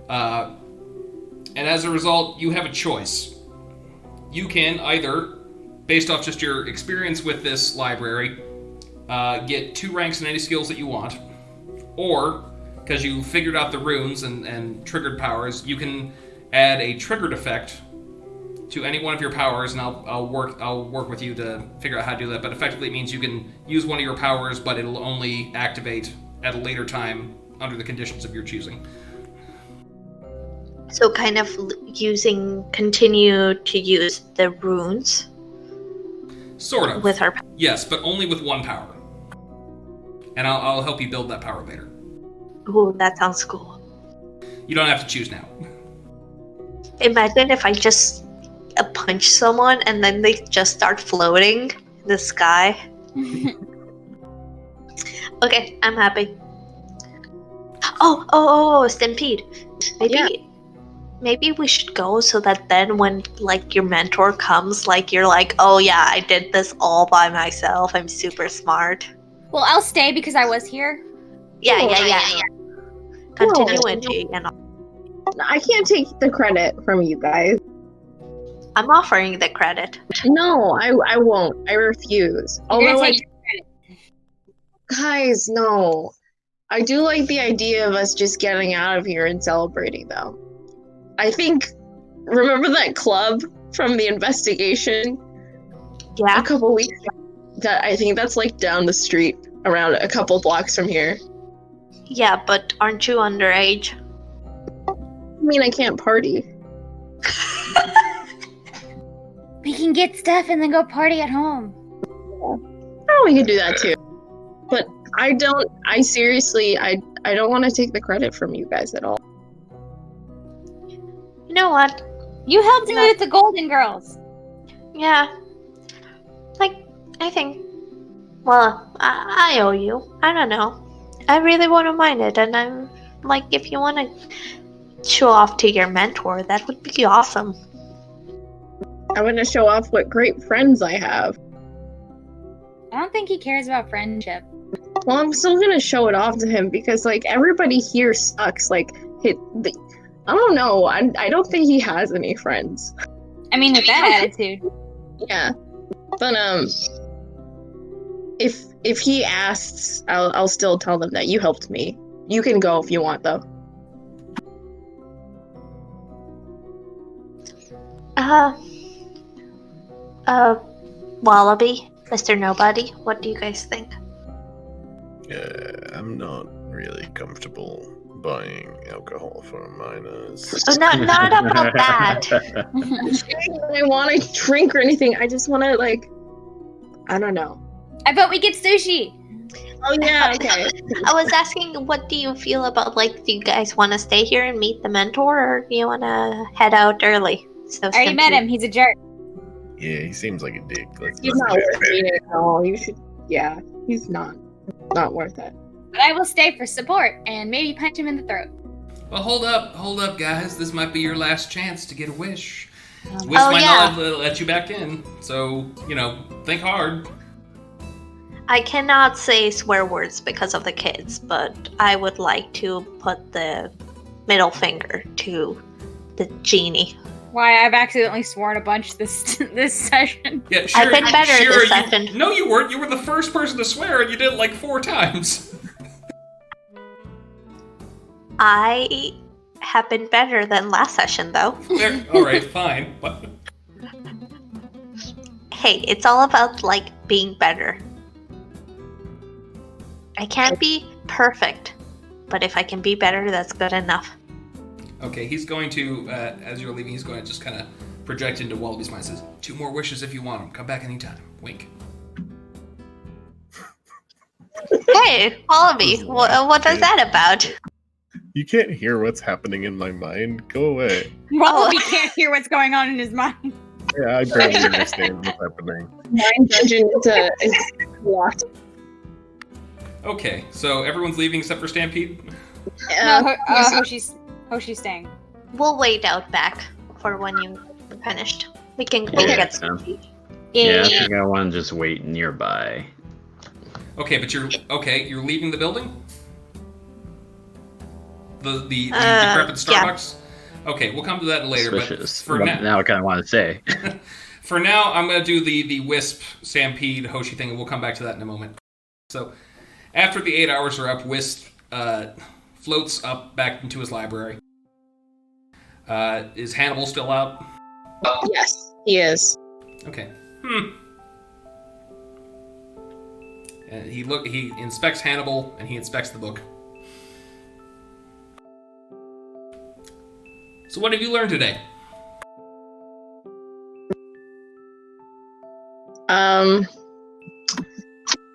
And as a result, you have a choice. You can either, based off just your experience with this library, get 2 ranks in any skills that you want, or, because you figured out the runes and triggered powers, you can add a triggered effect to any one of your powers, and I'll work with you to figure out how to do that. But effectively, it means you can use one of your powers, but it'll only activate at a later time under the conditions of your choosing. So kind of continue to use the runes. Sort of. With her. Yes, but only with one power. And I'll help you build that power later. Ooh, that sounds cool. You don't have to choose now. Imagine if I just punch someone and then they just start floating in the sky. Okay, I'm happy. Oh, Stampede. Maybe we should go so that then when like your mentor comes, like you're like, oh yeah, I did this all by myself. I'm super smart. Well, I'll stay because I was here. Yeah. Continue into, I can't take the credit from you guys. I'm offering the credit. No, I won't. I refuse. You're gonna Although, take guys, no. I do like the idea of us just getting out of here and celebrating, though. I think, remember that club from the investigation? Yeah. A couple weeks ago? I think that's like down the street, around a couple blocks from here. Yeah, but aren't you underage? I mean, I can't party. We can get stuff and then go party at home. Oh, we could do that too. But I don't want to take the credit from you guys at all. You know what? You helped me with the Golden Girls. Yeah. I think... Well, I owe you. I don't know. I really wouldn't mind it, and I'm... Like, if you want to show off to your mentor, that would be awesome. I want to show off what great friends I have. I don't think he cares about friendship. Well, I'm still going to show it off to him because, like, everybody here sucks. Like, I don't know. I don't think he has any friends. I mean, with that attitude. Yeah. But, if he asks, I'll still tell them that you helped me. You can go if you want, though. Wallaby, Mr. Nobody, what do you guys think? I'm not really comfortable buying alcohol for minors. Oh, not about that. I want to drink or anything. I just want to, like, I don't know. I bet we get sushi. Oh, yeah, okay. I was asking, what do you feel about, like, do you guys want to stay here and meet the mentor, or do you want to head out early? So I already met him. He's a jerk. Yeah, he seems like a dick. He's not worth it at all. You should, yeah, he's not worth it. But I will stay for support and maybe punch him in the throat. Well, hold up, guys. This might be your last chance to get a wish. Wisp Oh, might yeah. not let you back in, so, think hard. I cannot say swear words because of the kids, but I would like to put the middle finger to the genie. Why, I've accidentally sworn a bunch this this session. Yeah, I've been better Shira, this session. No, you weren't. You were the first person to swear, and you did it like 4 times. I have been better than last session, though. All right, fine. But Hey, it's all about, like, being better. I can't be perfect, but if I can be better, that's good enough. okay, he's going to, as you're leaving, he's going to just kind of project into Wallaby's mind. Says, 2 more wishes if you want them. Come back anytime. Wink. Hey, Wallaby, what is that about? You can't hear what's happening in my mind. Go away. Wallaby can't hear what's going on in his mind. Yeah, I barely understand what's happening. Mind dungeon is locked. Okay, so everyone's leaving except for Stampede? No, Hoshi's staying. We'll wait out back for when you finished. We can go Yeah, get yeah. some tea. Yeah, I think I want to just wait nearby. Okay, but you're leaving the building? The decrepit yeah. Starbucks? Okay, we'll come to that later, Suspicious. but for Now I kind of want to say. for now, I'm going to do the Wisp, Stampede, Hoshi thing, and we'll come back to that in a moment. So, after the 8 hours are up, Wisp floats up back into his library. Is Hannibal still out? Yes, he is. Okay. And he inspects Hannibal, and he inspects the book. So what have you learned today?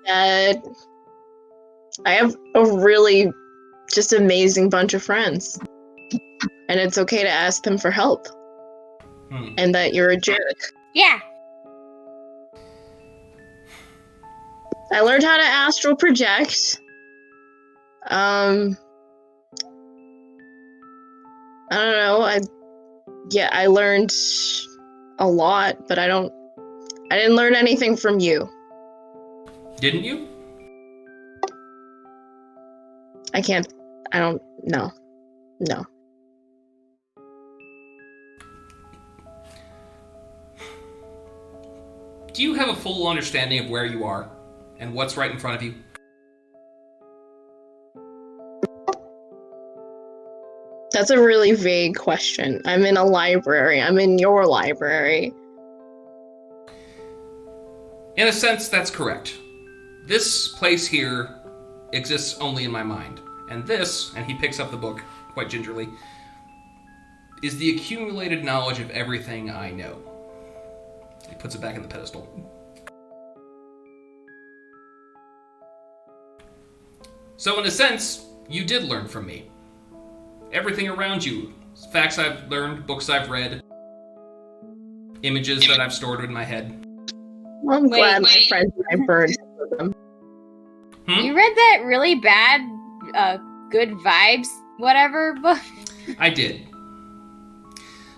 That I have a really just amazing bunch of friends. And it's okay to ask them for help. And that you're a jerk. Yeah. I learned how to astral project. I don't know. I learned a lot, but I didn't learn anything from you. Didn't you? I don't know. No. Do you have a full understanding of where you are and what's right in front of you? That's a really vague question. I'm in a library. I'm in your library. In a sense, that's correct. This place here exists only in my mind. And this, and he picks up the book quite gingerly, is the accumulated knowledge of everything I know. He puts it back in the pedestal. So in a sense, you did learn from me. Everything around you, facts I've learned, books I've read, images that I've stored in my head. Well, I'm glad my friends and I burned them. You read that really bad, good vibes, whatever book? I did.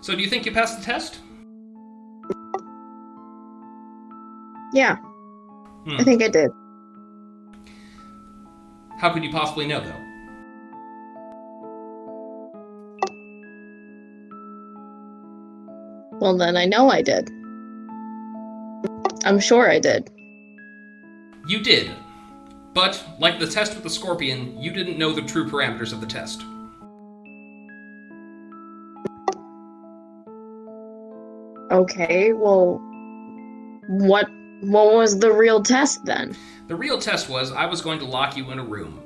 So do you think you passed the test? Yeah. I think I did. How could you possibly know, though? Well, then I know I did. I'm sure I did. You did. But, like the test with the scorpion, you didn't know the true parameters of the test. Okay, well, what was the real test then? The real test was I was going to lock you in a room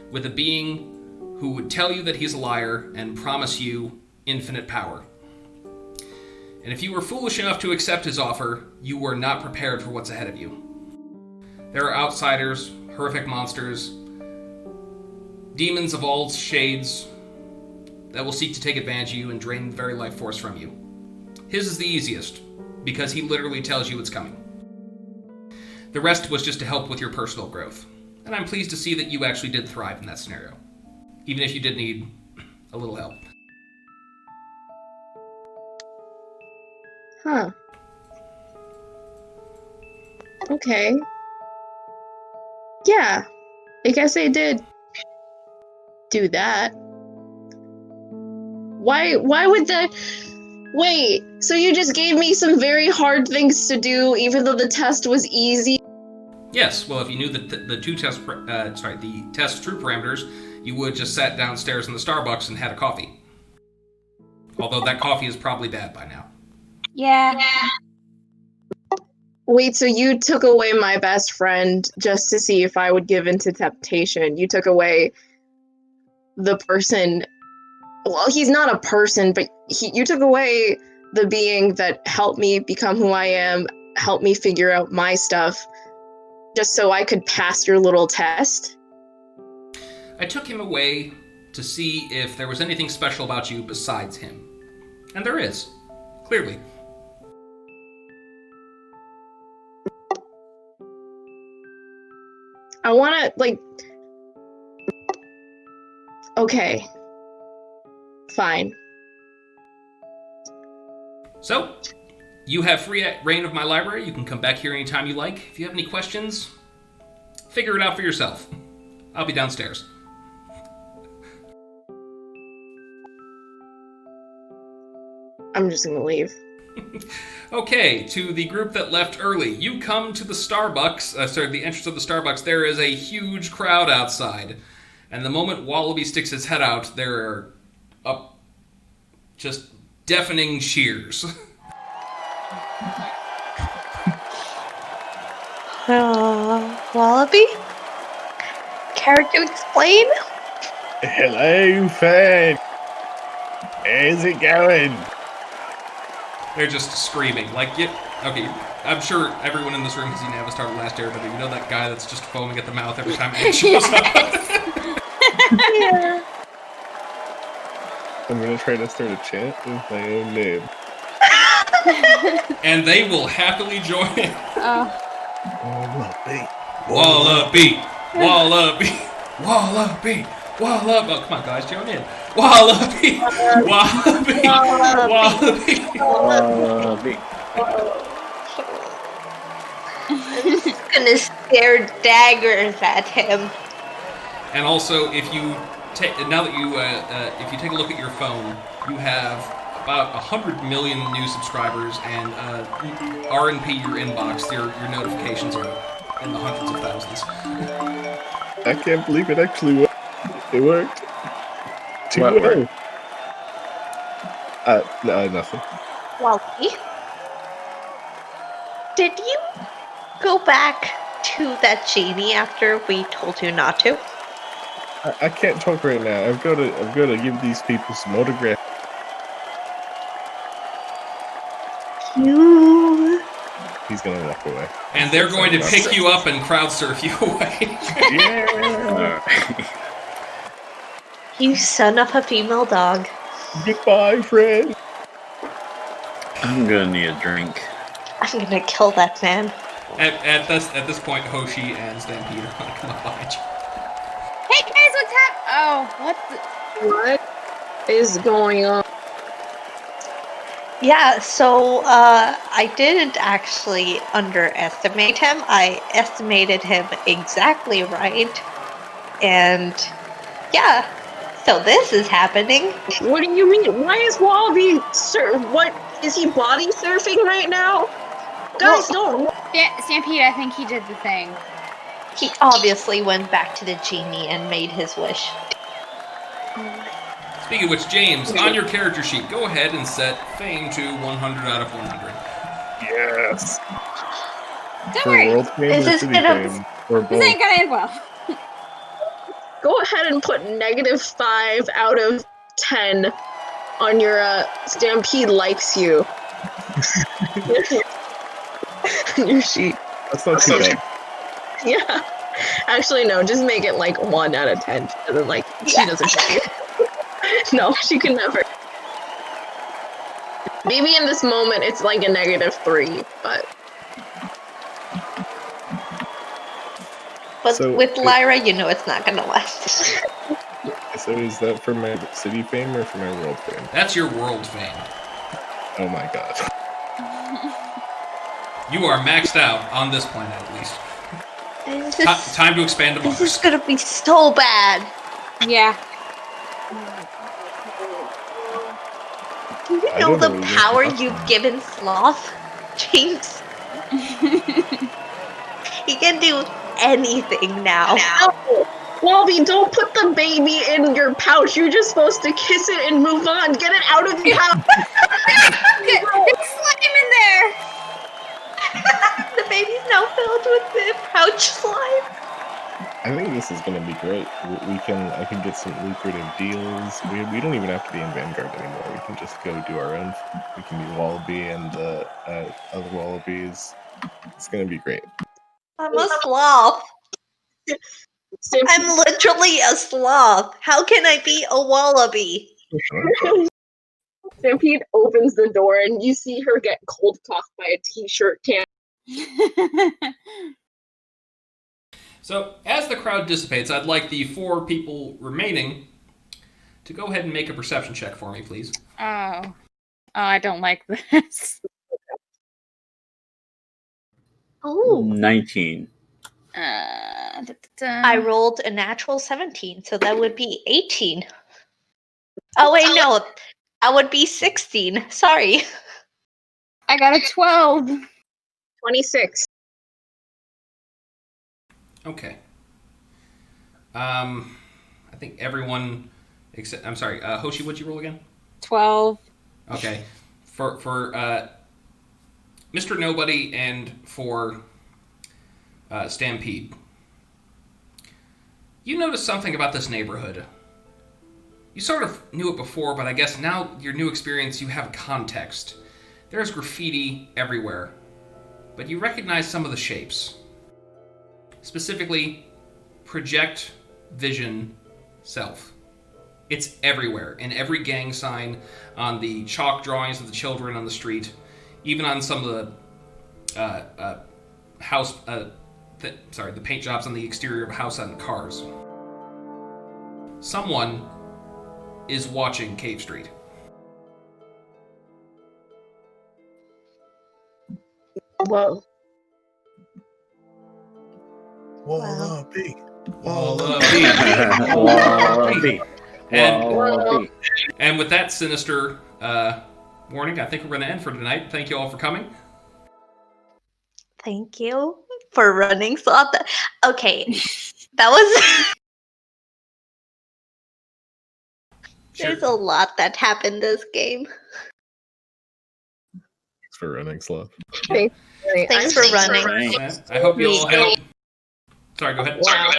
with a being who would tell you that he's a liar and promise you infinite power. And if you were foolish enough to accept his offer, you were not prepared for what's ahead of you. There are outsiders, horrific monsters, demons of all shades that will seek to take advantage of you and drain the very life force from you. His is the easiest, because he literally tells you it's coming. The rest was just to help with your personal growth. And I'm pleased to see that you actually did thrive in that scenario, even if you did need a little help. Huh. Okay. Yeah. I guess I did do that. Why would that... Wait, so you just gave me some very hard things to do, even though the test was easy? Yes, well, if you knew the test true parameters, you would just sat downstairs in the Starbucks and had a coffee. Although that coffee is probably bad by now. Yeah. Wait, so you took away my best friend just to see if I would give in to temptation. You took away the person... Well, he's not a person, but you took away the being that helped me become who I am, helped me figure out my stuff, just so I could pass your little test? I took him away to see if there was anything special about you besides him. And there is. Clearly. I wanna, Okay. Fine. So, you have free reign of my library. You can come back here anytime you like. If you have any questions, figure it out for yourself. I'll be downstairs. I'm just gonna leave. Okay, to the group that left early. You come to the Starbucks, the entrance of the Starbucks. There is a huge crowd outside. And the moment Wallaby sticks his head out, there are just deafening cheers. Wallaby? Care to explain? Hello, fan. How's it going? They're just screaming. Okay, I'm sure everyone in this room has seen Avatar The Last Airbender. You know that guy that's just foaming at the mouth every time it shows up? Yeah. I'm gonna try to start a chant with my own name. And they will happily join in. Wallaby. Wallaby! Wallaby! Wallaby! Wallaby! Oh, come on, guys, join in. Wallaby! Wallaby! Wallaby! Wallaby. I'm just gonna stare daggers at him. And also, if you take a look at your phone, you have about 100 million new subscribers, and R&P your inbox. Your notifications are in the hundreds of thousands. I can't believe it actually worked. It worked. Too What well. worked? Nothing. Wallaby? Did you go back to that genie after we told you not to? I can't talk right now. I've got to give these people some autographs. You. He's gonna walk away. And they're going to pick you up and crowd surf you away. Yeah. You son of a female dog. Goodbye, friend. I'm gonna need a drink. I'm gonna kill that man. At this point, Hoshi and Stampede are going to come up behind you. Hey guys, what's Oh, What is going on? Yeah, so I didn't actually underestimate him. I estimated him exactly right. And yeah, so this is happening. What do you mean? Why is Wallaby what is he body surfing right now? Guys, don't. Stampede, I think he did the thing. He obviously went back to the genie and made his wish. Speaking of which, James, on your character sheet, go ahead and set fame to 100 out of 100. Yes. Don't For worry. world fame Is or this city gonna- fame? Or This both. ain't gonna end well. Go ahead and put -5 out of 10 on your Stampede likes you. Your sheet. That's not too bad. Yeah. Actually, no. Just make it 1 out of 10. And then she doesn't care. No, she can never. Maybe in this moment it's a -3, but. But So- with Lyra, you know it's not gonna last. So is that for my city fame or for my world fame? That's your world fame. Oh my god. You are maxed out on this planet, at least. Time to expand to This Mars. is gonna be so bad. Yeah. I know don't the know what you're power talking you've about. given Sloth, Jinx? He can do anything now. No! Wallaby, don't put the baby in your pouch. You're just supposed to kiss it and move on. Get it out of your pouch. There's slime in there. The baby's now filled with the pouch slime. I think this is going to be great. I can get some lucrative deals. We don't even have to be in Vanguard anymore. We can just go do our own. We can be Wallaby and other Wallabies. It's going to be great. I'm a sloth. I'm literally a sloth. How can I be a wallaby? Stampede opens the door and you see her get cold coughed by a t-shirt can. So, as the crowd dissipates, I'd like the 4 people remaining to go ahead and make a perception check for me, please. Oh, I don't like this. Oh, 19. I rolled a natural 17, so that would be 18. Oh, wait, no. That would be 16. Sorry. I got a 12. 26. Okay. I think everyone except I'm sorry, Hoshi, what'd you roll again? 12. Okay. For Mr. Nobody and for Stampede. You noticed something about this neighborhood. You sort of knew it before, but I guess now your new experience, you have context. There's graffiti everywhere, but you recognize some of the shapes. Specifically, project vision self. It's everywhere, in every gang sign, on the chalk drawings of the children on the street, even on some of the the paint jobs on the exterior of a house and cars. Someone is watching Cave Street. Whoa. Wallaby. Wallaby. Wallaby. Wallaby. And with that sinister warning, I think we're going to end for tonight. Thank you all for coming. Thank you for running Sloth. Okay, that was... There's a lot that happened this game. Thanks for running, Sloth. Thanks for running. I hope you all have... Sorry, go ahead. Wow.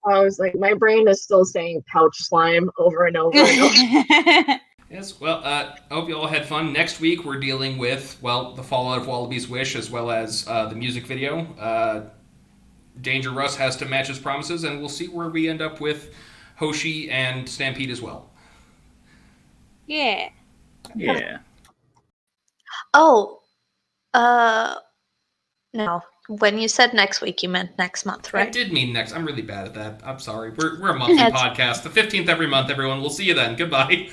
I was like, my brain is still saying pouch slime over and over and over. Yes, well, I hope you all had fun. Next week, we're dealing with, well, the fallout of Wallaby's Wish, as well as the music video. Danger Russ has to match his promises, and we'll see where we end up with Hoshi and Stampede as well. Yeah. Yeah. Oh, no. When you said next week, you meant next month, I right? did mean next. I'm really bad at that. I'm sorry. We're a monthly podcast. The 15th every month, everyone. We'll see you then. Goodbye.